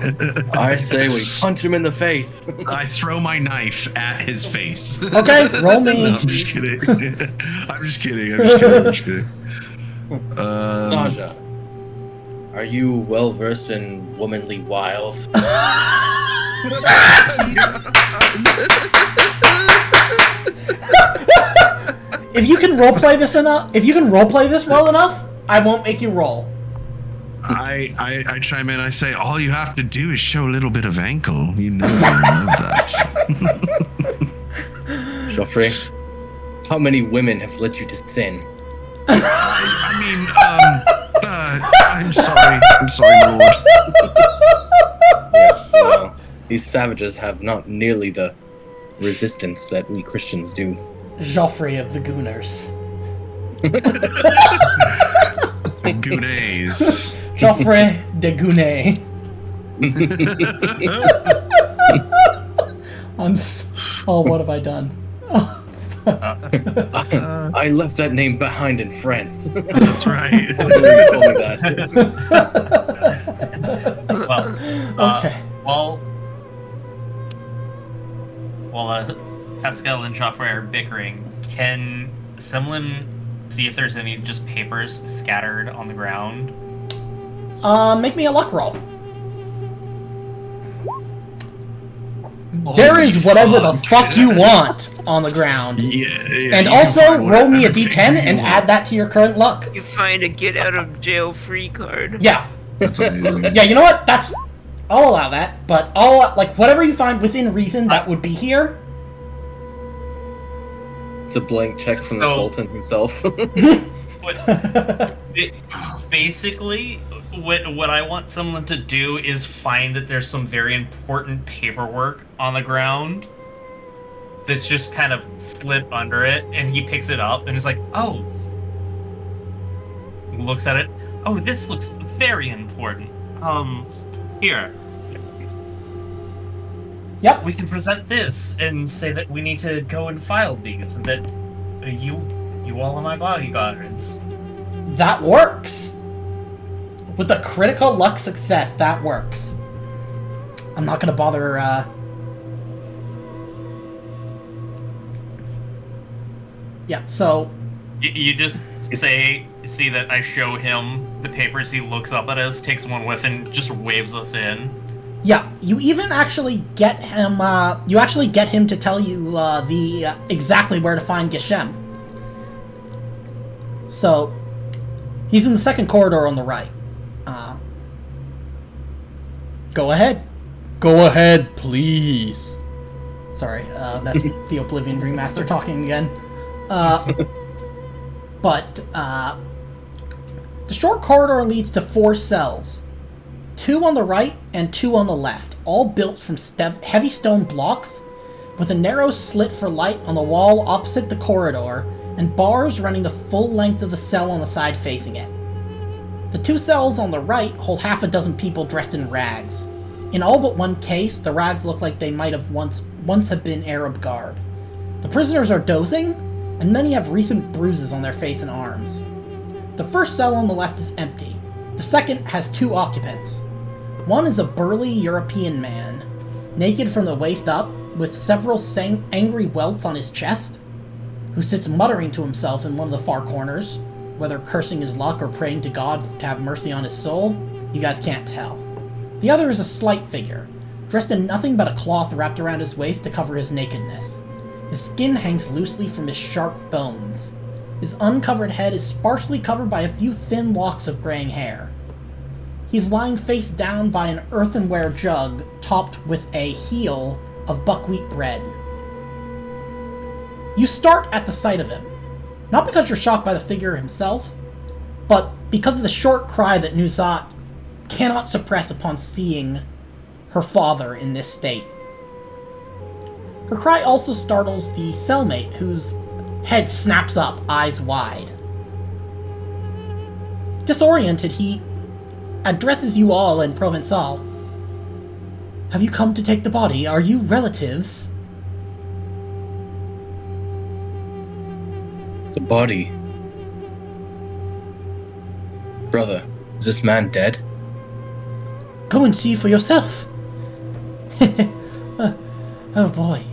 [SPEAKER 5] I say we punch him in the face.
[SPEAKER 1] I throw my knife at his face.
[SPEAKER 2] Okay, roll me.
[SPEAKER 1] No, I'm just kidding. I'm just kidding.
[SPEAKER 5] Sasha, are you well versed in womanly wiles?
[SPEAKER 2] If you can roleplay this enough, if you can roleplay this well enough, I won't make you roll.
[SPEAKER 1] I chime in. I say, all you have to do is show a little bit of ankle. You know, I love that.
[SPEAKER 5] Joffrey, how many women have led you to sin?
[SPEAKER 1] I'm sorry. I'm sorry, my lord.
[SPEAKER 5] Yes, well, these savages have not nearly the resistance that we Christians do.
[SPEAKER 2] Joffrey of the Gooners.
[SPEAKER 1] Goonets.
[SPEAKER 2] Joffrey de Gounet. Oh, what have I done?
[SPEAKER 5] I left that name behind in France.
[SPEAKER 1] That's right.
[SPEAKER 5] How dare you call me that?
[SPEAKER 4] Well,
[SPEAKER 2] Okay.
[SPEAKER 4] while Pascal and Joffrey are bickering, can someone see if there's any just papers scattered on the ground?
[SPEAKER 2] Make me a luck roll. There is whatever the fuck you want on the ground.
[SPEAKER 1] Yeah.
[SPEAKER 2] And
[SPEAKER 1] you can
[SPEAKER 2] also,
[SPEAKER 1] find
[SPEAKER 2] roll me a
[SPEAKER 1] whatever
[SPEAKER 2] d10
[SPEAKER 1] you
[SPEAKER 2] and
[SPEAKER 1] want.
[SPEAKER 2] add that to your current luck.
[SPEAKER 3] You find a get out of jail free card.
[SPEAKER 2] Yeah.
[SPEAKER 1] That's amazing.
[SPEAKER 2] Yeah, you know what? I'll allow that, but whatever you find within reason that would be here.
[SPEAKER 5] It's a blank check from the
[SPEAKER 4] So-
[SPEAKER 5] Sultan himself.
[SPEAKER 4] What? Basically, what I want someone to do is find that there's some very important paperwork on the ground that's just kind of slid under it, and he picks it up and is like, oh. He looks at it. Oh, this looks very important. Here.
[SPEAKER 2] Yep.
[SPEAKER 4] We can present this and say that we need to go and file these, and that you all are my bodyguards.
[SPEAKER 2] That works. With a critical luck success, that works. I'm not gonna bother, Yeah, so...
[SPEAKER 4] You just see that I show him the papers, he looks up at us, takes one whiff, and just waves us in.
[SPEAKER 2] Yeah, you even actually get him, to tell you, exactly where to find Geshem. So, he's in the second corridor on the right. Go ahead. Go ahead, please. Sorry, that's the Oblivion Ringmaster talking again. But, the short corridor leads to 4 cells. 2 on the right and 2 on the left, all built from heavy stone blocks, with a narrow slit for light on the wall opposite the corridor, and bars running the full length of the cell on the side facing it. The 2 cells on the right hold half a dozen people dressed in rags. In all but one case, the rags look like they might have once have been Arab garb. The prisoners are dozing, and many have recent bruises on their face and arms. The first cell on the left is empty. The second has 2 occupants. One is a burly European man, naked from the waist up, with several angry welts on his chest, who sits muttering to himself in one of the far corners, whether cursing his luck or praying to God to have mercy on his soul, you guys can't tell. The other is a slight figure, dressed in nothing but a cloth wrapped around his waist to cover his nakedness. His skin hangs loosely from his sharp bones. His uncovered head is sparsely covered by a few thin locks of graying hair. He's lying face down by an earthenware jug topped with a heel of buckwheat bread. You start at the sight of him, not because you're shocked by the figure himself, but because of the short cry that Nuzat cannot suppress upon seeing her father in this state. Her cry also startles the cellmate, whose head snaps up, eyes wide. Disoriented, he addresses you all in Provençal. Have you come to take the body? Are you relatives?
[SPEAKER 5] The body. Brother, is this man dead?
[SPEAKER 2] Go and see for yourself. Oh boy.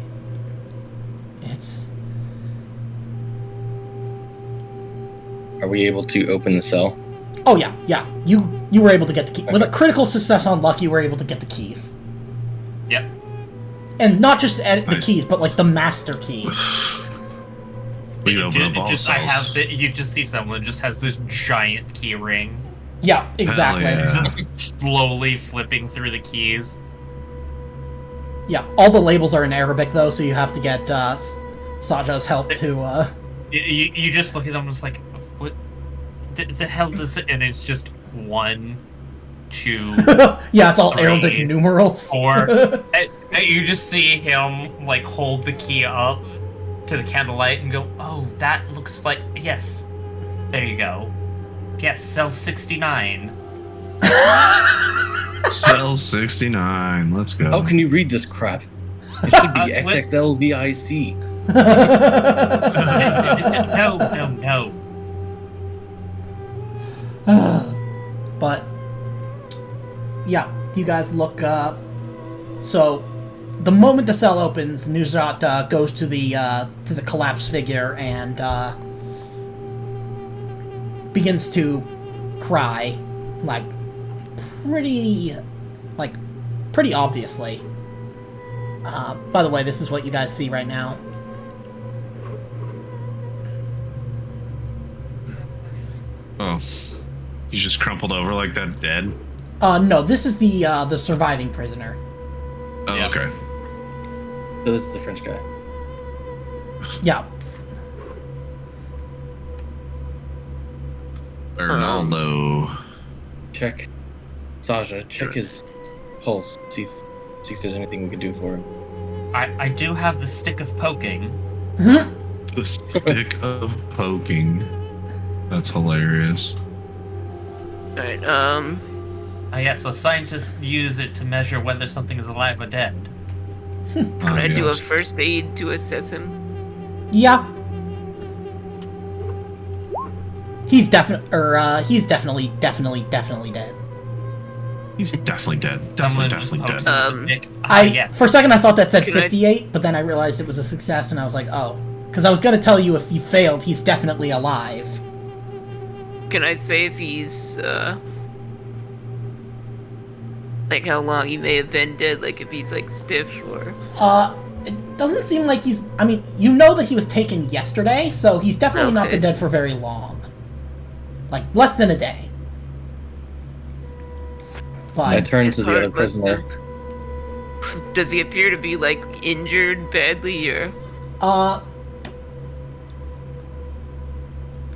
[SPEAKER 5] Are we able to open the cell?
[SPEAKER 2] Oh yeah. You were able to get the key. Okay. With a critical success on luck, you were able to get the keys.
[SPEAKER 4] Yep.
[SPEAKER 2] And not just the keys, but like the master key.
[SPEAKER 1] We can open up all cells.
[SPEAKER 4] You just see someone just has this giant key ring.
[SPEAKER 2] Yeah, exactly.
[SPEAKER 1] Yeah.
[SPEAKER 4] Just slowly flipping through the keys.
[SPEAKER 2] Yeah, all the labels are in Arabic though, so you have to get Saja's help to.
[SPEAKER 4] You just look at them and it's like, what the hell does it? And it's just 1, 2.
[SPEAKER 2] Yeah, it's all
[SPEAKER 4] 3,
[SPEAKER 2] Arabic numerals.
[SPEAKER 4] 4. And you just see him like hold the key up to the candlelight and go, oh, that looks like, yes. There you go. Yes, cell 69.
[SPEAKER 1] Cell 69, let's go.
[SPEAKER 5] How can you read this crap? It should be XXLVIC.
[SPEAKER 4] No.
[SPEAKER 2] But yeah, you guys look. So the moment the cell opens, Nuzat goes to the collapsed figure and begins to cry, pretty obviously. By the way, this is what you guys see right now.
[SPEAKER 1] Oh, he's just crumpled over like that, dead?
[SPEAKER 2] No, this is the surviving prisoner.
[SPEAKER 1] Oh,
[SPEAKER 4] Yeah.
[SPEAKER 1] okay.
[SPEAKER 5] So this is the French guy.
[SPEAKER 2] Yeah.
[SPEAKER 1] Arnaldo.
[SPEAKER 5] Check. Saja, check his pulse. See if there's anything we can do for him.
[SPEAKER 4] I do have the stick of poking.
[SPEAKER 1] The stick of poking. That's hilarious.
[SPEAKER 3] Alright,
[SPEAKER 4] Yeah, so scientists use it to measure whether something is alive or dead.
[SPEAKER 3] can I do a
[SPEAKER 1] yes.
[SPEAKER 3] first aid to assess him?
[SPEAKER 2] Yeah. He's definitely dead.
[SPEAKER 1] He's definitely dead.
[SPEAKER 4] Someone
[SPEAKER 1] Definitely
[SPEAKER 4] just
[SPEAKER 1] dead.
[SPEAKER 4] pokes him with a stick. Yes.
[SPEAKER 2] For a second I thought that said
[SPEAKER 3] Can I-
[SPEAKER 2] 58, but then I realized it was a success, and I was like, oh. Because I was going to tell you if you failed, he's definitely alive.
[SPEAKER 3] Can I say if he's, like how long he may have been dead, like if he's like stiff or...
[SPEAKER 2] It doesn't seem like he's... I mean, you know that he was taken yesterday, so he's definitely not
[SPEAKER 3] Okay.
[SPEAKER 2] been dead for very long. Like, less than a day.
[SPEAKER 5] I
[SPEAKER 2] But,
[SPEAKER 5] turn
[SPEAKER 3] His
[SPEAKER 5] to the
[SPEAKER 3] heart
[SPEAKER 5] other
[SPEAKER 3] must
[SPEAKER 5] prisoner.
[SPEAKER 3] have- Does he appear to be like injured badly or...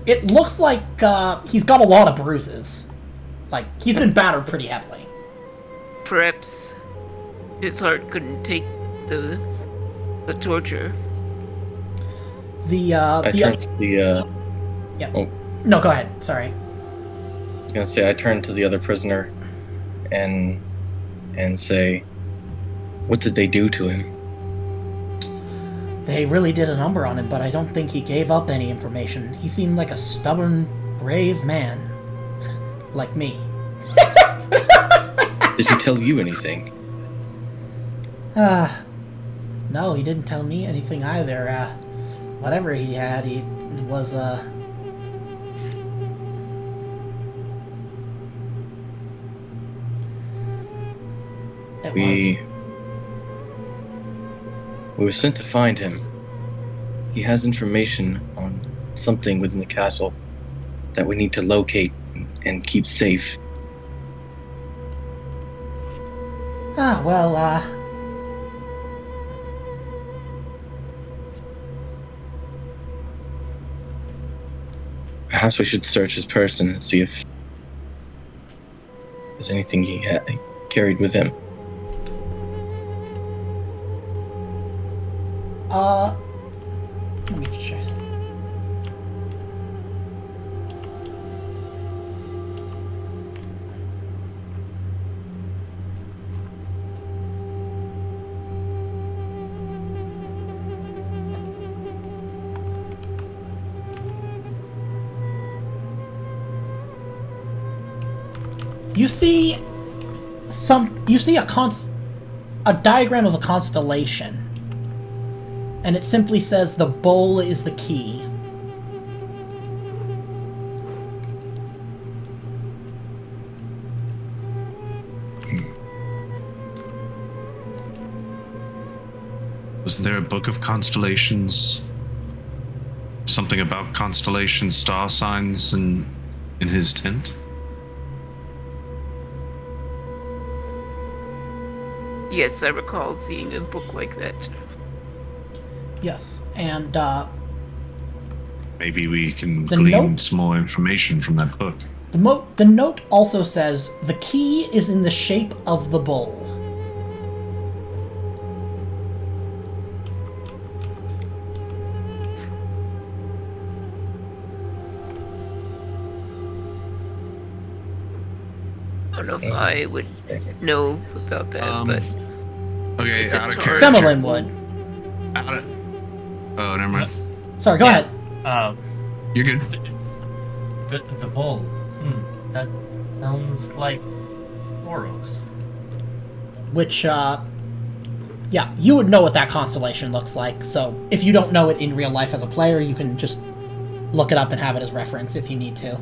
[SPEAKER 2] it looks like, he's got a lot of bruises. Like, he's been battered pretty heavily.
[SPEAKER 3] Perhaps his heart couldn't take the torture.
[SPEAKER 5] I turn to the.
[SPEAKER 2] Yeah.
[SPEAKER 5] Oh,
[SPEAKER 2] No, go ahead. Sorry.
[SPEAKER 5] I was gonna say I turn to the other prisoner, and say, what did they do to him?
[SPEAKER 2] They really did a number on him, but I don't think he gave up any information. He seemed like a stubborn, brave man. Like me.
[SPEAKER 5] Did he tell you anything?
[SPEAKER 2] No, he didn't tell me anything either. Whatever he had, he was, it
[SPEAKER 5] We were sent to find him. He has information on something within the castle that we need to locate and keep safe.
[SPEAKER 2] Well,
[SPEAKER 5] Perhaps we should search his person and see if there's anything he carried with him.
[SPEAKER 2] let me check. You see a diagram of a constellation, and it simply says the bowl is the key.
[SPEAKER 1] Wasn't there a book of constellations? Something about constellations, star signs, in his tent?
[SPEAKER 3] Yes, I recall seeing a book like that.
[SPEAKER 2] Yes, and
[SPEAKER 1] Maybe we can
[SPEAKER 2] The
[SPEAKER 1] glean
[SPEAKER 2] note?
[SPEAKER 1] some more information from that book.
[SPEAKER 2] the note also says the key is in the shape of the bowl.
[SPEAKER 3] I don't know if I would know about that, but
[SPEAKER 1] Okay,
[SPEAKER 3] Is it
[SPEAKER 1] out of
[SPEAKER 3] charged?
[SPEAKER 1] character.
[SPEAKER 2] Semmelin would.
[SPEAKER 1] Oh, never mind.
[SPEAKER 2] Sorry, go ahead.
[SPEAKER 1] You're good.
[SPEAKER 4] The bowl. That sounds like Boros.
[SPEAKER 2] Which, yeah, you would know what that constellation looks like, so if you don't know it in real life as a player, you can just look it up and have it as reference if you need to.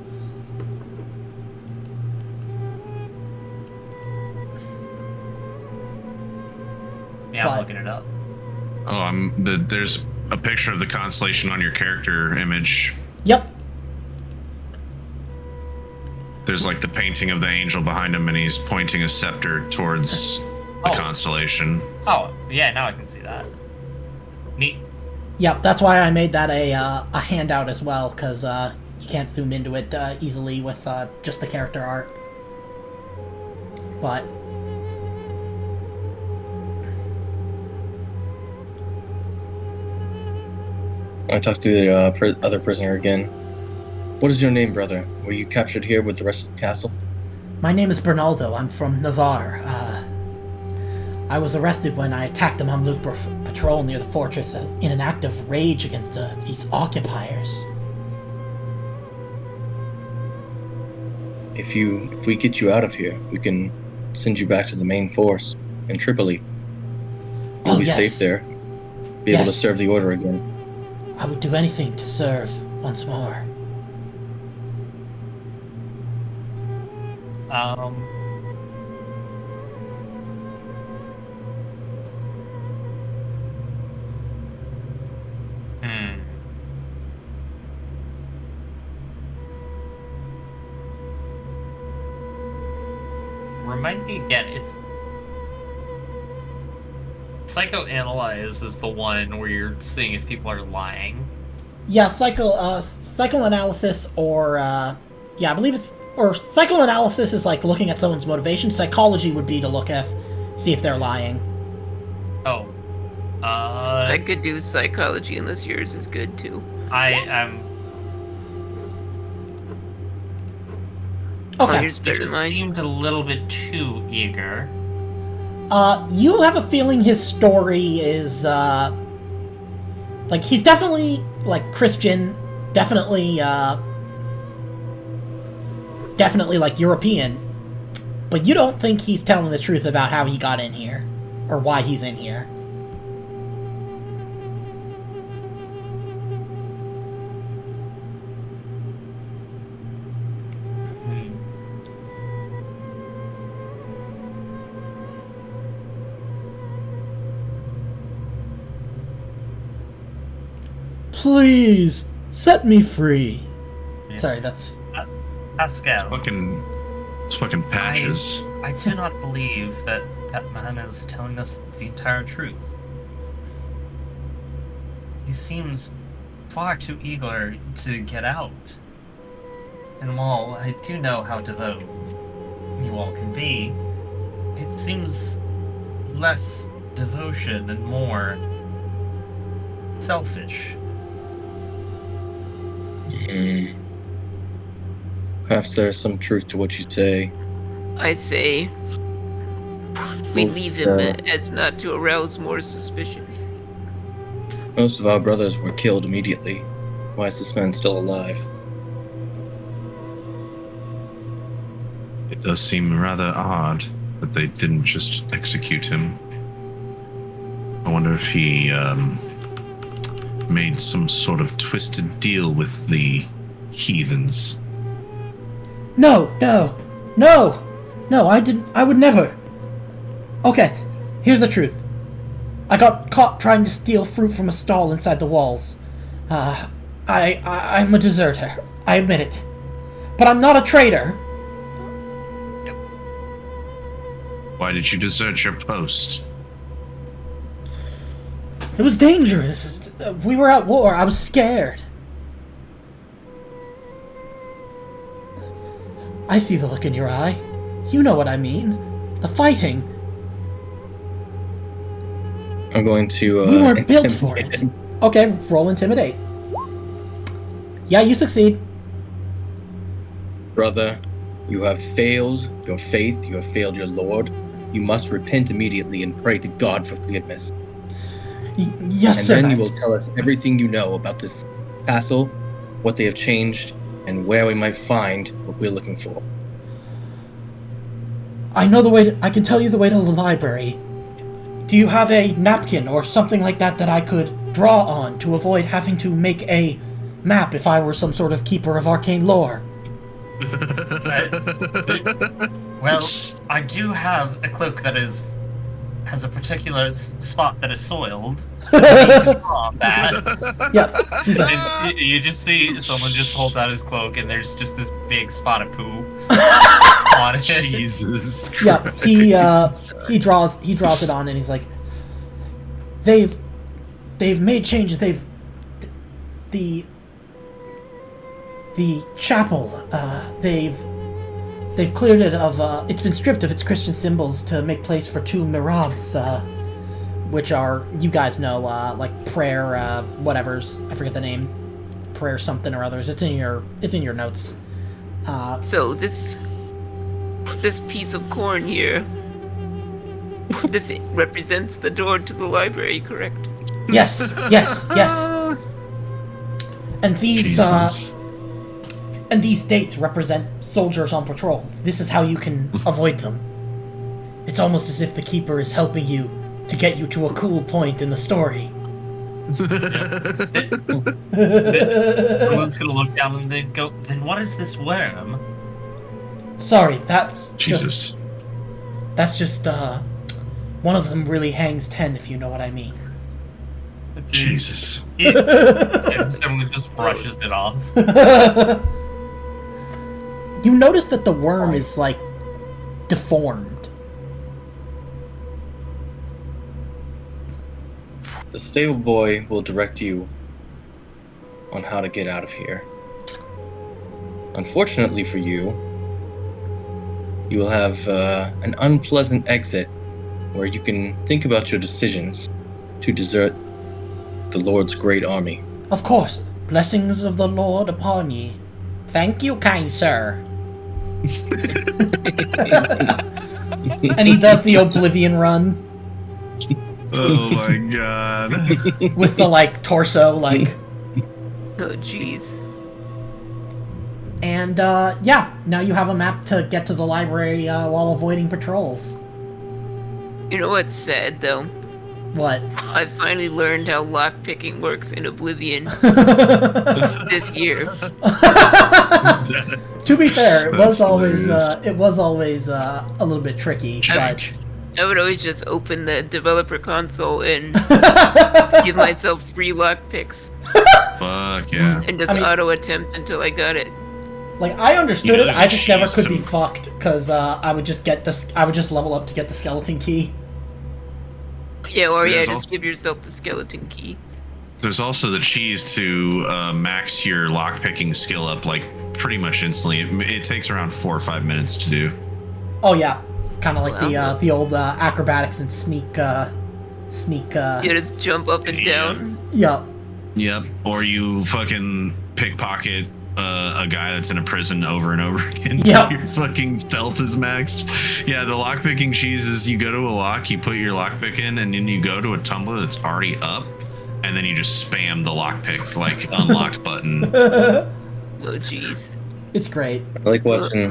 [SPEAKER 4] Yeah,
[SPEAKER 2] But-
[SPEAKER 4] I'm looking it up.
[SPEAKER 1] Oh, there's a picture of the constellation on your character image.
[SPEAKER 2] Yep.
[SPEAKER 1] There's like the painting of the angel behind him, and he's pointing a scepter towards the
[SPEAKER 4] Oh.
[SPEAKER 1] constellation.
[SPEAKER 4] Oh, yeah, now I can see that. Neat.
[SPEAKER 2] Yep, that's why I made that a handout as well, because you can't zoom into it easily with just the character art. But
[SPEAKER 5] I talked to the other prisoner again. What is your name, brother? Were you captured here with the rest of the castle?
[SPEAKER 2] my name is Bernaldo. I'm from Navarre. I was arrested when I attacked the Mamluk patrol near the fortress in an act of rage against these occupiers.
[SPEAKER 5] If we get you out of here, we can send you back to the main force in Tripoli. You'll be
[SPEAKER 2] yes.
[SPEAKER 5] safe there. Be able to
[SPEAKER 2] Yes.
[SPEAKER 5] serve the order again.
[SPEAKER 2] I would do anything to serve once more.
[SPEAKER 4] Remind me again, it's... Psychoanalyze is the one where you're seeing if people are lying.
[SPEAKER 2] Yeah, psychoanalysis or, I believe it's... Or psychoanalysis is like looking at someone's motivation. Psychology would be to look at, see if they're lying.
[SPEAKER 4] Oh.
[SPEAKER 3] I could do psychology unless yours is good too.
[SPEAKER 4] I am...
[SPEAKER 3] Oh,
[SPEAKER 2] Okay.
[SPEAKER 3] yours is better than
[SPEAKER 4] Just
[SPEAKER 3] mine.
[SPEAKER 4] seemed a little bit too eager.
[SPEAKER 2] You have a feeling his story is, like, he's definitely, like, Christian, definitely, like, European, but you don't think he's telling the truth about how he got in here, or why he's in here. Please, set me free.
[SPEAKER 4] Yeah.
[SPEAKER 2] Sorry, that's...
[SPEAKER 4] Pascal.
[SPEAKER 1] It's fucking patches.
[SPEAKER 4] I do not believe that that man is telling us the entire truth. He seems far too eager to get out. And while I do know how devout you all can be, it seems less devotion and more selfish.
[SPEAKER 5] Perhaps there is some truth to what you say.
[SPEAKER 3] I say we
[SPEAKER 5] Well,
[SPEAKER 3] leave him as not to arouse more suspicion.
[SPEAKER 5] Most of our brothers were killed immediately. Why is this man still alive?
[SPEAKER 1] It does seem rather odd that they didn't just execute him. I wonder if he made some sort of twisted deal with the heathens.
[SPEAKER 2] No, I didn't, I would never. Okay, here's the truth. I got caught trying to steal fruit from a stall inside the walls. I'm a deserter, I admit it. But I'm not a traitor.
[SPEAKER 1] Why did you desert your post?
[SPEAKER 2] It was dangerous. We were at war, I was scared. I see the look in your eye. You know what I mean. The fighting.
[SPEAKER 5] I'm going to.
[SPEAKER 2] We weren't built for
[SPEAKER 5] intimidate
[SPEAKER 2] it.
[SPEAKER 5] him.
[SPEAKER 2] Okay, roll intimidate. Yeah, you succeed.
[SPEAKER 5] Brother, you have failed your faith. You have failed your Lord. You must repent immediately and pray to God for forgiveness.
[SPEAKER 2] Yes,
[SPEAKER 5] And
[SPEAKER 2] sir.
[SPEAKER 5] then you will tell us everything you know about this castle, what they have changed, and where we might find what we're looking for.
[SPEAKER 2] I know the way. I can tell you the way to the library. Do you have a napkin or something like that that I could draw on to avoid having to make a map if I were some sort of keeper of arcane lore?
[SPEAKER 4] Well, I do have a cloak that has a particular spot that is soiled. You can draw on that.
[SPEAKER 2] Yeah, he's like,
[SPEAKER 4] And you just see someone just holds out his cloak, and there's just this big spot of poo on it.
[SPEAKER 1] Jesus
[SPEAKER 2] yeah.
[SPEAKER 1] Christ.
[SPEAKER 2] He draws it on, and he's like, they've made changes. The The chapel, they've cleared it of, it's been stripped of its Christian symbols to make place for two mihrabs, which are, you guys know, like prayer, whatevers, I forget the name, prayer something or others, it's in your notes.
[SPEAKER 3] So this piece of corn here, this represents the door to the library, correct?
[SPEAKER 2] Yes. And these,
[SPEAKER 1] Jesus.
[SPEAKER 2] and these dates represent soldiers on patrol. This is how you can avoid them. It's almost as if the Keeper is helping you to get you to a cool point in the story.
[SPEAKER 4] Everyone's gonna look down and then go, then what is this worm?
[SPEAKER 2] Sorry, that's
[SPEAKER 1] Jesus.
[SPEAKER 2] just one of them really hangs 10, if you know what I mean.
[SPEAKER 1] Jesus.
[SPEAKER 4] Everyone just brushes it off.
[SPEAKER 2] You notice that the worm is, like, deformed.
[SPEAKER 5] The stable boy will direct you on how to get out of here. Unfortunately for you, you will have an unpleasant exit where you can think about your decisions to desert the Lord's great army.
[SPEAKER 2] Of course, blessings of the Lord upon ye. Thank you, kind sir. And he does the Oblivion run
[SPEAKER 1] Oh my god.
[SPEAKER 2] with the, like, torso, like...
[SPEAKER 3] Oh, jeez.
[SPEAKER 2] And, yeah, now you have a map to get to the library while avoiding patrols.
[SPEAKER 3] You know what's sad, though?
[SPEAKER 2] What?
[SPEAKER 3] I finally learned how lockpicking works in Oblivion this year.
[SPEAKER 2] To be fair, it was
[SPEAKER 1] That's
[SPEAKER 2] always a little bit tricky, but...
[SPEAKER 3] I would always just open the developer console and give myself free lockpicks
[SPEAKER 1] Fuck yeah.
[SPEAKER 3] and just auto attempt until I got it.
[SPEAKER 2] Like, I understood
[SPEAKER 1] You know,
[SPEAKER 2] it,
[SPEAKER 1] there's
[SPEAKER 2] I
[SPEAKER 1] a
[SPEAKER 2] just never
[SPEAKER 1] cheese
[SPEAKER 2] could be
[SPEAKER 1] to-
[SPEAKER 2] fucked, because I would just level up to get the skeleton key.
[SPEAKER 3] Yeah, or yeah,
[SPEAKER 1] There's
[SPEAKER 3] just
[SPEAKER 1] also-
[SPEAKER 3] give yourself the skeleton key.
[SPEAKER 1] There's also the cheese to max your lockpicking skill up like pretty much instantly. It takes around 4 or 5 minutes to do.
[SPEAKER 2] Oh yeah, kind of like
[SPEAKER 3] Wow.
[SPEAKER 2] the old acrobatics and sneak.
[SPEAKER 3] You just jump up and down.
[SPEAKER 2] Yeah.
[SPEAKER 1] Yep. Or you fucking pickpocket a guy that's in a prison over and over again.
[SPEAKER 2] Yep.
[SPEAKER 1] Your fucking stealth is maxed. Yeah, the lockpicking cheese is you go to a lock, you put your lockpick in, and then you go to a tumbler that's already up, and then you just spam the lockpick like unlock button.
[SPEAKER 3] Oh, jeez.
[SPEAKER 2] It's great.
[SPEAKER 5] I like watching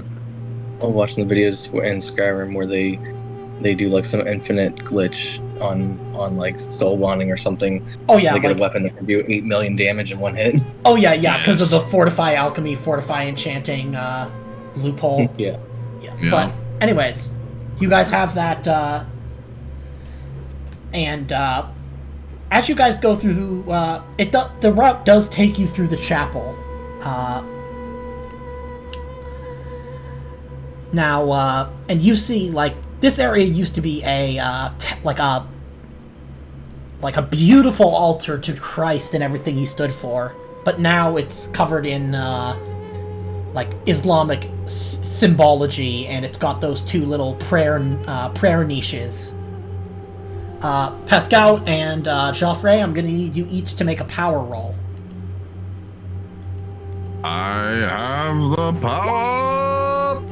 [SPEAKER 5] the videos in Skyrim where they do like some infinite glitch on like soul bonding or something.
[SPEAKER 2] Oh yeah,
[SPEAKER 5] They get
[SPEAKER 2] like,
[SPEAKER 5] a weapon that can do 8 million damage in one hit.
[SPEAKER 2] oh yeah, because of
[SPEAKER 1] Yes.
[SPEAKER 2] the fortify alchemy, fortify enchanting loophole.
[SPEAKER 5] Yeah.
[SPEAKER 2] Yeah.
[SPEAKER 1] Yeah.
[SPEAKER 2] But anyways, you guys have that, and as you guys go through, the route does take you through the chapel. Now, and you see, like, this area used to be like a beautiful altar to Christ and everything he stood for, but now it's covered in like Islamic symbology, and it's got those two little prayer niches. Pascal and Joffrey, I'm gonna need you each to make a power roll.
[SPEAKER 1] I have the power.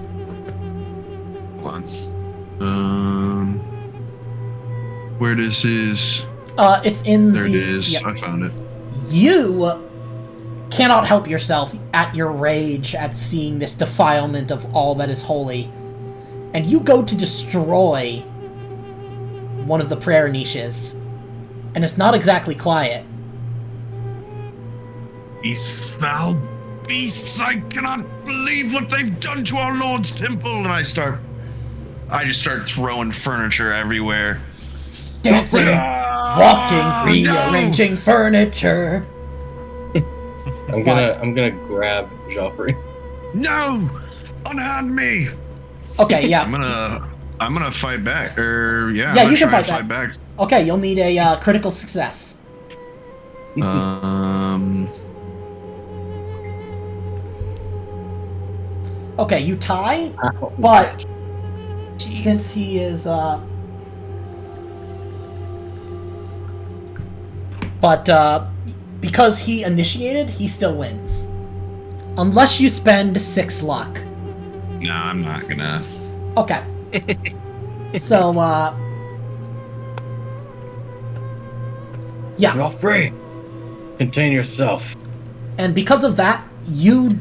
[SPEAKER 1] Hold on. Where this is?
[SPEAKER 2] It's in
[SPEAKER 1] There
[SPEAKER 2] the.
[SPEAKER 1] it is.
[SPEAKER 2] Yeah.
[SPEAKER 1] I found it.
[SPEAKER 2] You cannot help yourself at your rage at seeing this defilement of all that is holy, and you go to destroy one of the prayer niches, and it's not exactly quiet.
[SPEAKER 1] These foul beasts! I cannot believe what they've done to our Lord's temple. And I just start throwing furniture everywhere.
[SPEAKER 2] Dancing, walking, rearranging furniture.
[SPEAKER 5] I'm gonna grab Joffrey.
[SPEAKER 1] No! Unhand me!
[SPEAKER 2] Okay, yeah.
[SPEAKER 1] I'm gonna fight back. I'm
[SPEAKER 2] Yeah,
[SPEAKER 1] gonna
[SPEAKER 2] you can
[SPEAKER 1] try and
[SPEAKER 2] fight
[SPEAKER 1] back.
[SPEAKER 2] Okay, you'll need a critical success. Okay, you tie,
[SPEAKER 5] Ow.
[SPEAKER 2] but
[SPEAKER 3] Jeez.
[SPEAKER 2] since he is, because he initiated, he still wins. Unless you spend 6 luck.
[SPEAKER 1] No, I'm not gonna.
[SPEAKER 2] Okay. So, yeah.
[SPEAKER 5] Joffrey, contain yourself.
[SPEAKER 2] And because of that, you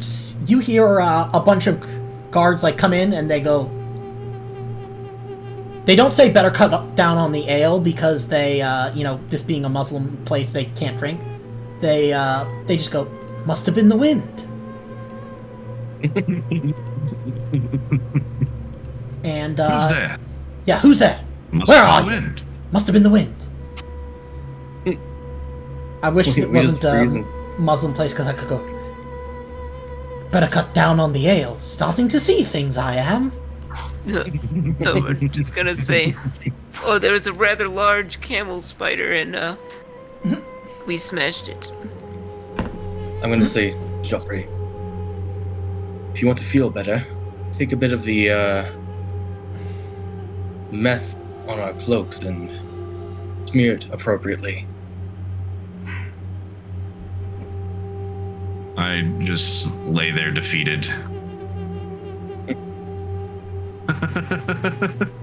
[SPEAKER 2] hear a bunch of guards like come in and they go. They don't say better cut down on the ale because they, this being a Muslim place, they can't drink. They just go, must have been the wind. And
[SPEAKER 1] Who's there?
[SPEAKER 2] yeah, who's that?
[SPEAKER 1] Must
[SPEAKER 2] Where
[SPEAKER 1] be
[SPEAKER 2] are
[SPEAKER 1] the
[SPEAKER 2] you?
[SPEAKER 1] wind.
[SPEAKER 2] Must have been the wind. I wish it
[SPEAKER 5] We just
[SPEAKER 2] wasn't a
[SPEAKER 5] freezing.
[SPEAKER 2] Muslim place because I could go. Better cut down on the ale. Starting to see things, I am.
[SPEAKER 3] No, I'm just gonna say, oh, there was a rather large camel spider, and we smashed it.
[SPEAKER 5] I'm gonna say, Joffrey, if you want to feel better, take a bit of the mess on our cloaks and smear it appropriately.
[SPEAKER 1] I just lay there defeated.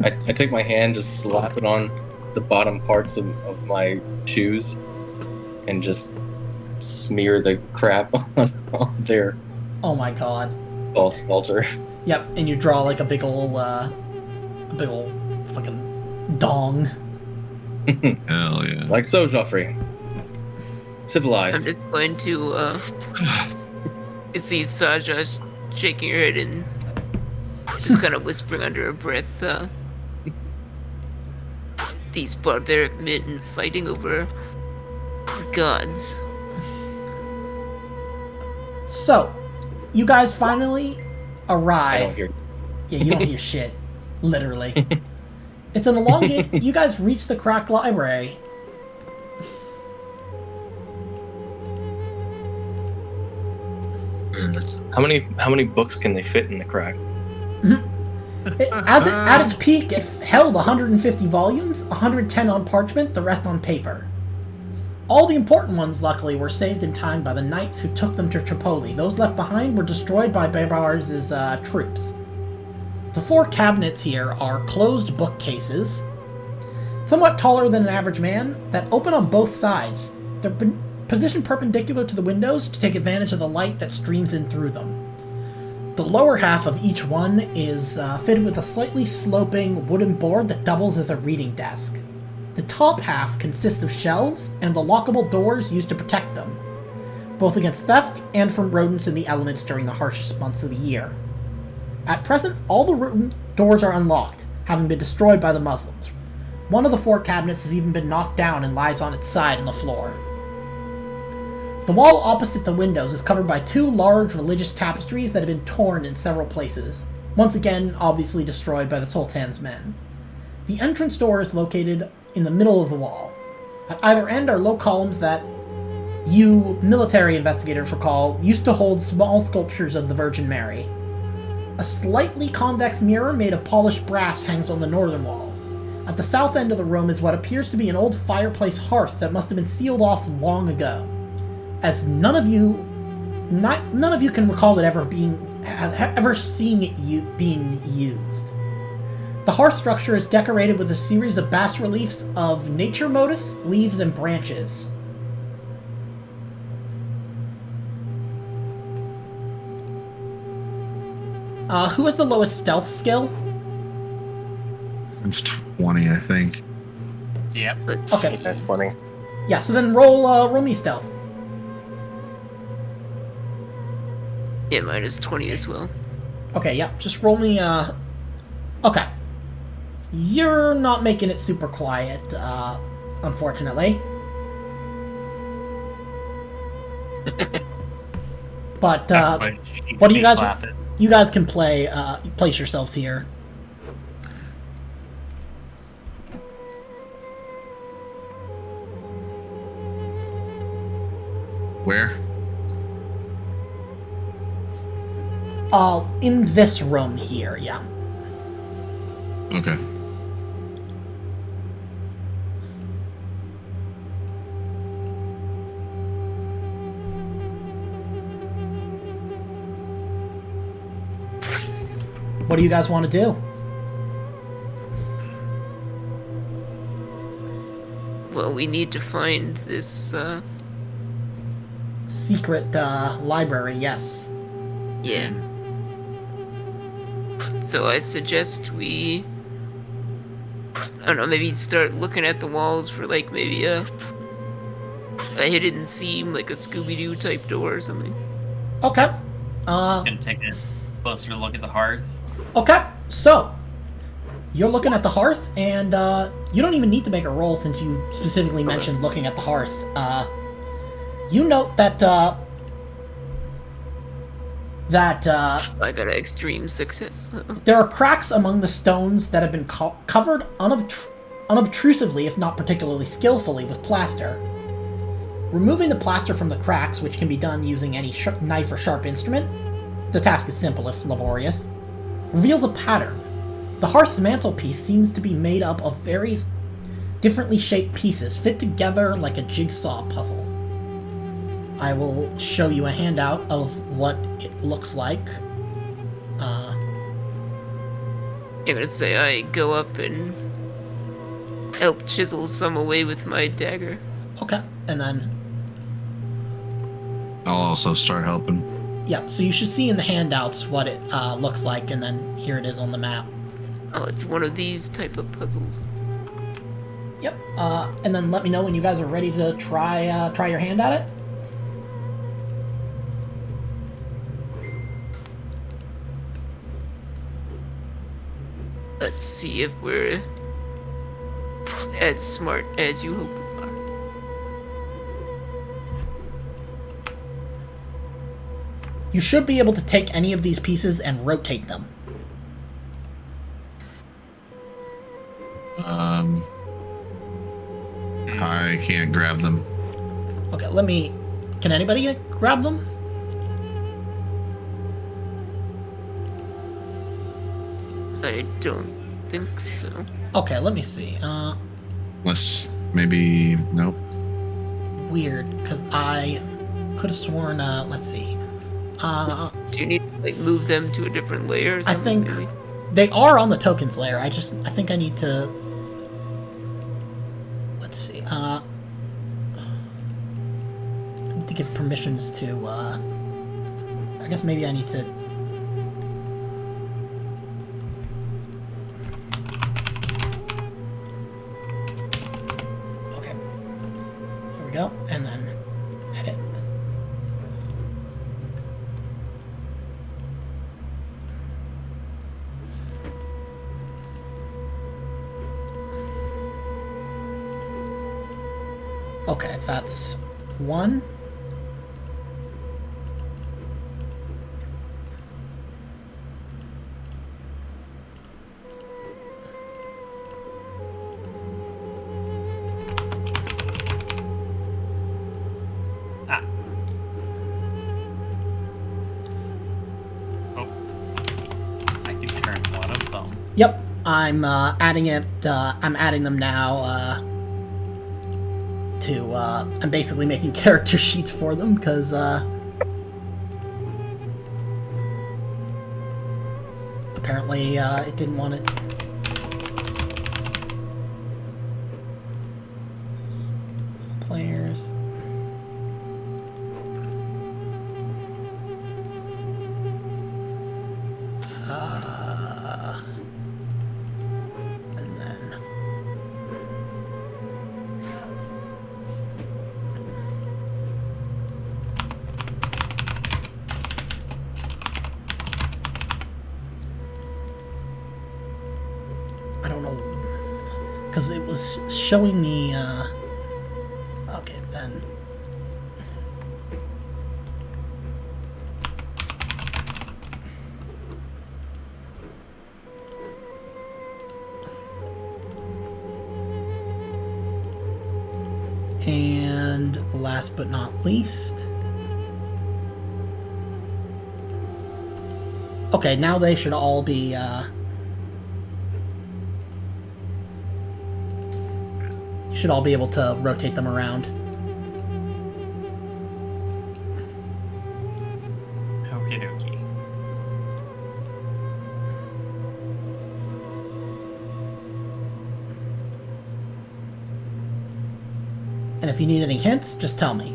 [SPEAKER 5] I take my hand, just slap it on the bottom parts of my shoes, and just smear the crap on their
[SPEAKER 2] Oh my god.
[SPEAKER 5] false altar.
[SPEAKER 2] Yep, and you draw like a big ol' fucking dong.
[SPEAKER 1] Hell yeah.
[SPEAKER 5] Like so, Joffrey. Civilized.
[SPEAKER 3] I'm just going to see Saja shaking her head and just kind of whispering under her breath, these barbaric men fighting over gods.
[SPEAKER 2] So, you guys finally
[SPEAKER 5] I
[SPEAKER 2] arrive.
[SPEAKER 5] don't hear.
[SPEAKER 2] Yeah, you don't hear shit. Literally. It's an elongated. You guys reach the Crac library.
[SPEAKER 5] How many books can they fit in the Crac?
[SPEAKER 2] At its peak, it held 150 volumes, 110 on parchment, the rest on paper. All the important ones, luckily, were saved in time by the knights who took them to Tripoli. Those left behind were destroyed by Baybar's troops. The 4 cabinets here are closed bookcases, somewhat taller than an average man, that open on both sides. They're positioned perpendicular to the windows to take advantage of the light that streams in through them. The lower half of each one is fitted with a slightly sloping wooden board that doubles as a reading desk. The top half consists of shelves and the lockable doors used to protect them, both against theft and from rodents in the elements during the harshest months of the year. At present, all the doors are unlocked, having been destroyed by the Muslims. One of the 4 cabinets has even been knocked down and lies on its side on the floor. The wall opposite the windows is covered by 2 large religious tapestries that have been torn in several places, once again obviously destroyed by the Sultan's men. The entrance door is located in the middle of the wall. At either end are low columns that you military investigators recall used to hold small sculptures of the Virgin Mary. A slightly convex mirror made of polished brass hangs on the northern wall. At the south end of the room is what appears to be an old fireplace hearth that must have been sealed off long ago, as none of you can recall it ever seeing it being used. The hearth structure is decorated with a series of bas-reliefs of nature motifs, leaves, and branches. Who has the lowest stealth skill?
[SPEAKER 1] It's 20, I think.
[SPEAKER 4] Yep.
[SPEAKER 3] Let's
[SPEAKER 2] Okay.
[SPEAKER 3] see.
[SPEAKER 5] That's funny.
[SPEAKER 2] Yeah, so then roll me stealth.
[SPEAKER 3] Yeah, mine is 20 as well.
[SPEAKER 2] Okay, yeah, just roll me, Okay. You're not making it super quiet, unfortunately. But,
[SPEAKER 4] My cheeks
[SPEAKER 2] what do you
[SPEAKER 4] be
[SPEAKER 2] guys...
[SPEAKER 4] clapping.
[SPEAKER 2] You guys can place yourselves here.
[SPEAKER 1] Where?
[SPEAKER 2] In this room here, yeah.
[SPEAKER 1] Okay.
[SPEAKER 2] What do you guys want to do?
[SPEAKER 3] Well, we need to find this,
[SPEAKER 2] Secret library, yes.
[SPEAKER 3] yeah. So I suggest we, I don't know, maybe start looking at the walls for, like, maybe a hidden seam, like a Scooby-Doo type door or something.
[SPEAKER 2] Okay.
[SPEAKER 4] Gonna take a closer look at the hearth.
[SPEAKER 2] Okay, so you're looking at the hearth, and you don't even need to make a roll since you specifically mentioned looking at the hearth. You note that
[SPEAKER 3] I got an extreme success.
[SPEAKER 2] there are cracks among the stones that have been covered unobtrusively, if not particularly skillfully, with plaster. Removing the plaster from the cracks, which can be done using any knife or sharp instrument, the task is simple if laborious, reveals a pattern. The hearth's mantelpiece seems to be made up of various differently shaped pieces fit together like a jigsaw puzzle. I will show you a handout of what it looks like.
[SPEAKER 3] I'm gonna say I go up and help chisel some away with my dagger.
[SPEAKER 2] Okay, and then,
[SPEAKER 1] I'll also start helping.
[SPEAKER 2] yeah, so you should see in the handouts what it looks like, and then here it is on the map.
[SPEAKER 3] Oh, it's one of these type of puzzles.
[SPEAKER 2] Yep, and then let me know when you guys are ready to try your hand at it.
[SPEAKER 3] Let's see if we're as smart as you hope we are.
[SPEAKER 2] You should be able to take any of these pieces and rotate them.
[SPEAKER 1] I can't grab them.
[SPEAKER 2] Okay, can anybody grab them?
[SPEAKER 3] I don't think so.
[SPEAKER 2] Okay, let me see.
[SPEAKER 1] Unless maybe nope.
[SPEAKER 2] Weird, because I could have sworn, let's see.
[SPEAKER 3] Do you need to, like, move them to a different layer or
[SPEAKER 2] I
[SPEAKER 3] something?
[SPEAKER 2] think
[SPEAKER 3] maybe?
[SPEAKER 2] they are on the tokens layer. I think I need to... Let's see. I need to give permissions to, I guess maybe I need to... Okay. There we go. And then edit. Okay, that's one.
[SPEAKER 4] Ah. Oh. I can turn one of them.
[SPEAKER 2] Yep, I'm adding it. I'm adding them now. I'm basically making character sheets for them because apparently it didn't want it. Players. And then. I don't know, because it was showing me, okay, then. And last but not least, Okay, now they should all be, you should all be able to rotate them around.
[SPEAKER 4] Okie dokie.
[SPEAKER 2] And if you need any hints, just tell me.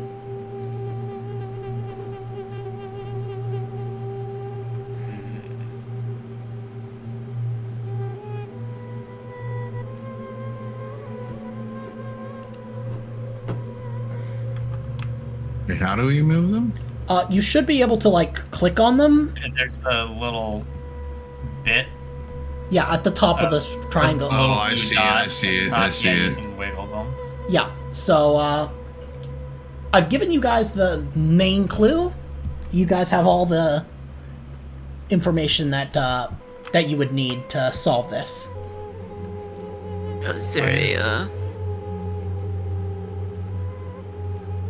[SPEAKER 1] Wait, how do we move them?
[SPEAKER 2] You should be able to, like, click on them.
[SPEAKER 4] And there's a little bit.
[SPEAKER 2] Yeah, at the top of this triangle.
[SPEAKER 1] Oh, I see it, I see it, I see
[SPEAKER 4] You
[SPEAKER 1] it.
[SPEAKER 4] can wiggle them.
[SPEAKER 2] Yeah, so, I've given you guys the main clue. You guys have all the information that, that you would need to solve this.
[SPEAKER 3] Is there a,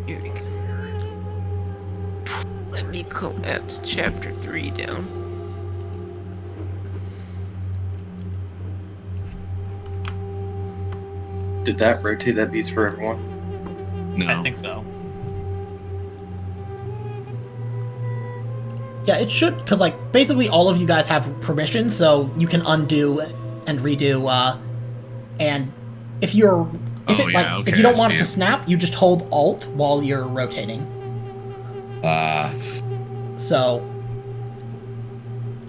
[SPEAKER 3] Here we go. Let me collapse chapter 3 down.
[SPEAKER 5] Did that rotate that beast for everyone?
[SPEAKER 1] No.
[SPEAKER 4] I think so.
[SPEAKER 2] Yeah, it should, because, like, basically all of you guys have permission, so you can undo and redo, and if you're, if
[SPEAKER 1] Oh,
[SPEAKER 2] it,
[SPEAKER 1] yeah,
[SPEAKER 2] like,
[SPEAKER 1] okay,
[SPEAKER 2] if you don't
[SPEAKER 1] I
[SPEAKER 2] want it
[SPEAKER 1] see
[SPEAKER 2] to
[SPEAKER 1] it.
[SPEAKER 2] snap, you just hold Alt while you're rotating. So,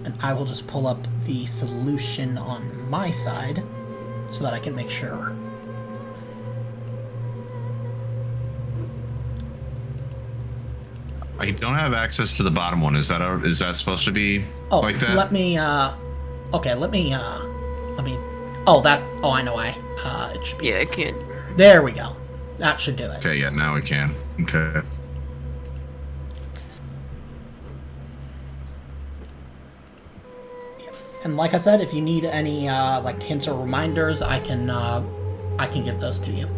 [SPEAKER 2] and I will just pull up the solution on my side, so that I can make sure.
[SPEAKER 1] I don't have access to the bottom one. Is that supposed to be
[SPEAKER 2] Oh,
[SPEAKER 1] like that?
[SPEAKER 2] let me, okay, let me, oh, I know why. It should be,
[SPEAKER 3] Yeah, I can't.
[SPEAKER 2] there we go. That should do it.
[SPEAKER 1] Okay, yeah, now we can. Okay.
[SPEAKER 2] And like I said, if you need any, like, hints or reminders, I can give those to you.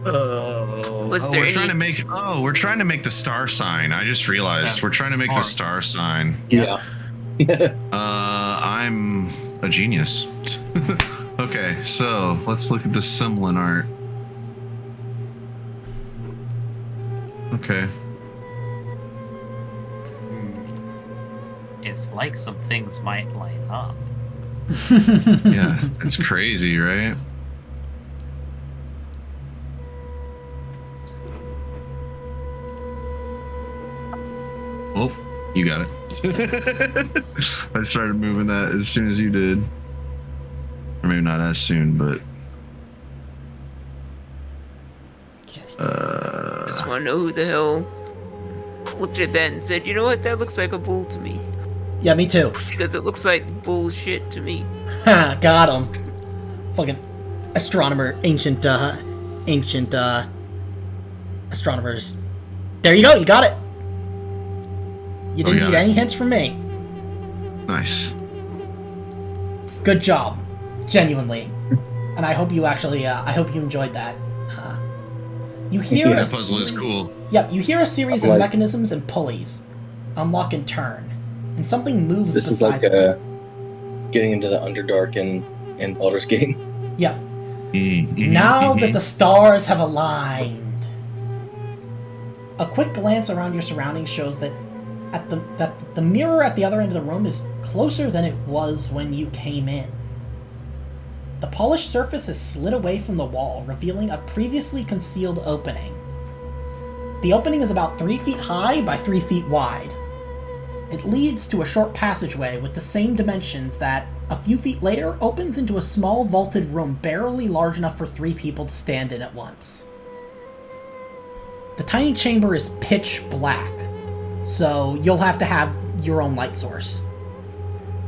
[SPEAKER 3] Was
[SPEAKER 1] Oh,
[SPEAKER 3] there
[SPEAKER 1] we're
[SPEAKER 3] any...
[SPEAKER 1] trying to make. Oh, we're trying to make the star sign. I just realized
[SPEAKER 4] Yeah.
[SPEAKER 1] we're trying to make the star sign.
[SPEAKER 5] Yeah.
[SPEAKER 1] I'm a genius. Okay, so let's look at the Simlin art. Okay.
[SPEAKER 4] It's like some things might line up.
[SPEAKER 1] Yeah, it's crazy, right? Oh, you got it. I started moving that as soon as you did. Or maybe not as soon, but
[SPEAKER 2] Okay.
[SPEAKER 3] Just want to know who the hell looked at that and said, you know what, that looks like a bull to me.
[SPEAKER 2] Yeah, me too.
[SPEAKER 3] Because it looks like bullshit to me.
[SPEAKER 2] Ha, got him. Fucking astronomer, ancient astronomers. There you go, you got it. You didn't
[SPEAKER 1] got
[SPEAKER 2] need
[SPEAKER 1] it.
[SPEAKER 2] any hints from me.
[SPEAKER 1] nice.
[SPEAKER 2] Good job. Genuinely. And I hope you actually, I hope you enjoyed that. You hear
[SPEAKER 5] Yeah,
[SPEAKER 2] a
[SPEAKER 1] That puzzle is
[SPEAKER 2] series-
[SPEAKER 1] cool.
[SPEAKER 2] Yep, you hear a series of
[SPEAKER 5] Like-
[SPEAKER 2] mechanisms and pulleys. Unlock and turn. And something moves
[SPEAKER 5] This is
[SPEAKER 2] beside
[SPEAKER 5] like getting into the Underdark in Baldur's Gate.
[SPEAKER 2] Yep.
[SPEAKER 1] Mhm,
[SPEAKER 2] Now
[SPEAKER 1] mhm.
[SPEAKER 2] that the stars have aligned, a quick glance around your surroundings shows that the mirror at the other end of the room is closer than it was when you came in. The polished surface has slid away from the wall, revealing a previously concealed opening. The opening is about 3 feet high by 3 feet wide. It leads to a short passageway with the same dimensions that, a few feet later, opens into a small vaulted room barely large enough for 3 people to stand in at once. The tiny chamber is pitch black, so you'll have to have your own light source.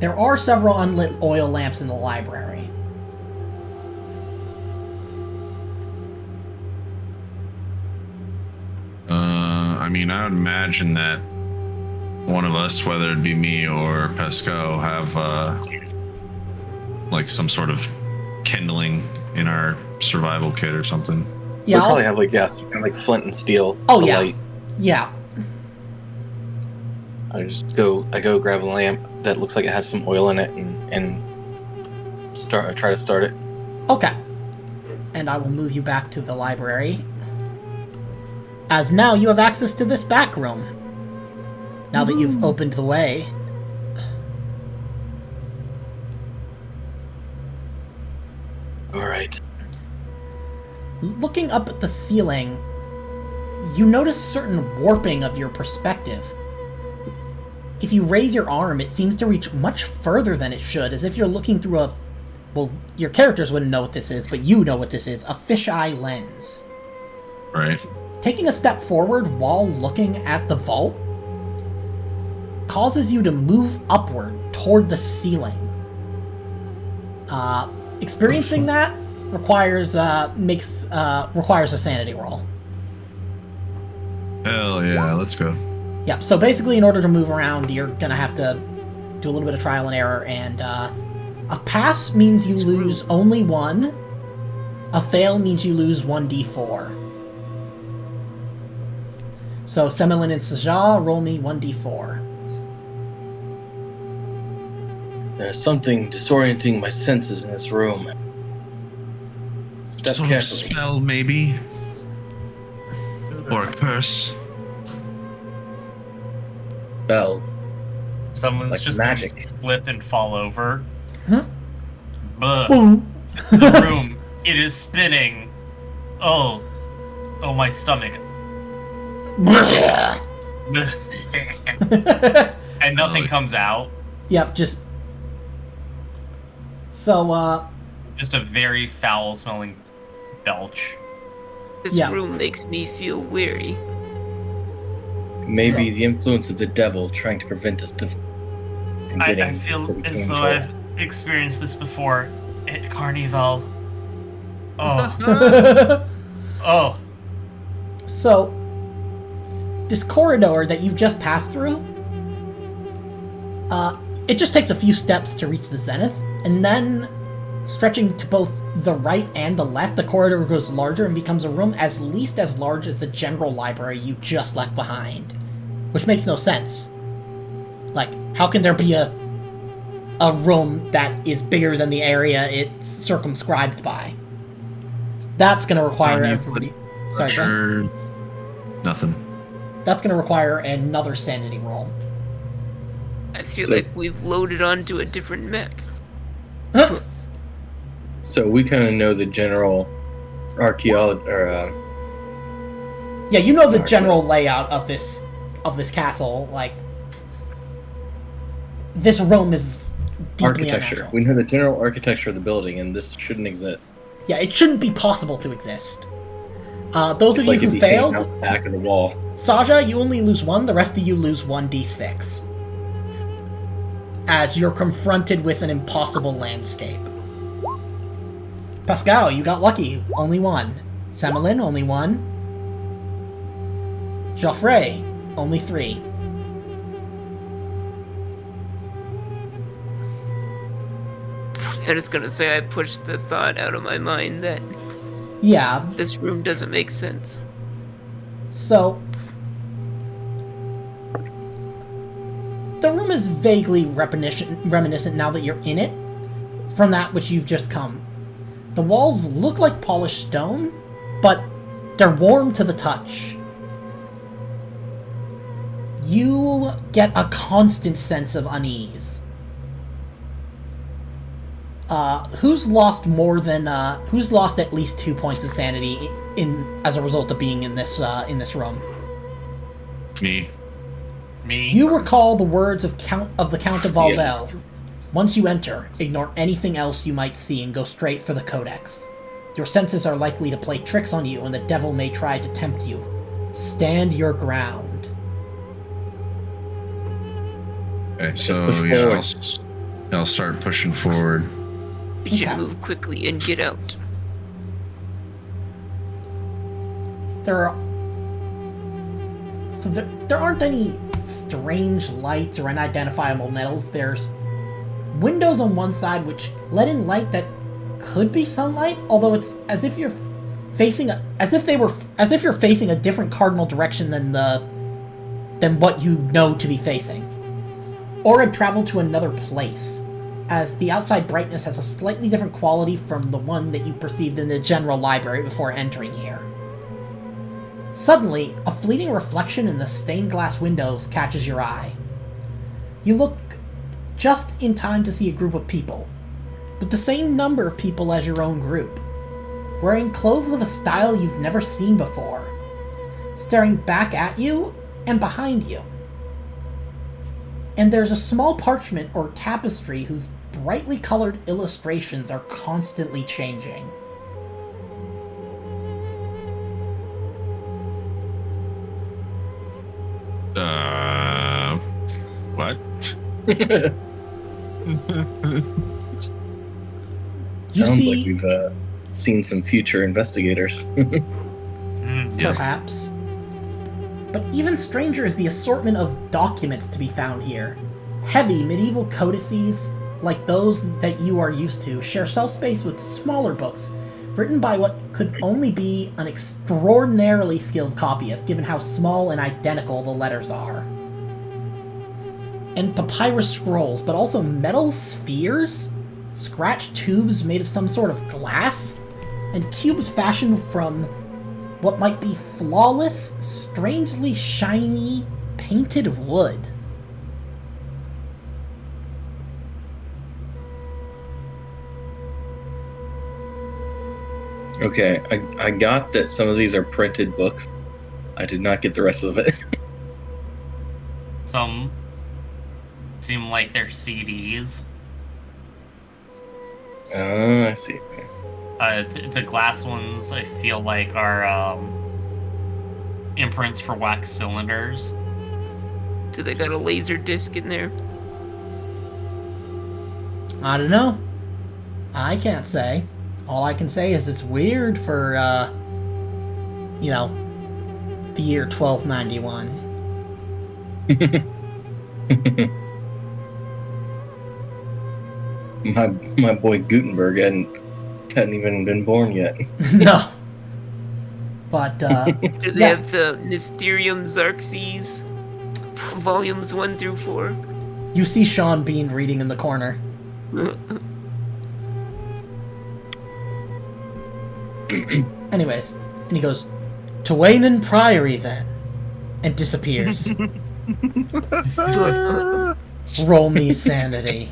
[SPEAKER 2] There are several unlit oil lamps in the library.
[SPEAKER 1] mean, I would imagine that one of us, whether it be me or Pesco, have like some sort of kindling in our survival kit or something.
[SPEAKER 2] Yeah,
[SPEAKER 5] we probably have like flint and steel.
[SPEAKER 2] Oh
[SPEAKER 5] to
[SPEAKER 2] yeah,
[SPEAKER 5] light.
[SPEAKER 2] yeah.
[SPEAKER 5] I go grab a lamp that looks like it has some oil in it and try to start it.
[SPEAKER 2] Okay. And I will move you back to the library, as now you have access to this back room. Now that you've opened the way.
[SPEAKER 5] All right.
[SPEAKER 2] Looking up at the ceiling, you notice certain warping of your perspective. If you raise your arm, it seems to reach much further than it should, as if you're looking through a... Well, your characters wouldn't know what this is, but you know what this is. A fisheye lens.
[SPEAKER 1] Right.
[SPEAKER 2] Taking a step forward while looking at the vault causes you to move upward toward the ceiling. Experiencing that requires a sanity roll.
[SPEAKER 1] Hell yeah, let's go.
[SPEAKER 2] Yep, so basically in order to move around, you're gonna have to do a little bit of trial and error, and a pass means you lose only 1. A fail means you lose 1d4. So Semelin and Saja, roll me 1d4.
[SPEAKER 5] There's something disorienting my senses in this room. Step
[SPEAKER 1] Some
[SPEAKER 5] carefully.
[SPEAKER 1] spell, maybe? Or a curse?
[SPEAKER 5] Spell.
[SPEAKER 4] Someone's
[SPEAKER 5] Like
[SPEAKER 4] just
[SPEAKER 5] magic.
[SPEAKER 4] gonna slip and fall over.
[SPEAKER 2] Huh?
[SPEAKER 4] Buh.
[SPEAKER 2] Boom.
[SPEAKER 4] The room. It is spinning. Oh, my stomach. And nothing comes out.
[SPEAKER 2] Yep, just... So,
[SPEAKER 4] Just a very foul-smelling belch.
[SPEAKER 3] This
[SPEAKER 2] Yeah.
[SPEAKER 3] room makes me feel weary.
[SPEAKER 5] Maybe
[SPEAKER 2] So-
[SPEAKER 5] the influence of the devil trying to prevent us from getting
[SPEAKER 4] I feel
[SPEAKER 5] what we
[SPEAKER 4] as
[SPEAKER 5] can
[SPEAKER 4] though
[SPEAKER 5] control.
[SPEAKER 4] I've experienced this before at Carnival. Oh, oh.
[SPEAKER 2] So, this corridor that you've just passed through, it just takes a few steps to reach the zenith, and then, stretching to both the right and the left, the corridor goes larger and becomes a room at least as large as the general library you just left behind. Which makes no sense. Like, how can there be a room that is bigger than the area it's circumscribed by? That's gonna require everybody... Sorry, go ahead.
[SPEAKER 1] Sure. Nothing.
[SPEAKER 2] That's gonna require another sanity roll.
[SPEAKER 3] I feel
[SPEAKER 5] So-
[SPEAKER 3] like we've loaded onto a different map.
[SPEAKER 5] So we kind of know the general archaeology, or
[SPEAKER 2] Yeah, you know the
[SPEAKER 5] Okay.
[SPEAKER 2] general layout of this castle. Like, this room is deeply
[SPEAKER 5] architecture.
[SPEAKER 2] unnatural.
[SPEAKER 5] We know the general architecture of the building, and this shouldn't exist.
[SPEAKER 2] Yeah, it shouldn't be possible to exist. Those
[SPEAKER 5] It's
[SPEAKER 2] of
[SPEAKER 5] like
[SPEAKER 2] you
[SPEAKER 5] it'd
[SPEAKER 2] who
[SPEAKER 5] be hanging
[SPEAKER 2] failed,
[SPEAKER 5] out the back of the wall.
[SPEAKER 2] Saja, you only lose 1. The rest of you lose 1d6. As you're confronted with an impossible landscape. Pascal, you got lucky. Only 1. Semelin, only 1. Geoffrey, only 3.
[SPEAKER 3] I'm just gonna say I pushed the thought out of my mind that
[SPEAKER 2] Yeah,
[SPEAKER 3] this room doesn't make sense.
[SPEAKER 2] so... The room is vaguely reminiscent now that you're in it from that which you've just come. The walls look like polished stone, but they're warm to the touch. You get a constant sense of unease. Who's lost at least 2 points of sanity as a result of being in this room?
[SPEAKER 1] Me.
[SPEAKER 4] Me.
[SPEAKER 2] You recall the words of the Count of Valdel. Once you enter, ignore anything else you might see and go straight for the Codex. Your senses are likely to play tricks on you, and the devil may try to tempt you. Stand your ground.
[SPEAKER 1] Okay,
[SPEAKER 5] Just
[SPEAKER 1] so
[SPEAKER 5] push
[SPEAKER 1] yeah,
[SPEAKER 5] forward.
[SPEAKER 1] I'll start pushing forward.
[SPEAKER 3] We should
[SPEAKER 2] Okay.
[SPEAKER 3] move quickly and get out.
[SPEAKER 2] So there aren't any strange lights or unidentifiable metals. There's windows on one side which let in light that could be sunlight, although it's as if you're facing as if you're facing a different cardinal direction than what you know to be facing, or had traveled to another place, as the outside brightness has a slightly different quality from the one that you perceived in the general library before entering here. Suddenly, a fleeting reflection in the stained glass windows catches your eye. You look just in time to see a group of people, with the same number of people as your own group, wearing clothes of a style you've never seen before, staring back at you and behind you. And there's a small parchment or tapestry whose brightly colored illustrations are constantly changing.
[SPEAKER 1] What?
[SPEAKER 5] Sounds like we've seen some future investigators.
[SPEAKER 2] Perhaps. But even stranger is the assortment of documents to be found here. Heavy medieval codices, like those that you are used to, share shelf space with smaller books, written by what could only be an extraordinarily skilled copyist, given how small and identical the letters are. And papyrus scrolls, but also metal spheres, scratched tubes made of some sort of glass, and cubes fashioned from what might be flawless, strangely shiny, painted wood.
[SPEAKER 5] Okay, I got that some of these are printed books. I did not get the rest of it.
[SPEAKER 4] Some seem like they're CDs.
[SPEAKER 5] Oh, I see. Okay.
[SPEAKER 4] The glass ones, I feel like, are imprints for wax cylinders.
[SPEAKER 3] Do they got a laser disc in there?
[SPEAKER 2] I don't know. I can't say. All I can say is it's weird for, the year 1291.
[SPEAKER 5] my boy Gutenberg hadn't even been born yet.
[SPEAKER 2] No. But,
[SPEAKER 3] Do they have the Mysterium Xerxes, volumes 1 through 4?
[SPEAKER 2] You see Sean Bean reading in the corner. Anyways, and he goes, "To Wayne Priory, then," and disappears. Roll me sanity.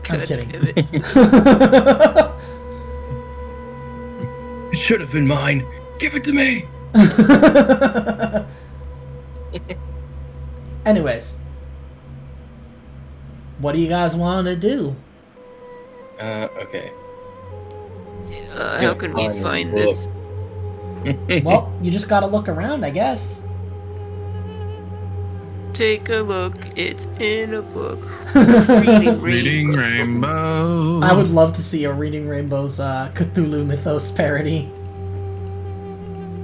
[SPEAKER 2] I'm
[SPEAKER 3] God
[SPEAKER 2] kidding.
[SPEAKER 3] damn it.
[SPEAKER 5] It should have been mine. Give it to me.
[SPEAKER 2] Anyways, what do you guys want to do?
[SPEAKER 5] Okay.
[SPEAKER 3] How can we find this?
[SPEAKER 2] Well, you just gotta look around, I guess.
[SPEAKER 3] Take a look, it's in a book.
[SPEAKER 1] Reading Rainbow.
[SPEAKER 2] I would love to see a Reading Rainbow's Cthulhu Mythos parody.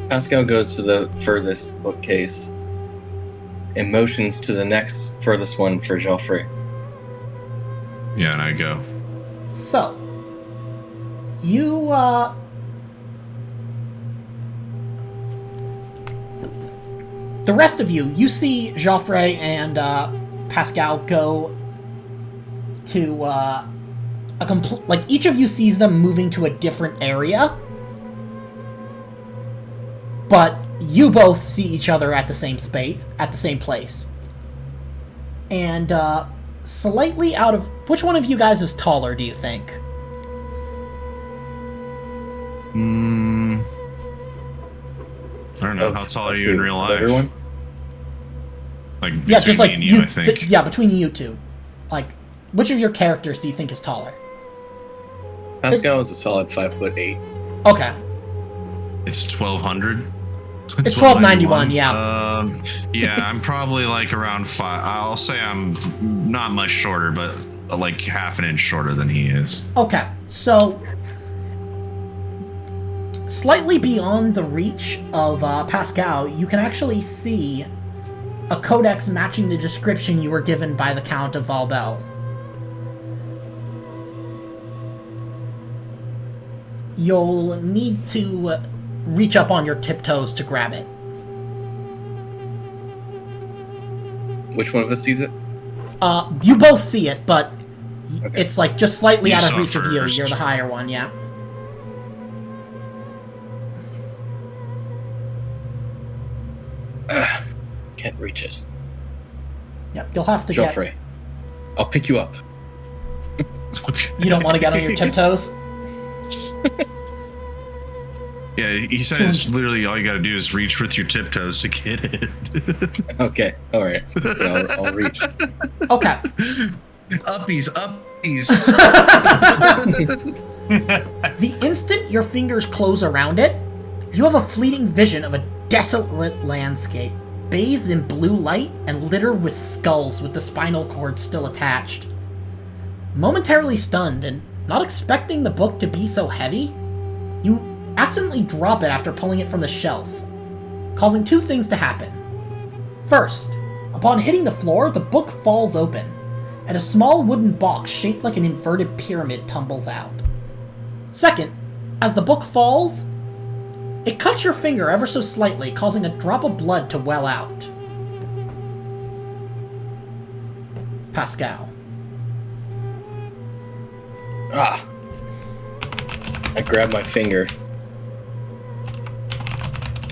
[SPEAKER 5] Pascal goes to the furthest bookcase and motions to the next furthest one for Geoffrey.
[SPEAKER 1] Yeah, and I go.
[SPEAKER 2] So, you, the rest of you see Geoffrey and, Pascal go to, each of you sees them moving to a different area, but you both see each other at the same place. And, slightly out of... Which one of you guys is taller, do you think?
[SPEAKER 1] I don't know. How tall are you in real life?
[SPEAKER 5] Everyone?
[SPEAKER 1] Like, between
[SPEAKER 2] Yeah, just like
[SPEAKER 1] me and you, I think.
[SPEAKER 2] yeah, between you two. Like, which of your characters do you think is taller?
[SPEAKER 5] Pascal is a solid 5'8".
[SPEAKER 2] Okay.
[SPEAKER 1] It's 1200.
[SPEAKER 2] It's 1291, yeah.
[SPEAKER 1] Yeah, I'm probably like around 5. I'll say I'm not much shorter, but like half an inch shorter than he is.
[SPEAKER 2] Okay, so slightly beyond the reach of Pascal, you can actually see a codex matching the description you were given by the Count of Valbel. You'll need to reach up on your tiptoes to grab it.
[SPEAKER 5] Which one of us sees it?
[SPEAKER 2] You both see it, but
[SPEAKER 5] Okay.
[SPEAKER 2] it's like just slightly
[SPEAKER 1] You
[SPEAKER 2] out of
[SPEAKER 1] saw
[SPEAKER 2] reach of you.
[SPEAKER 1] first.
[SPEAKER 2] You're the higher one, yeah.
[SPEAKER 5] Can't reach it.
[SPEAKER 2] Yep, you'll have to
[SPEAKER 5] Joffrey, I'll pick you up.
[SPEAKER 1] Okay.
[SPEAKER 2] You don't want to get on your tiptoes?
[SPEAKER 1] Yeah, he said it's literally all you got to do is reach with your tiptoes to get it.
[SPEAKER 5] Okay, all right. Yeah, I'll reach.
[SPEAKER 2] Okay.
[SPEAKER 1] Uppies, uppies.
[SPEAKER 2] The instant your fingers close around it, you have a fleeting vision of a desolate landscape, bathed in blue light and littered with skulls with the spinal cord still attached. Momentarily stunned and not expecting the book to be so heavy, you accidentally drop it after pulling it from the shelf, causing two things to happen. First, upon hitting the floor, the book falls open, and a small wooden box shaped like an inverted pyramid tumbles out. Second, as the book falls, it cuts your finger ever so slightly, causing a drop of blood to well out. Pascal.
[SPEAKER 5] Ah. I grab my finger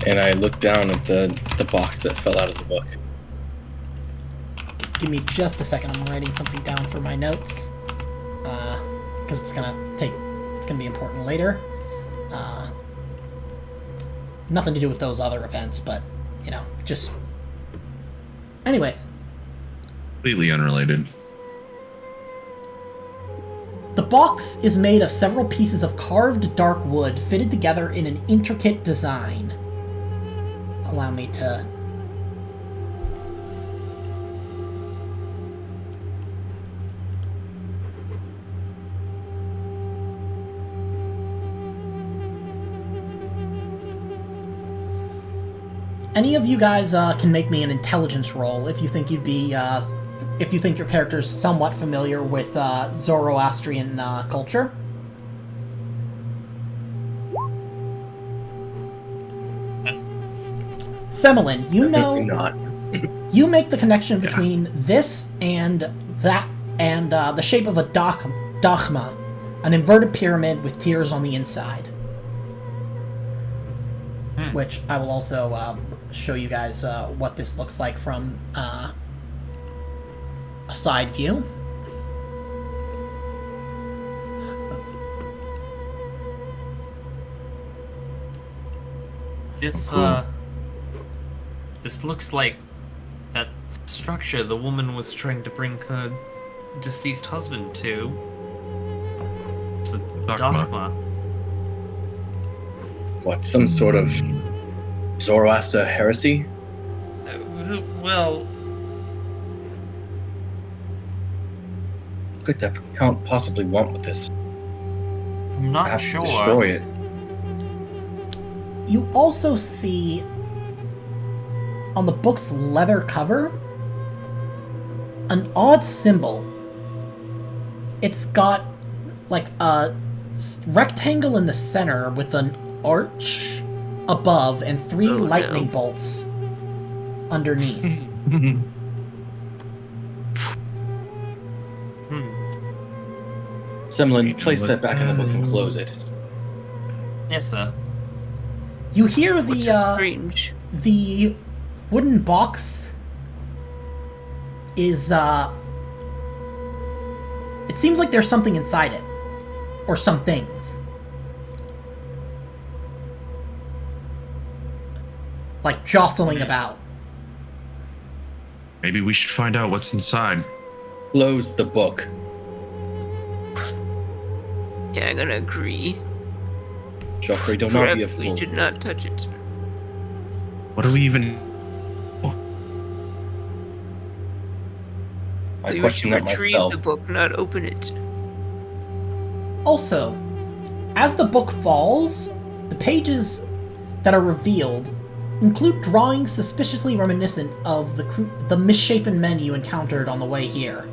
[SPEAKER 5] and I look down at the box that fell out of the book.
[SPEAKER 2] Give me just a second, I'm writing something down for my notes. Because it's gonna be important later. Nothing to do with those other events, but, you know, just... Anyways.
[SPEAKER 1] Completely unrelated.
[SPEAKER 2] The box is made of several pieces of carved dark wood fitted together in an intricate design. Allow me to... Any of you guys can make me an intelligence roll if you think you'd be, if you think your character's somewhat familiar with Zoroastrian culture. Semolin, you know,
[SPEAKER 5] Not.
[SPEAKER 2] you make the connection between this and that, and the shape of a dachma, an inverted pyramid with tears on the inside. Which I will also show you guys what this looks like from a side view.
[SPEAKER 4] This looks like that structure the woman was trying to bring her deceased husband to. It's a dogma.
[SPEAKER 5] What, some sort of Zoroaster heresy?
[SPEAKER 4] Well,
[SPEAKER 5] What could that count possibly want with this?
[SPEAKER 4] I'm not
[SPEAKER 5] Have
[SPEAKER 4] sure.
[SPEAKER 5] to destroy it.
[SPEAKER 2] You also see on the book's leather cover an odd symbol. It's got like a rectangle in the center with an arch above and three
[SPEAKER 3] Oh,
[SPEAKER 2] lightning
[SPEAKER 3] no.
[SPEAKER 2] bolts underneath.
[SPEAKER 5] Semlin,
[SPEAKER 1] You know
[SPEAKER 5] place
[SPEAKER 1] what?
[SPEAKER 5] that back in the book and close it.
[SPEAKER 4] Yes, sir.
[SPEAKER 2] You hear
[SPEAKER 3] Which is
[SPEAKER 2] the
[SPEAKER 3] strange.
[SPEAKER 2] the wooden box is it seems like there's something inside it, or some things, like jostling about.
[SPEAKER 1] Maybe we should find out what's inside.
[SPEAKER 5] Close the book.
[SPEAKER 3] Yeah, I'm gonna agree.
[SPEAKER 5] Joffrey, do not be a
[SPEAKER 3] Perhaps we
[SPEAKER 5] fool.
[SPEAKER 3] should not touch it.
[SPEAKER 1] What do we even...
[SPEAKER 5] I
[SPEAKER 3] We
[SPEAKER 5] question
[SPEAKER 3] should
[SPEAKER 5] that
[SPEAKER 3] retrieve
[SPEAKER 5] myself.
[SPEAKER 3] the book, not open it.
[SPEAKER 2] Also, as the book falls, the pages that are revealed include drawings suspiciously reminiscent of the misshapen men you encountered on the way here.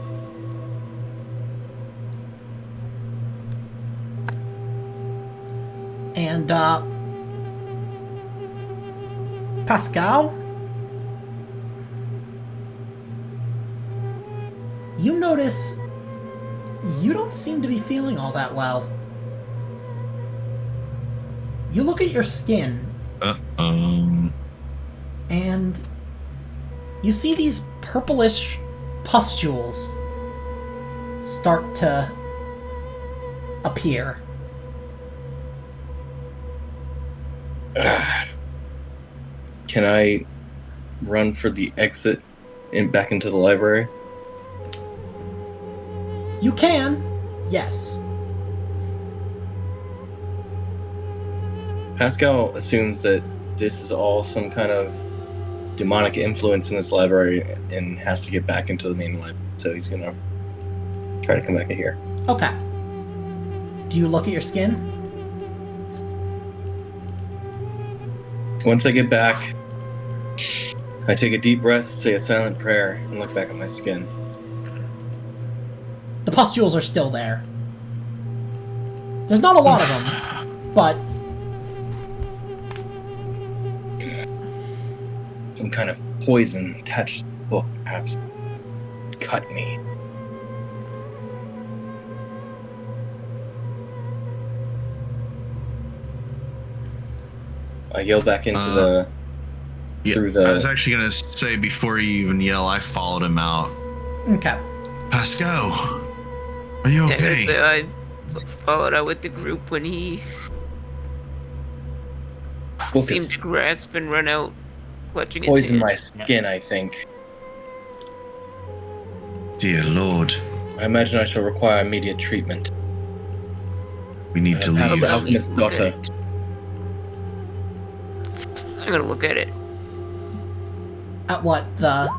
[SPEAKER 2] And, Pascal, you notice you don't seem to be feeling all that well. You look at your skin, and you see these purplish pustules start to appear.
[SPEAKER 5] Can I run for the exit and back into the library?
[SPEAKER 2] You can, yes.
[SPEAKER 5] Pascal assumes that this is all some kind of demonic influence in this library and has to get back into the main library. So he's gonna try to come back in here.
[SPEAKER 2] Okay. Do you look at your skin?
[SPEAKER 5] Once I get back, I take a deep breath, say a silent prayer, and look back at my skin.
[SPEAKER 2] The pustules are still there. There's not a lot of them, but
[SPEAKER 5] Some kind of poison attached to the book, perhaps. Cut me. I yell back into through the.
[SPEAKER 1] I was actually gonna say before you even yell, I followed him out.
[SPEAKER 2] okay.
[SPEAKER 1] Pascal, are you
[SPEAKER 3] Yeah,
[SPEAKER 1] okay?
[SPEAKER 3] so I followed out with the group when he
[SPEAKER 5] Book
[SPEAKER 3] seemed
[SPEAKER 5] is
[SPEAKER 3] to grasp and run out, clutching his
[SPEAKER 5] poison
[SPEAKER 3] hand.
[SPEAKER 5] my skin, I think.
[SPEAKER 1] Dear Lord,
[SPEAKER 5] I imagine I shall require immediate treatment.
[SPEAKER 1] we need to
[SPEAKER 5] Pass
[SPEAKER 1] leave.
[SPEAKER 5] the Alchemist
[SPEAKER 3] Look at
[SPEAKER 5] doctor.
[SPEAKER 3] it. I'm gonna look at it.
[SPEAKER 2] At what?
[SPEAKER 3] The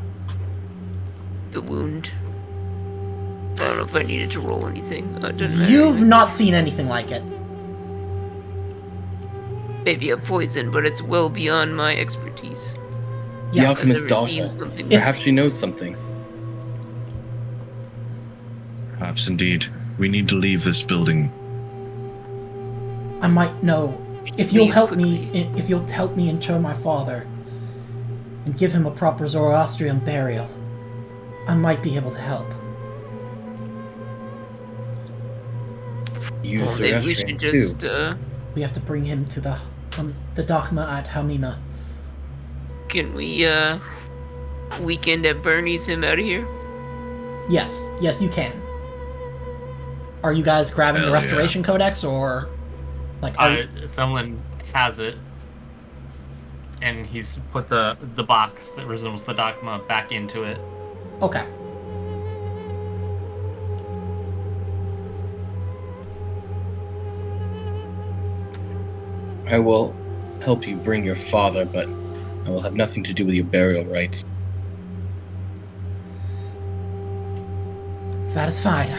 [SPEAKER 3] wound. I don't know if I needed to roll anything. It doesn't matter.
[SPEAKER 2] You've not seen anything like it.
[SPEAKER 3] Maybe a poison, but it's well beyond my expertise.
[SPEAKER 5] The
[SPEAKER 2] Yeah,
[SPEAKER 5] Alchemist
[SPEAKER 3] I've never
[SPEAKER 5] daughter.
[SPEAKER 3] seen something
[SPEAKER 5] Perhaps she knows something.
[SPEAKER 1] Perhaps indeed. We need to leave this building.
[SPEAKER 2] I might know. If you'll help me, if you'll help me inter my father and give him a proper Zoroastrian burial, I might be able to help.
[SPEAKER 5] You
[SPEAKER 3] Well, maybe we
[SPEAKER 5] Zoroastrian
[SPEAKER 3] should
[SPEAKER 5] too.
[SPEAKER 3] just,
[SPEAKER 2] We have to bring him to the Dachma at Hamina.
[SPEAKER 3] can we, weekend at Bernie's him out of here?
[SPEAKER 2] Yes, you can. Are you guys grabbing the
[SPEAKER 1] Hell yeah.
[SPEAKER 2] Restoration Codex, or like?
[SPEAKER 4] Someone has it, and he's put the box that resembles the Dogma back into it.
[SPEAKER 2] Okay.
[SPEAKER 5] I will help you bring your father, but I will have nothing to do with your burial rites.
[SPEAKER 2] That is fine,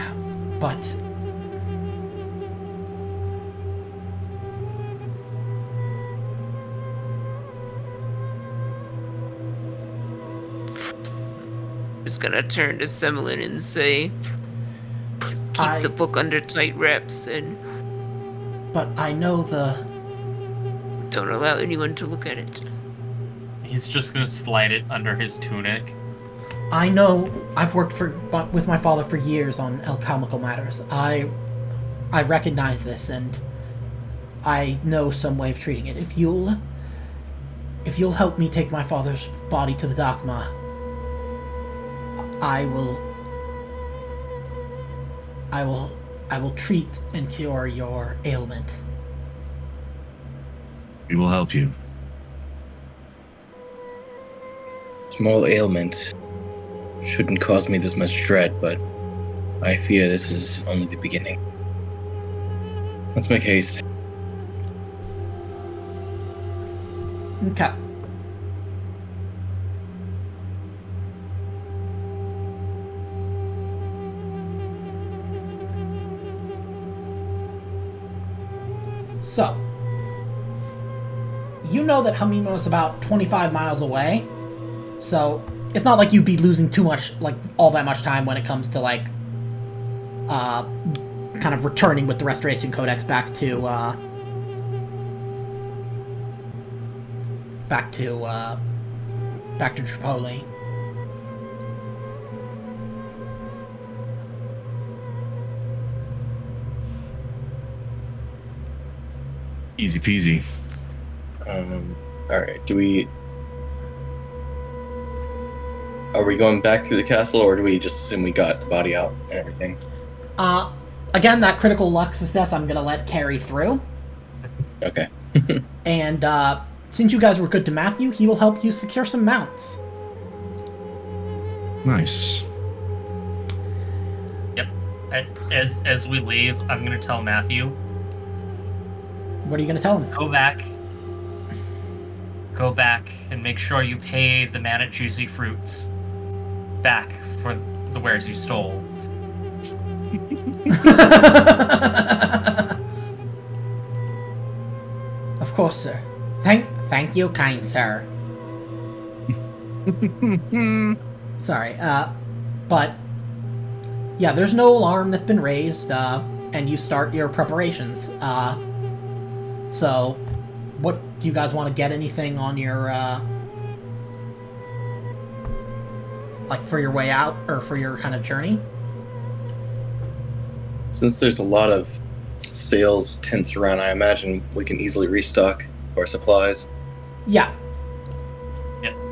[SPEAKER 2] but
[SPEAKER 3] Just gonna turn to Semlin and say, keep
[SPEAKER 2] I-
[SPEAKER 3] the book under tight wraps and
[SPEAKER 2] I know the.
[SPEAKER 3] don't allow anyone to look at it.
[SPEAKER 4] He's just gonna slide it under his tunic.
[SPEAKER 2] I know. I've worked with my father for years on alchemical matters. I recognize this, and I know some way of treating it. If you'll help me take my father's body to the Dachma, I will treat and cure your ailment.
[SPEAKER 1] We will help you.
[SPEAKER 5] Small ailment shouldn't cause me this much dread, but I fear this is only the beginning. Let's make haste.
[SPEAKER 2] Okay. So, you know that Hamima is about 25 miles away, so it's not like you'd be losing too much, like, all that much time when it comes to, like, kind of returning with the Restoration Codex back to Tripoli.
[SPEAKER 1] Easy peasy.
[SPEAKER 5] All right. Are we going back through the castle, or do we just assume we got the body out and everything?
[SPEAKER 2] Again, that critical luck success I'm gonna let carry through.
[SPEAKER 5] Okay.
[SPEAKER 2] And since you guys were good to Matthew, he will help you secure some mounts.
[SPEAKER 1] Nice.
[SPEAKER 4] Yep. As we leave, I'm gonna tell Matthew.
[SPEAKER 2] What are you gonna tell him?
[SPEAKER 4] Go back and make sure you pay the man at Juicy Fruits back for the wares you stole.
[SPEAKER 2] Of course, sir. Thank you, kind sir. Sorry, but yeah, there's no alarm that's been raised, and you start your preparations. So, what do you guys want to get anything on your, like for your way out or for your kind of journey?
[SPEAKER 5] Since there's a lot of sales tents around, I imagine we can easily restock our supplies.
[SPEAKER 2] Yeah.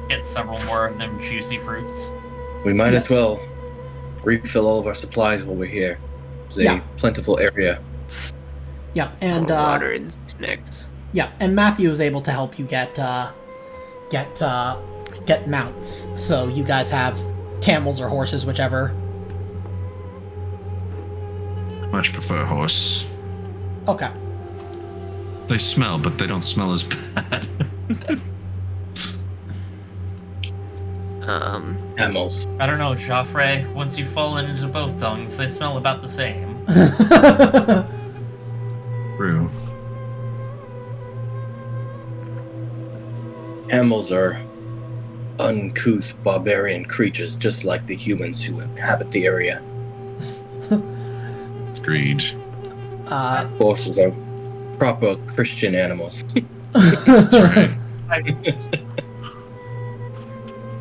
[SPEAKER 4] Get several more of them Juicy Fruits.
[SPEAKER 5] We might as well refill all of our supplies while we're here. It's a plentiful area.
[SPEAKER 2] Yeah, and
[SPEAKER 3] More water and snacks.
[SPEAKER 2] yeah, and Matthew is able to help you get mounts. So you guys have camels or horses, whichever.
[SPEAKER 1] Much prefer horse.
[SPEAKER 2] Okay.
[SPEAKER 1] They smell, but they don't smell as bad.
[SPEAKER 5] Camels.
[SPEAKER 4] I don't know, Joffrey. Once you've fallen into both tongues, they smell about the same.
[SPEAKER 1] True.
[SPEAKER 5] Camels are uncouth barbarian creatures, just like the humans who inhabit the area.
[SPEAKER 1] Agreed.
[SPEAKER 5] Horses are proper Christian animals.
[SPEAKER 1] That's right.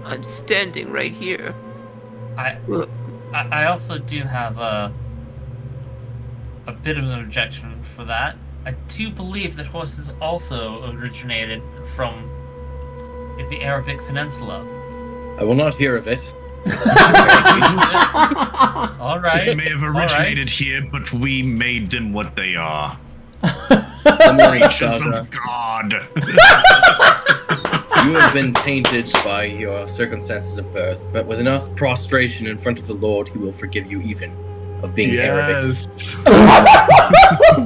[SPEAKER 3] I'm standing right here.
[SPEAKER 4] I also do have a bit of an objection for that. I do believe that horses also originated from the Arabic Peninsula.
[SPEAKER 5] I will not hear of it.
[SPEAKER 4] All right.
[SPEAKER 1] They may have originated here, but we made them what they are.
[SPEAKER 5] Creatures
[SPEAKER 1] Creatures of God.
[SPEAKER 5] You have been tainted by your circumstances of birth, but with enough prostration in front of the Lord, he will forgive you even of being Arabic.
[SPEAKER 1] Yes.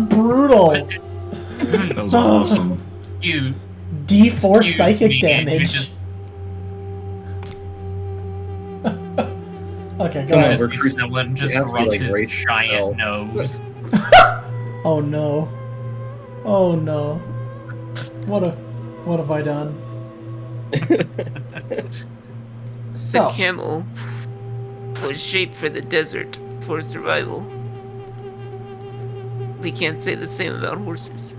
[SPEAKER 2] Brutal.
[SPEAKER 1] That was awesome.
[SPEAKER 4] You
[SPEAKER 2] D4
[SPEAKER 4] excuse
[SPEAKER 2] psychic
[SPEAKER 4] me,
[SPEAKER 2] damage.
[SPEAKER 4] just-
[SPEAKER 2] Okay, go
[SPEAKER 5] Come on,
[SPEAKER 2] ahead.
[SPEAKER 5] we're
[SPEAKER 4] Someone just
[SPEAKER 5] it has to be
[SPEAKER 4] rubs
[SPEAKER 5] like
[SPEAKER 4] his
[SPEAKER 5] race
[SPEAKER 4] giant
[SPEAKER 5] hell.
[SPEAKER 4] nose.
[SPEAKER 2] Oh no. Oh no. What have I done?
[SPEAKER 3] The
[SPEAKER 2] So,
[SPEAKER 3] camel was shaped for the desert for survival. We can't say the same about horses.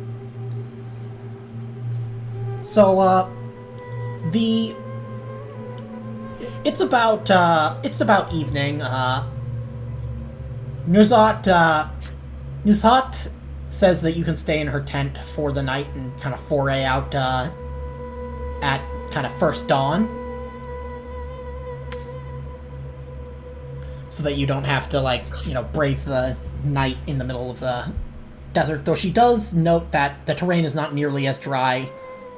[SPEAKER 2] it's about evening. Nuzhat says that you can stay in her tent for the night and kind of foray out at kind of first dawn, so that you don't have to brave the night in the middle of the desert. Though she does note that the terrain is not nearly as dry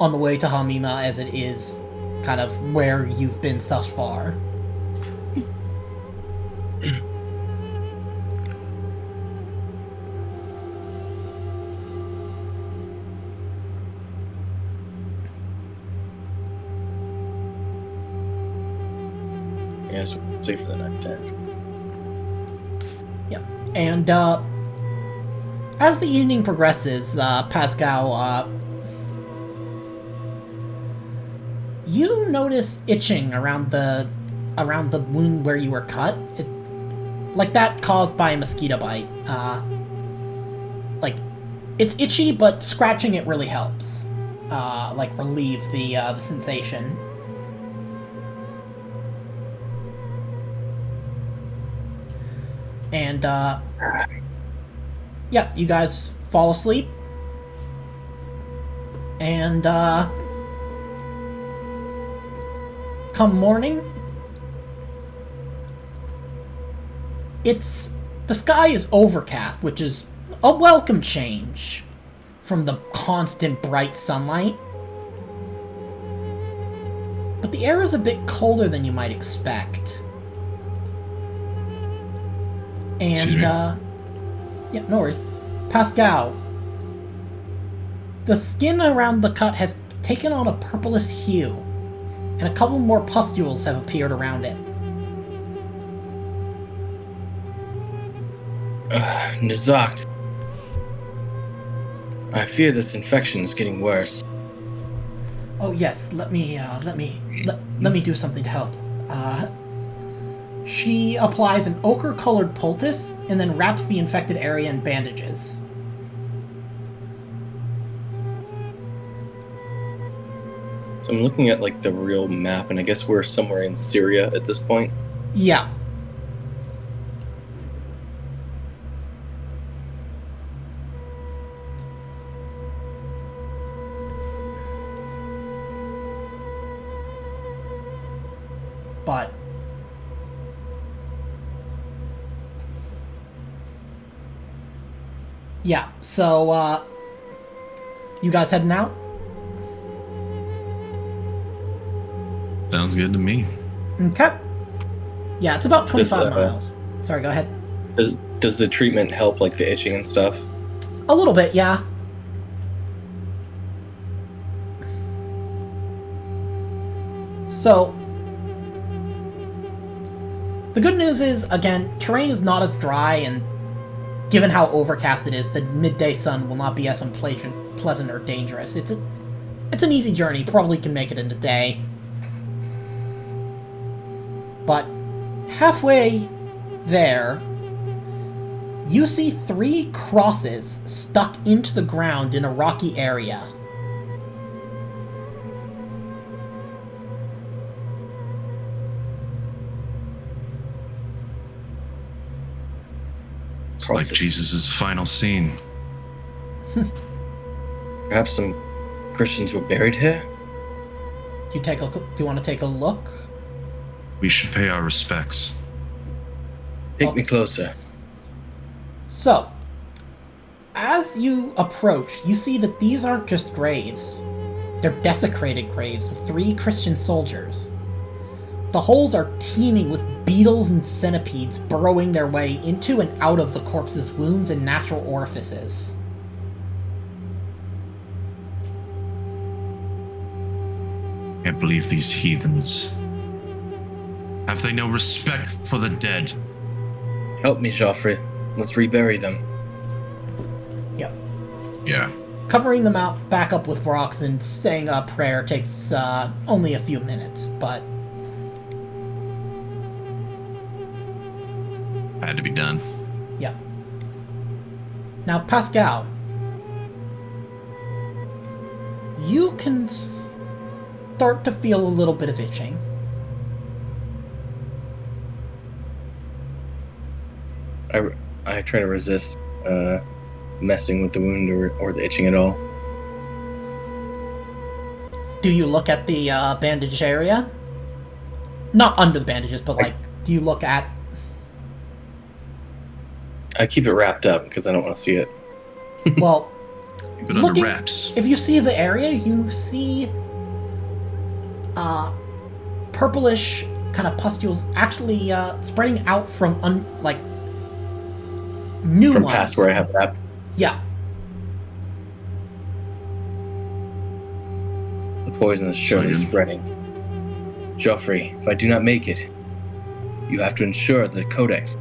[SPEAKER 2] on the way to Hamima as it is kind of where you've been thus far.
[SPEAKER 5] Yes, we'll stay for the night then.
[SPEAKER 2] Yeah, and as the evening progresses, Pascal, You notice itching around the wound where you were cut. Like that caused by a mosquito bite. Like, it's itchy, but scratching it really helps. Like, relieve the sensation. And, yeah, you guys fall asleep. And, come morning, the sky is overcast, which is a welcome change from the constant bright sunlight. But the air is a bit colder than you might expect. And,
[SPEAKER 1] Excuse me.
[SPEAKER 2] yeah, no worries. Pascal, the skin around the cut has taken on a purplish hue, and a couple more pustules have appeared around it.
[SPEAKER 5] Nizakt. I fear this infection is getting worse.
[SPEAKER 2] Oh yes, let me do something to help. She applies an ochre-colored poultice and then wraps the infected area in bandages.
[SPEAKER 5] So I'm looking at like the real map, and I guess we're somewhere in Syria at this point.
[SPEAKER 2] Yeah. But yeah, so you guys heading out?
[SPEAKER 1] Sounds good to me.
[SPEAKER 2] Okay. Yeah, it's about 25
[SPEAKER 5] This,
[SPEAKER 2] miles. Sorry, go ahead.
[SPEAKER 5] Does the treatment help, like the itching and stuff?
[SPEAKER 2] A little bit, yeah. So, the good news is, again, terrain is not as dry, and given how overcast it is, the midday sun will not be as unpleasant or dangerous. It's an easy journey, probably can make it in a day. But halfway there, you see 3 crosses stuck into the ground in a rocky area.
[SPEAKER 1] It's like Jesus' final scene.
[SPEAKER 5] Perhaps some Christians were buried here?
[SPEAKER 2] Do you want to take a look?
[SPEAKER 1] We should pay our respects.
[SPEAKER 5] Take me closer.
[SPEAKER 2] So, as you approach, you see that these aren't just graves. They're desecrated graves of 3 Christian soldiers. The holes are teeming with beetles and centipedes burrowing their way into and out of the corpse's wounds and natural orifices.
[SPEAKER 1] Can't believe these heathens. Have they no respect for the dead?
[SPEAKER 5] Help me, Joffrey. Let's rebury them.
[SPEAKER 2] Yep.
[SPEAKER 1] Yeah.
[SPEAKER 2] Covering them out back up with rocks and saying a prayer takes only a few minutes, but
[SPEAKER 1] Had to be done.
[SPEAKER 2] yeah. Now, Pascal, you can start to feel a little bit of itching.
[SPEAKER 5] I try to resist messing with the wound or the itching at all.
[SPEAKER 2] Do you look at the bandage area? Not under the bandages, but like, do you look at...
[SPEAKER 5] I keep it wrapped up because I don't want to see it.
[SPEAKER 2] Well,
[SPEAKER 1] Keep it under wraps.
[SPEAKER 2] if you see the area, you see purplish kind of pustules actually spreading out from new
[SPEAKER 5] From
[SPEAKER 2] ones.
[SPEAKER 5] past where I have wrapped.
[SPEAKER 2] Yeah.
[SPEAKER 5] The poison is surely
[SPEAKER 1] Sorry.
[SPEAKER 5] spreading. Joffrey, if I do not make it, you have to ensure the Codex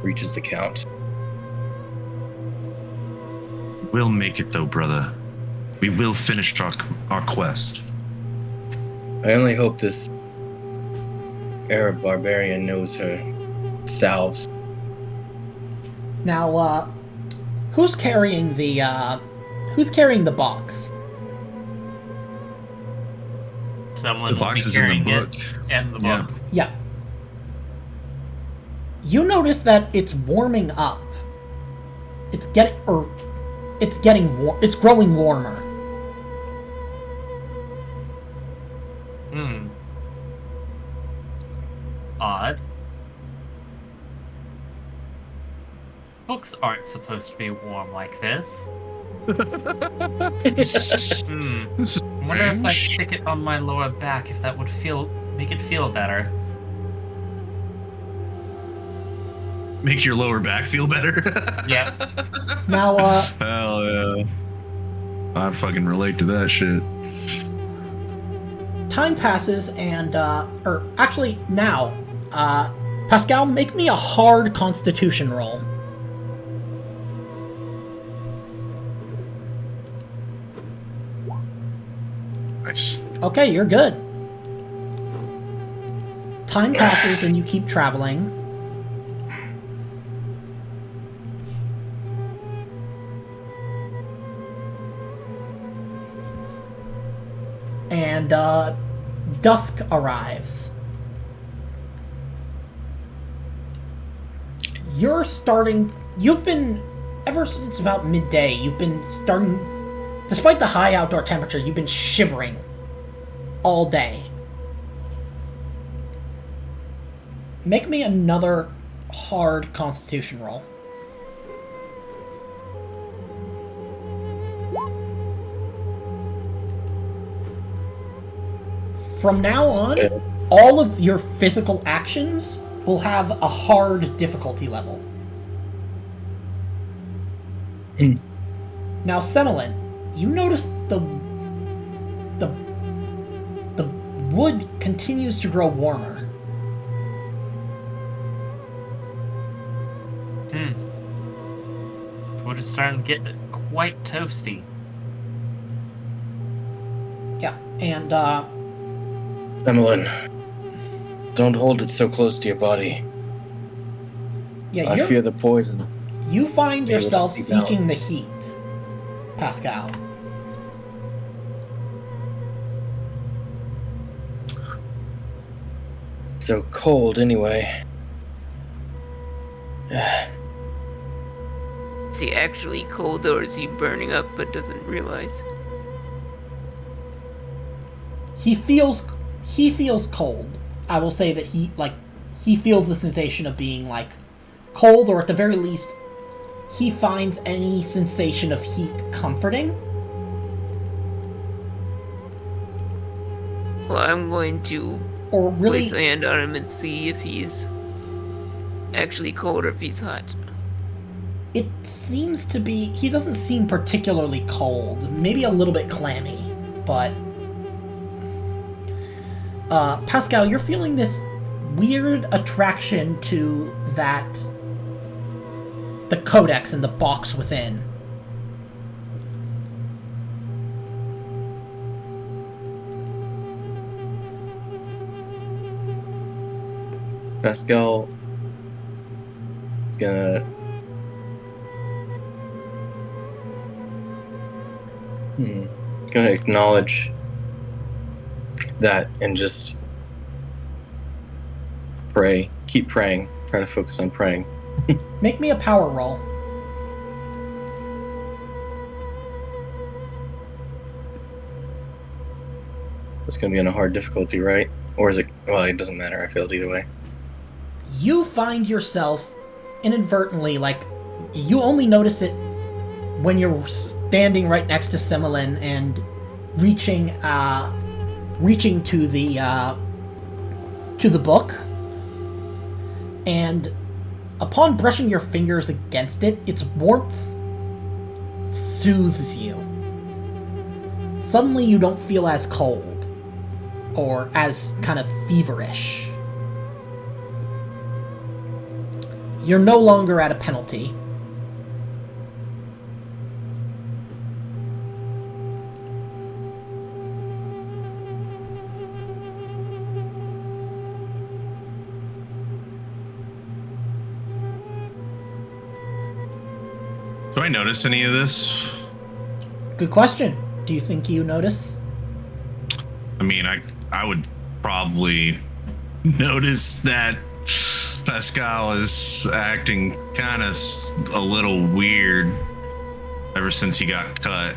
[SPEAKER 5] reaches the Count.
[SPEAKER 1] We'll make it though, brother. We will finish our quest.
[SPEAKER 5] I only hope this Arab barbarian knows her salves.
[SPEAKER 2] Now, who's carrying the box?
[SPEAKER 4] Someone
[SPEAKER 1] The
[SPEAKER 4] will
[SPEAKER 1] box
[SPEAKER 4] be
[SPEAKER 1] is in the
[SPEAKER 4] carrying
[SPEAKER 1] book.
[SPEAKER 4] it and the
[SPEAKER 1] Yeah.
[SPEAKER 4] book.
[SPEAKER 2] Yeah. You notice that it's warming up. It's growing warmer.
[SPEAKER 4] Hmm. Odd. Books aren't supposed to be warm like this. Hmm.
[SPEAKER 1] This is
[SPEAKER 4] I wonder if I
[SPEAKER 1] strange.
[SPEAKER 4] stick it on my lower back, if that would make it feel better.
[SPEAKER 1] Make your lower back feel better.
[SPEAKER 4] Yeah.
[SPEAKER 2] Now,
[SPEAKER 1] Hell yeah. I fucking relate to that shit.
[SPEAKER 2] time passes and, or actually, now, Pascal, make me a hard Constitution roll.
[SPEAKER 1] Nice.
[SPEAKER 2] Okay, you're good. Time passes and you keep traveling. And, dusk arrives. You've been, ever since about midday, you've been starting, despite the high outdoor temperature, you've been shivering all day. Make me another hard Constitution roll. From now on, all of your physical actions will have a hard difficulty level. Now, Semolin, you notice the wood continues to grow warmer.
[SPEAKER 4] We're just starting to get quite toasty.
[SPEAKER 2] Yeah, and
[SPEAKER 5] Emmeline, don't hold it so close to your body.
[SPEAKER 2] yeah,
[SPEAKER 5] I fear the poison.
[SPEAKER 2] you find
[SPEAKER 5] Maybe we'll
[SPEAKER 2] yourself
[SPEAKER 5] just keep out.
[SPEAKER 2] seeking the heat, Pascal.
[SPEAKER 5] So cold anyway.
[SPEAKER 3] Is he actually cold or is he burning up but doesn't realize?
[SPEAKER 2] He feels cold. I will say that he feels the sensation of being like cold, or at the very least, he finds any sensation of heat comforting.
[SPEAKER 3] Well, I'm going to
[SPEAKER 2] Or really,
[SPEAKER 3] place a hand on him and see if he's actually cold or if he's hot.
[SPEAKER 2] it seems to be. He doesn't seem particularly cold. Maybe a little bit clammy, but Pascal, you're feeling this weird attraction to the codex and the box within.
[SPEAKER 5] Pascal is gonna acknowledge that and just pray. Keep praying. Try to focus on praying.
[SPEAKER 2] Make me a power roll.
[SPEAKER 5] It's gonna be on a hard difficulty, right? Or is it? Well, it doesn't matter. I failed either way.
[SPEAKER 2] You find yourself inadvertently, like, you only notice it when you're standing right next to Semolin and reaching to the book, and upon brushing your fingers against it, its warmth soothes you. Suddenly you don't feel as cold or as kind of feverish. You're no longer at a penalty.
[SPEAKER 1] Do I notice any of this?
[SPEAKER 2] Good question. Do you think you notice?
[SPEAKER 1] I mean, I would probably notice that Pascal is acting kind of a little weird ever since he got cut.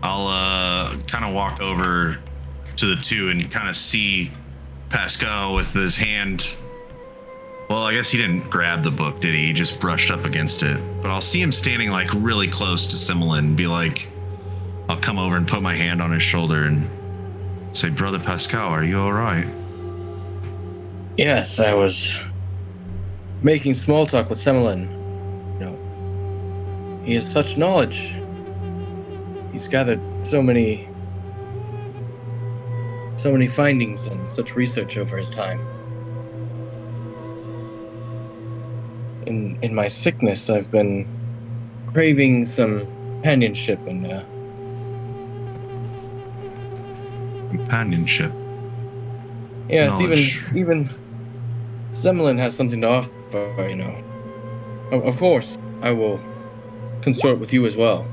[SPEAKER 1] I'll kind of walk over to the two and kind of see Pascal with his hand. Well, I guess he didn't grab the book, did he? He just brushed up against it. But I'll see him standing like really close to Similin and be like, I'll come over and put my hand on his shoulder and say, Brother Pascal, are you all right?
[SPEAKER 5] Yes, I was making small talk with Semilin. You know, he has such knowledge. He's gathered so many findings and such research over his time. In my sickness, I've been craving some companionship and
[SPEAKER 1] Companionship.
[SPEAKER 5] yes,
[SPEAKER 1] Knowledge.
[SPEAKER 5] even Semilin has something to offer. You know, of course, I will consort with you as well.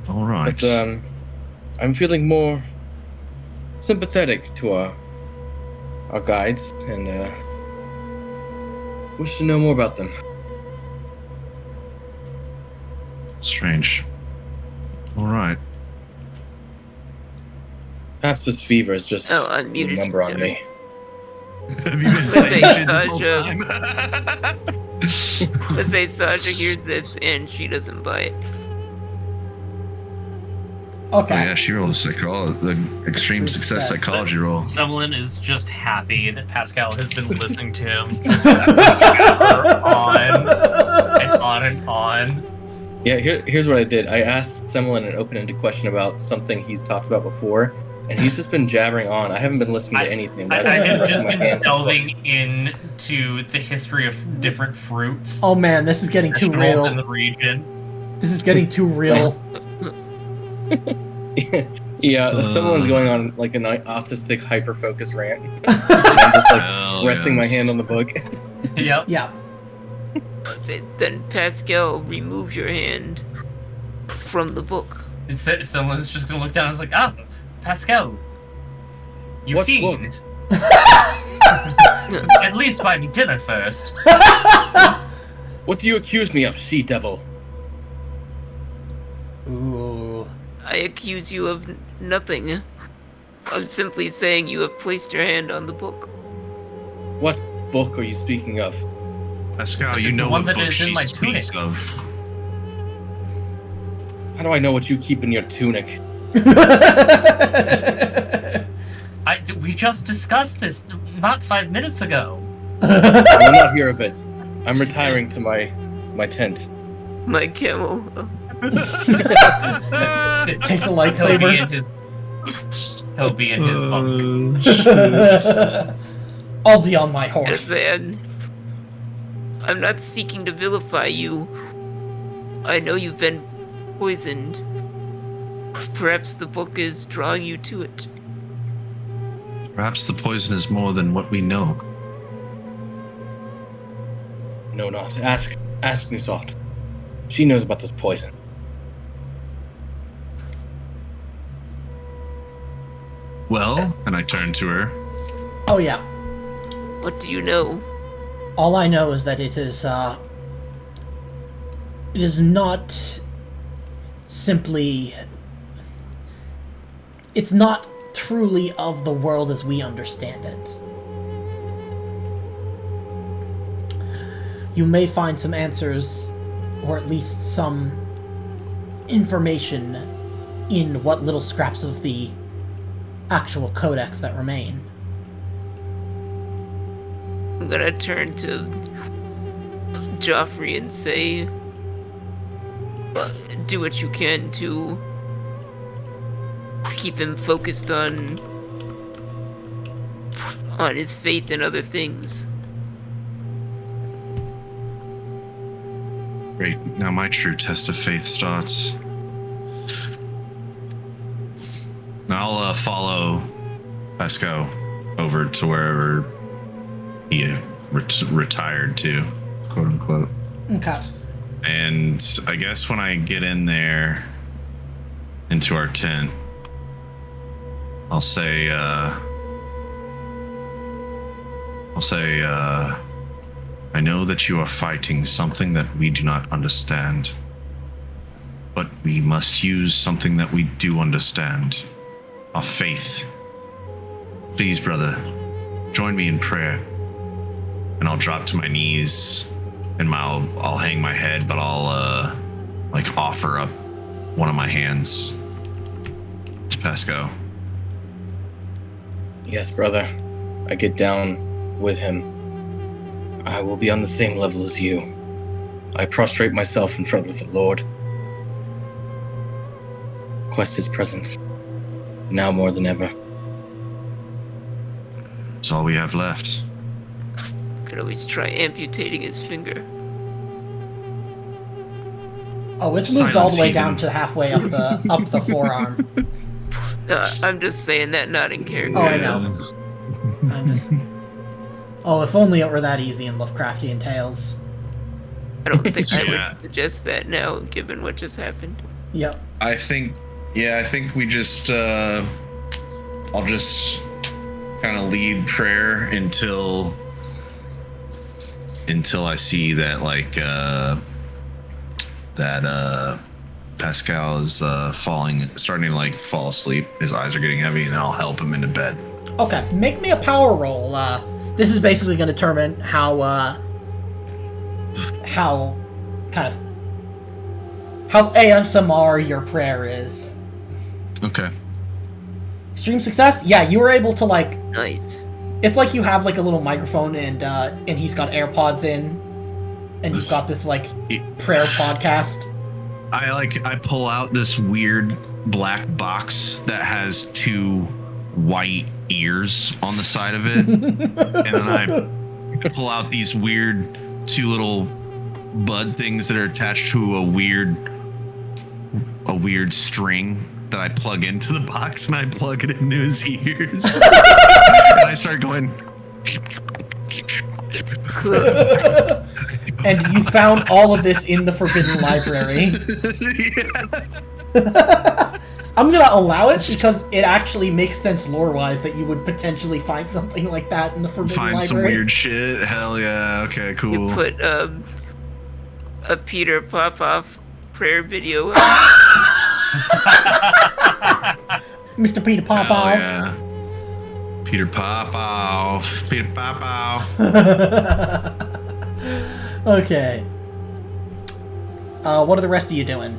[SPEAKER 1] All right.
[SPEAKER 5] But I'm feeling more sympathetic to our guides and wish to know more about them.
[SPEAKER 1] Strange. All right.
[SPEAKER 5] Perhaps this fever is just
[SPEAKER 3] Oh,
[SPEAKER 5] a
[SPEAKER 3] unmuted.
[SPEAKER 5] number on me.
[SPEAKER 1] Have you been
[SPEAKER 3] Let's
[SPEAKER 1] saying
[SPEAKER 3] say
[SPEAKER 1] shit this whole
[SPEAKER 3] Sasha.
[SPEAKER 1] time?
[SPEAKER 3] Let's say Sasha hears this and she doesn't buy it.
[SPEAKER 2] Okay.
[SPEAKER 1] Oh yeah, she rolled the extreme success psychology roll.
[SPEAKER 4] Semlin is just happy that Pascal has been listening to him just on and on and on.
[SPEAKER 5] Yeah, here's what I did. I asked Semilin an open-ended question about something he's talked about before, and he's just been jabbering on. I haven't been listening to anything.
[SPEAKER 4] I
[SPEAKER 5] I've just been
[SPEAKER 4] have
[SPEAKER 5] resting
[SPEAKER 4] just
[SPEAKER 5] my
[SPEAKER 4] been
[SPEAKER 5] hand on the book.
[SPEAKER 4] delving into the history of different fruits.
[SPEAKER 2] Oh man, this is getting too
[SPEAKER 4] vegetables
[SPEAKER 2] real.
[SPEAKER 4] in the region.
[SPEAKER 2] This is getting too real.
[SPEAKER 5] Yeah, someone's going on like an autistic hyper-focused rant. And I'm just like
[SPEAKER 1] Hell
[SPEAKER 5] resting my
[SPEAKER 1] yes.
[SPEAKER 5] hand on the book.
[SPEAKER 4] Yep.
[SPEAKER 2] Yeah.
[SPEAKER 3] Then Pascal, remove your hand from the book.
[SPEAKER 4] Someone's just gonna look down and is like, Pascal, you
[SPEAKER 5] What
[SPEAKER 4] fiend. At least buy me dinner first.
[SPEAKER 5] What do you accuse me of, she-devil?
[SPEAKER 2] Ooh.
[SPEAKER 3] I accuse you of nothing. I'm simply saying you have placed your hand on the book.
[SPEAKER 5] What book are you speaking of?
[SPEAKER 1] Pascal, you
[SPEAKER 4] It's the
[SPEAKER 1] know
[SPEAKER 4] one
[SPEAKER 1] what
[SPEAKER 4] that
[SPEAKER 1] book
[SPEAKER 4] is in
[SPEAKER 1] she
[SPEAKER 4] my
[SPEAKER 1] speaks
[SPEAKER 4] tunic.
[SPEAKER 1] of.
[SPEAKER 5] How do I know what you keep in your tunic?
[SPEAKER 4] We just discussed this not 5 minutes ago.
[SPEAKER 5] I will not hear of it. I'm retiring to my tent.
[SPEAKER 3] My camel.
[SPEAKER 2] Takes a
[SPEAKER 4] He'll be
[SPEAKER 2] lightsaber.
[SPEAKER 4] in his. He'll be in his bunk.
[SPEAKER 2] I'll be on my
[SPEAKER 3] Yes,
[SPEAKER 2] horse.
[SPEAKER 3] and I'm not seeking to vilify you. I know you've been poisoned. Perhaps the book is drawing you to it.
[SPEAKER 1] Perhaps the poison is more than what we know.
[SPEAKER 5] No, not. Ask Nusalt. She knows about this poison.
[SPEAKER 1] Well, and I turn to her.
[SPEAKER 2] Oh yeah.
[SPEAKER 3] What do you know?
[SPEAKER 2] All I know is that it is not simply. It's not truly of the world as we understand it. You may find some answers, or at least some information, in what little scraps of the actual codex that remain.
[SPEAKER 3] I'm gonna turn to Joffrey and say, do what you can to keep him focused on his faith and other things.
[SPEAKER 1] Great. Now my true test of faith starts. Now I'll follow Pascal over to wherever he retired to. Of quote unquote.
[SPEAKER 2] Okay.
[SPEAKER 1] And I guess when I get in there into our tent, I'll say, I know that you are fighting something that we do not understand, but we must use something that we do understand, our faith. Please, brother, join me in prayer. And I'll drop to my knees, and I'll hang my head, but I'll like offer up one of my hands to Pascal.
[SPEAKER 5] Yes, brother. I get down with him. I will be on the same level as you. I prostrate myself in front of the Lord. Request his presence. Now more than ever.
[SPEAKER 1] That's all we have left.
[SPEAKER 3] Could always try amputating his finger.
[SPEAKER 2] Oh, it's moved all the
[SPEAKER 1] Silence,
[SPEAKER 2] way
[SPEAKER 1] heathen.
[SPEAKER 2] down to halfway up the forearm.
[SPEAKER 3] I'm just saying that, not in character.
[SPEAKER 2] Oh, I know. I'm just. Oh, if only it were that easy in Lovecraftian tales.
[SPEAKER 3] I don't think I
[SPEAKER 1] Yeah.
[SPEAKER 3] would suggest that now, given what just happened.
[SPEAKER 2] Yep.
[SPEAKER 1] I think we just, I'll just kind of lead prayer until I see that, like, Pascal is starting to like fall asleep. His eyes are getting heavy, and then I'll help him into bed.
[SPEAKER 2] Okay, make me a power roll. This is basically going to determine how ASMR your prayer is.
[SPEAKER 1] Okay.
[SPEAKER 2] Extreme success? Yeah, you were able to like.
[SPEAKER 3] Nice.
[SPEAKER 2] It's like you have like a little microphone and he's got AirPods in, and you've got this like prayer podcast.
[SPEAKER 1] I pull out this weird black box that has two white ears on the side of it, and then I pull out these weird two little bud things that are attached to a weird string that I plug into the box, and I plug it into his ears. And I start going.
[SPEAKER 2] And you found all of this in the Forbidden Library.
[SPEAKER 1] Yeah.
[SPEAKER 2] I'm gonna allow it because it actually makes sense lore-wise that you would potentially find something like that in the Forbidden
[SPEAKER 1] Find
[SPEAKER 2] Library.
[SPEAKER 1] some weird shit. Hell yeah. Okay, cool.
[SPEAKER 3] You put a Peter Popoff prayer video up.
[SPEAKER 2] Mr. Peter
[SPEAKER 1] Hell
[SPEAKER 2] Popoff.
[SPEAKER 1] yeah. Peter Popoff. Peter Popoff.
[SPEAKER 2] Okay. What are the rest of you doing?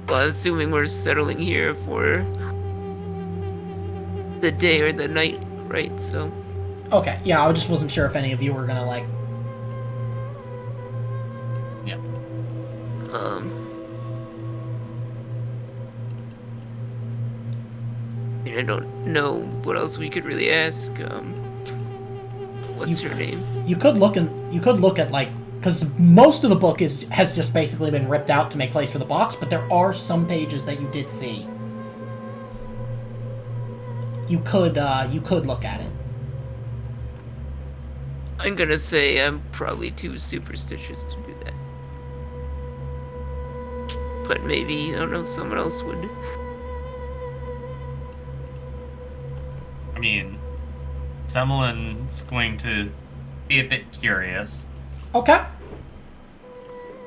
[SPEAKER 3] Well, assuming we're settling here for the day or the night, right? So,
[SPEAKER 2] Okay, yeah, I just wasn't sure if any of you were gonna like.
[SPEAKER 3] I don't know what else we could really ask. What's her name?
[SPEAKER 2] You could look at like, because most of the book has just basically been ripped out to make place for the box, but there are some pages that you did see. You could look at it.
[SPEAKER 3] I'm gonna say I'm probably too superstitious to do that. But maybe, I don't know, someone else would.
[SPEAKER 4] I mean, someone's going to be a bit curious.
[SPEAKER 2] Okay.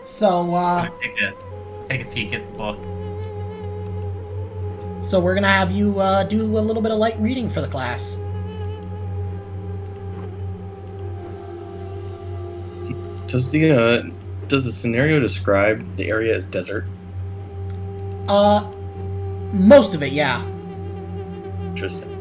[SPEAKER 2] So
[SPEAKER 4] Take a peek at the book.
[SPEAKER 2] so we're gonna have you do a little bit of light reading for the class.
[SPEAKER 5] Does the scenario describe the area as desert?
[SPEAKER 2] Most of it, yeah.
[SPEAKER 5] Interesting.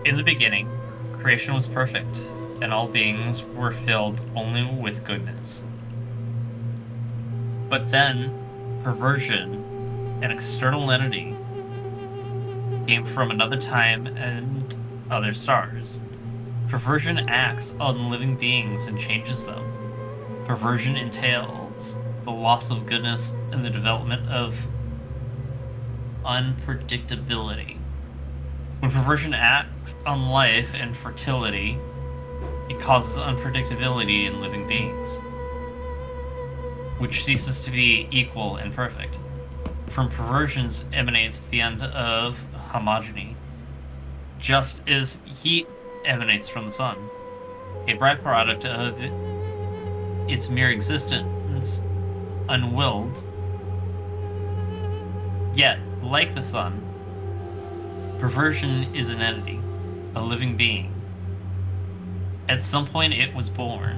[SPEAKER 4] In the beginning, creation was perfect, and all beings were filled only with goodness. But then, perversion, an external entity, came from another time and other stars. Perversion acts on living beings and changes them. Perversion entails the loss of goodness and the development of unpredictability. When perversion acts on life and fertility, it causes unpredictability in living beings, which ceases to be equal and perfect. From perversions emanates the end of homogeny, just as heat emanates from the sun, a byproduct of its mere existence, unwilled. Yet, like the sun, perversion is an entity, a living being. At some point it was born,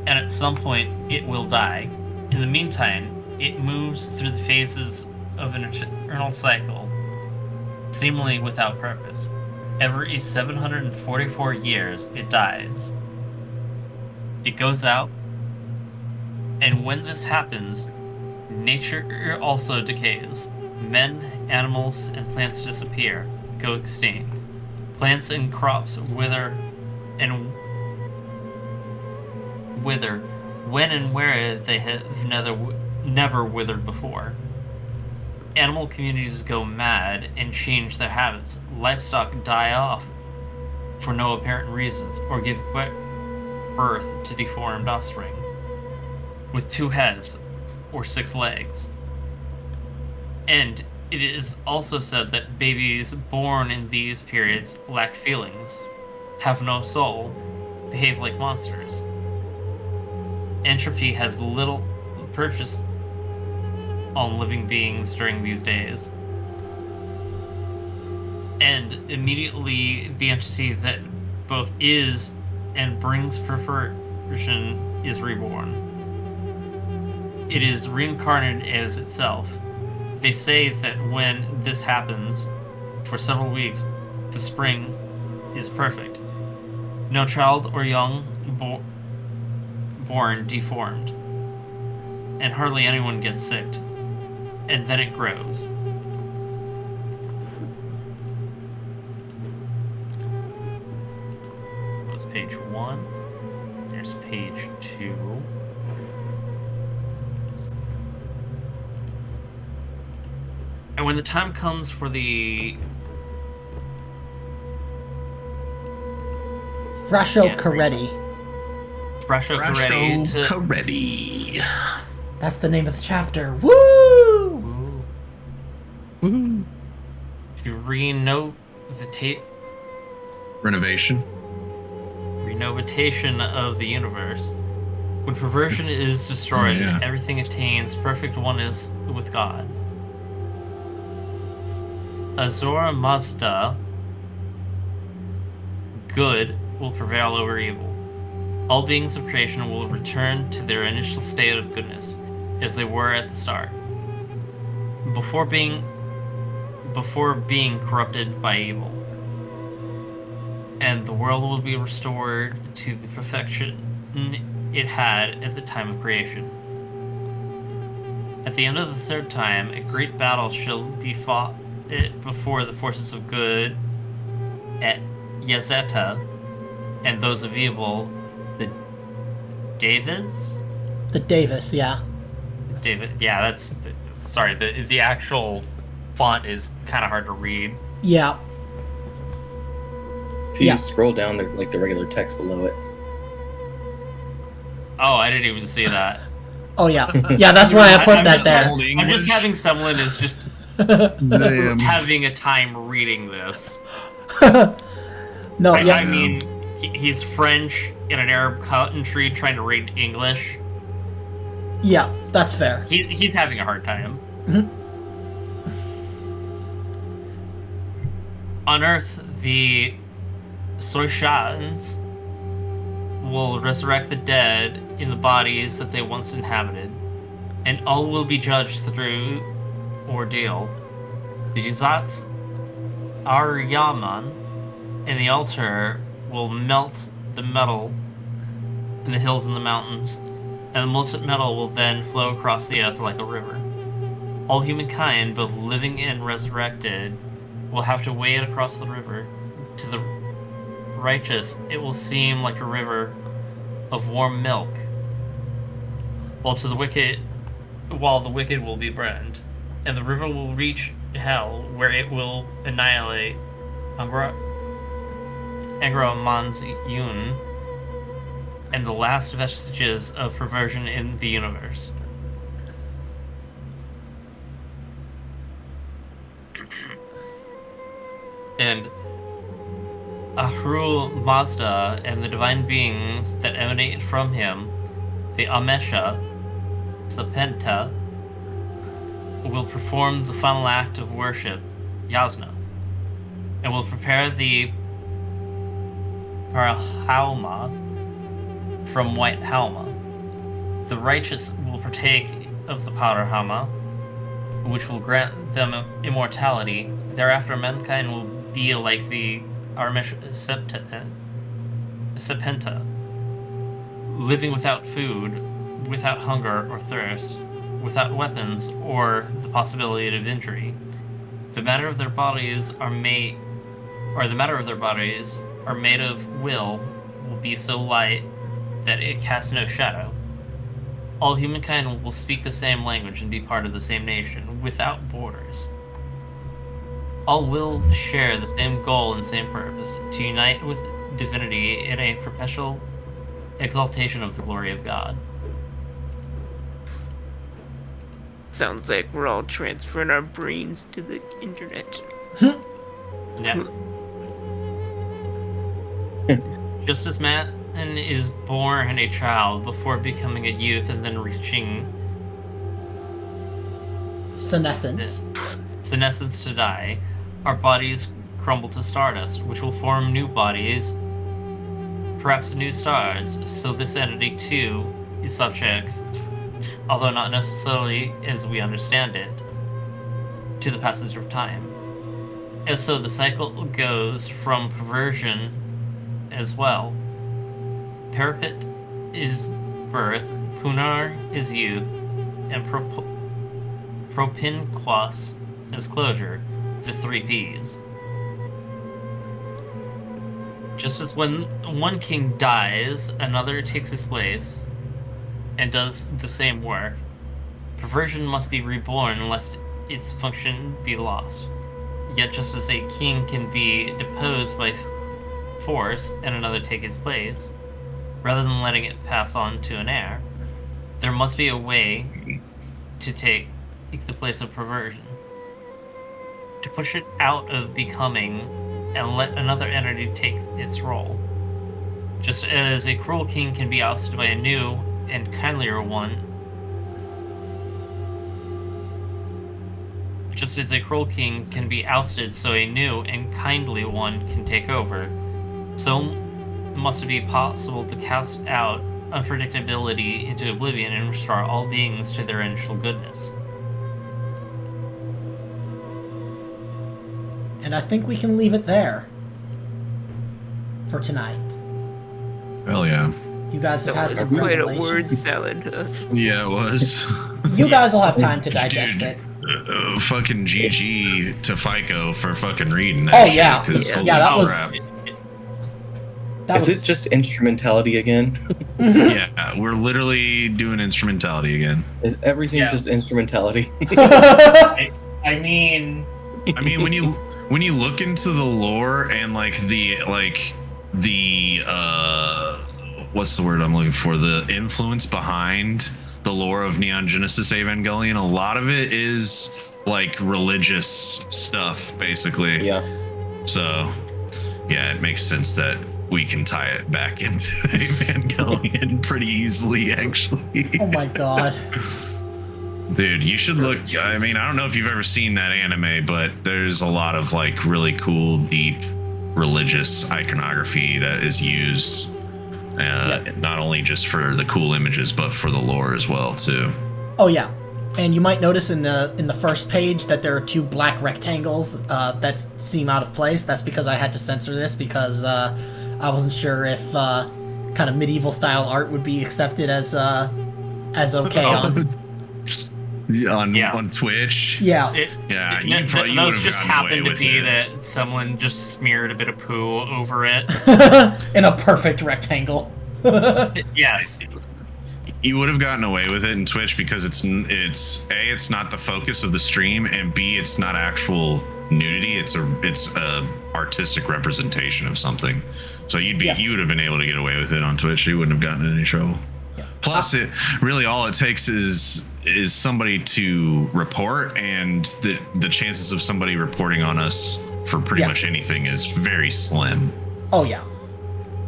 [SPEAKER 4] and at some point it will die. In the meantime, it moves through the phases of an eternal cycle, seemingly without purpose. Every 744 years, it dies. It goes out, and when this happens, nature also decays. Men, animals, and plants disappear, go extinct. Plants and crops wither when and where they have never withered before. Animal communities go mad and change their habits. Livestock die off for no apparent reasons or give birth to deformed offspring with 2 heads or 6 legs. And it is also said that babies born in these periods lack feelings, have no soul, behave like monsters. Entropy has little purchase on living beings during these days. And immediately the entity that both is and brings perversion is reborn. It is reincarnated as itself. They say that when this happens, for several weeks, the spring is perfect. No child or young born deformed, and hardly anyone gets sick. And then it grows. That was page 1. Here's page 2. And when the time comes for the
[SPEAKER 2] Frashokereti.
[SPEAKER 1] Frashokereti.
[SPEAKER 2] That's the name of the chapter. Woo!
[SPEAKER 1] Woohoo.
[SPEAKER 4] to renovation of the universe. When perversion is destroyed, everything attains perfect oneness with God. Azora Mazda, good will prevail over evil. All beings of creation will return to their initial state of goodness, as they were at the start, before being corrupted by evil. And the world will be restored to the perfection it had at the time of creation. At the end of the 3rd time, a great battle shall be fought before the forces of good at Yazeta and those of evil, the Davids?
[SPEAKER 2] The Davis, yeah.
[SPEAKER 4] The actual font is kind of hard to read.
[SPEAKER 2] Yeah.
[SPEAKER 5] If you scroll down, there's like the regular text below it.
[SPEAKER 4] Oh, I didn't even see that.
[SPEAKER 2] Oh, yeah. Yeah, that's why I put that there.
[SPEAKER 4] I'm just having someone is just having a time reading this.
[SPEAKER 2] No,
[SPEAKER 4] I mean, he's French in an Arab country trying to read English.
[SPEAKER 2] Yeah, that's fair.
[SPEAKER 4] He's having a hard time. On Earth, the Soishans will resurrect the dead in the bodies that they once inhabited, and all will be judged through ordeal. The Juzats Aryaman and the altar will melt the metal in the hills and the mountains, and the molten metal will then flow across the earth like a river. All humankind, both living and resurrected, will have to wade across the river. To the righteous, it will seem like a river of warm milk, while the wicked will be burned, and the river will reach hell, where it will annihilate Angra Manz-Yun and the last vestiges of perversion in the universe. And Ahura Mazda and the divine beings that emanate from him, the Amesha, Sapenta, will perform the final act of worship, Yasna, and will prepare the Parahauma from White Halma. The righteous will partake of the Parahauma, which will grant them immortality. Thereafter, mankind will be like the Armesh Sepenta, living without food, without hunger or thirst, without weapons or the possibility of injury. The matter of their bodies are made of will be so light that it casts no shadow. All humankind will speak the same language and be part of the same nation, without borders. All will share the same goal and same purpose, to unite with divinity in a perpetual exaltation of the glory of God.
[SPEAKER 3] Sounds like we're all transferring our brains to the internet.
[SPEAKER 4] Yeah. Just as man is born a child before becoming a youth and then reaching
[SPEAKER 2] Senescence.
[SPEAKER 4] senescence to die, our bodies crumble to stardust, which will form new bodies, perhaps new stars. So this entity too is subject, although not necessarily as we understand it, to the passage of time. And so the cycle goes from perversion as well. Parapet is birth, Punar is youth, and Propinquas is closure, the 3 Ps. Just as when one king dies, another takes his place and does the same work. Perversion must be reborn lest its function be lost. Yet just as a king can be deposed by force and another take his place, rather than letting it pass on to an heir, there must be a way to take the place of perversion. To push it out of becoming and let another entity take its role. Just as a cruel king can be ousted by a new and kindlier one, just as a cruel king can be ousted so a new and kindly one can take over, so must it be possible to cast out unpredictability into oblivion and restore all beings to their initial goodness.
[SPEAKER 2] And I think we can leave it there for tonight.
[SPEAKER 1] Hell yeah.
[SPEAKER 2] You guys have
[SPEAKER 3] That
[SPEAKER 2] had
[SPEAKER 3] was
[SPEAKER 2] some
[SPEAKER 3] quite a word
[SPEAKER 2] revelations.
[SPEAKER 3] salad, huh?
[SPEAKER 1] Yeah, it was.
[SPEAKER 2] You guys will have time to digest
[SPEAKER 1] Dude,
[SPEAKER 2] it.
[SPEAKER 1] Fucking GG to FICO for fucking reading that.
[SPEAKER 2] Oh,
[SPEAKER 1] shit,
[SPEAKER 2] yeah.
[SPEAKER 1] 'cause
[SPEAKER 3] Yeah,
[SPEAKER 1] holy
[SPEAKER 2] that was-
[SPEAKER 1] crap.
[SPEAKER 2] That
[SPEAKER 5] Is
[SPEAKER 2] was
[SPEAKER 5] it just instrumentality again?
[SPEAKER 1] Yeah, we're literally doing instrumentality again.
[SPEAKER 5] Is everything
[SPEAKER 4] Yeah.
[SPEAKER 5] just instrumentality?
[SPEAKER 4] I mean,
[SPEAKER 1] I mean, when you look into the lore and the what's the word I'm looking for? The influence behind the lore of Neon Genesis Evangelion, a lot of it is like religious stuff, basically.
[SPEAKER 5] Yeah.
[SPEAKER 1] So, yeah, it makes sense that we can tie it back into Evangelion pretty easily, actually.
[SPEAKER 2] Oh my god.
[SPEAKER 1] Dude, you should look. I mean, I don't know if you've ever seen that anime, but there's a lot of really cool, deep religious iconography that is used, not only just for the cool images, but for the lore as well, too.
[SPEAKER 2] Oh yeah. And you might notice in the first page that there are 2 black rectangles that seem out of place. That's because I had to censor this because I wasn't sure if kind of medieval style art would be accepted as okay on.
[SPEAKER 1] On Twitch.
[SPEAKER 2] Yeah.
[SPEAKER 1] Yeah, you probably
[SPEAKER 4] those
[SPEAKER 1] would've
[SPEAKER 4] just
[SPEAKER 1] gotten away
[SPEAKER 4] happened to
[SPEAKER 1] with
[SPEAKER 4] be
[SPEAKER 1] it.
[SPEAKER 4] that someone just smeared a bit of poo over it.
[SPEAKER 2] In a perfect rectangle.
[SPEAKER 4] Yes.
[SPEAKER 1] you would have gotten away with it in Twitch because it's A, it's not the focus of the stream, and B, it's not actual nudity. It's a artistic representation of something. So you would have been able to get away with it on Twitch. You wouldn't have gotten in any trouble.
[SPEAKER 2] Yeah.
[SPEAKER 1] Plus, it really all it takes is somebody to report, and the chances of somebody reporting on us for pretty much anything is very slim.
[SPEAKER 2] Oh yeah,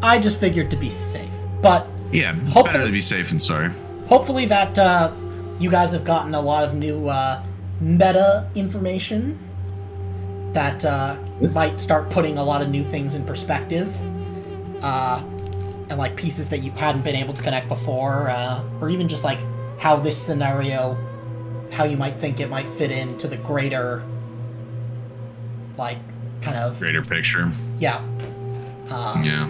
[SPEAKER 2] I just figured to be safe, but
[SPEAKER 1] yeah, better to be safe than sorry.
[SPEAKER 2] Hopefully that you guys have gotten a lot of new meta information that might start putting a lot of new things in perspective, and like pieces that you hadn't been able to connect before, or even just like how this scenario, how you might think it might fit into the greater, like, kind of
[SPEAKER 1] greater picture.
[SPEAKER 2] Yeah.
[SPEAKER 1] Yeah.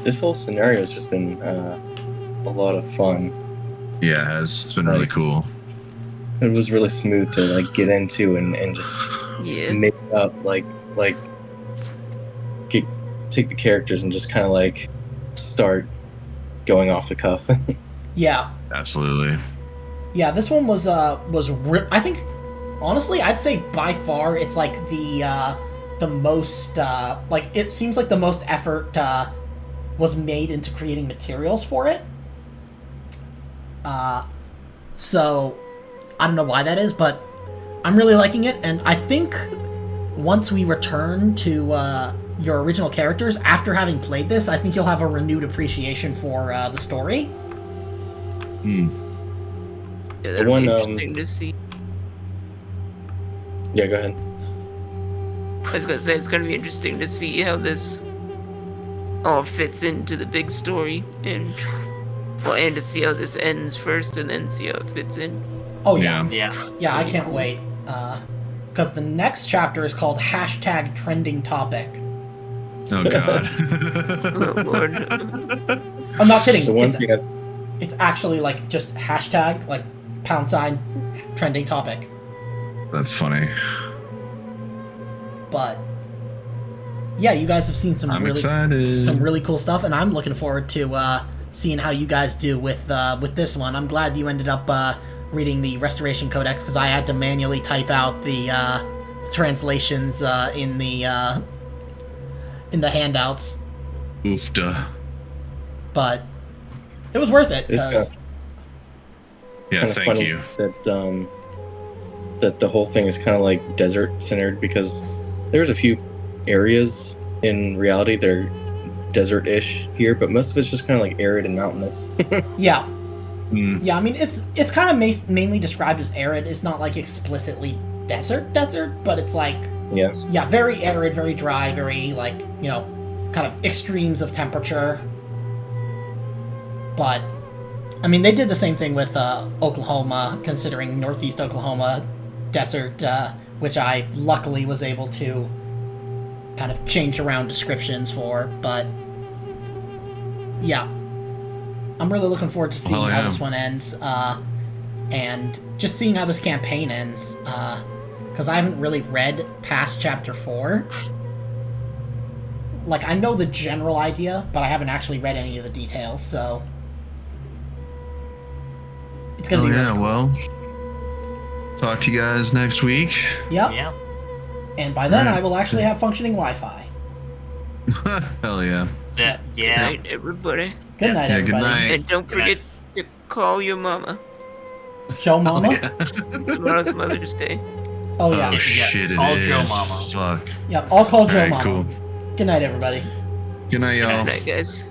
[SPEAKER 5] This whole scenario has just been a lot of fun.
[SPEAKER 1] Yeah, it has. It's been really cool.
[SPEAKER 5] It was really smooth to like get into and just make up take the characters and just kind of like start going off the cuff.
[SPEAKER 2] Yeah.
[SPEAKER 1] Absolutely.
[SPEAKER 2] Yeah, this one was I think, honestly, I'd say by far it's like the most like, it seems like the most effort was made into creating materials for it. So I don't know why that is, but I'm really liking it, and I think once we return to your original characters after having played this, I think you'll have a renewed appreciation for the story.
[SPEAKER 3] Yeah, that'll be interesting to see.
[SPEAKER 5] Yeah, go ahead.
[SPEAKER 3] I was gonna say it's gonna be interesting to see how this all fits into the big story, and to see how this ends first, and then see how it fits in.
[SPEAKER 2] Oh yeah,
[SPEAKER 4] yeah.
[SPEAKER 2] I can't wait. Because the next chapter is called #trending topic.
[SPEAKER 1] Oh god.
[SPEAKER 3] Oh lord.
[SPEAKER 2] I'm not kidding.
[SPEAKER 5] The one
[SPEAKER 2] It's actually like just hashtag, like # trending topic.
[SPEAKER 1] That's funny.
[SPEAKER 2] But yeah, you guys have seen some really cool stuff, and I'm looking forward to seeing how you guys do with this one. I'm glad you ended up reading the Restoration Codex, because I had to manually type out the translations in the handouts.
[SPEAKER 1] Oofda.
[SPEAKER 2] But it was worth it.
[SPEAKER 1] Yeah, thank you.
[SPEAKER 5] That the whole thing is kind of like desert centered, because there's a few areas in reality that are desert-ish here, but most of it's just kind of like arid and mountainous.
[SPEAKER 2] Yeah. Yeah, I mean, it's kind of mainly described as arid. It's not like explicitly desert, but it's like, yeah, very arid, very dry, very like, you know, kind of extremes of temperature. But I mean, they did the same thing with Oklahoma, considering Northeast Oklahoma desert, which I luckily was able to kind of change around descriptions for. But yeah, I'm really looking forward to seeing how this one ends, and just seeing how this campaign ends, because I haven't really read past chapter 4. Like, I know the general idea, but I haven't actually read any of the details, so it's gonna be really cool.
[SPEAKER 1] Well, talk to you guys next week.
[SPEAKER 2] Yep.
[SPEAKER 4] Yeah.
[SPEAKER 2] And by then, I will actually have functioning Wi-Fi.
[SPEAKER 1] Hell yeah.
[SPEAKER 4] Yeah.
[SPEAKER 3] Good night, everybody.
[SPEAKER 2] Good night, everybody.
[SPEAKER 1] Good night.
[SPEAKER 3] And don't forget to call your mama.
[SPEAKER 2] Show Mama?
[SPEAKER 3] Tomorrow's Mother's Day.
[SPEAKER 2] Oh, yeah.
[SPEAKER 1] Oh shit, it
[SPEAKER 4] Call
[SPEAKER 1] is.
[SPEAKER 4] Joe Mama.
[SPEAKER 1] Fuck.
[SPEAKER 2] Yeah, I'll call Joe
[SPEAKER 1] Alright,
[SPEAKER 2] Mama.
[SPEAKER 1] cool.
[SPEAKER 2] Good night, everybody.
[SPEAKER 1] Good night, y'all.
[SPEAKER 3] Good night, guys.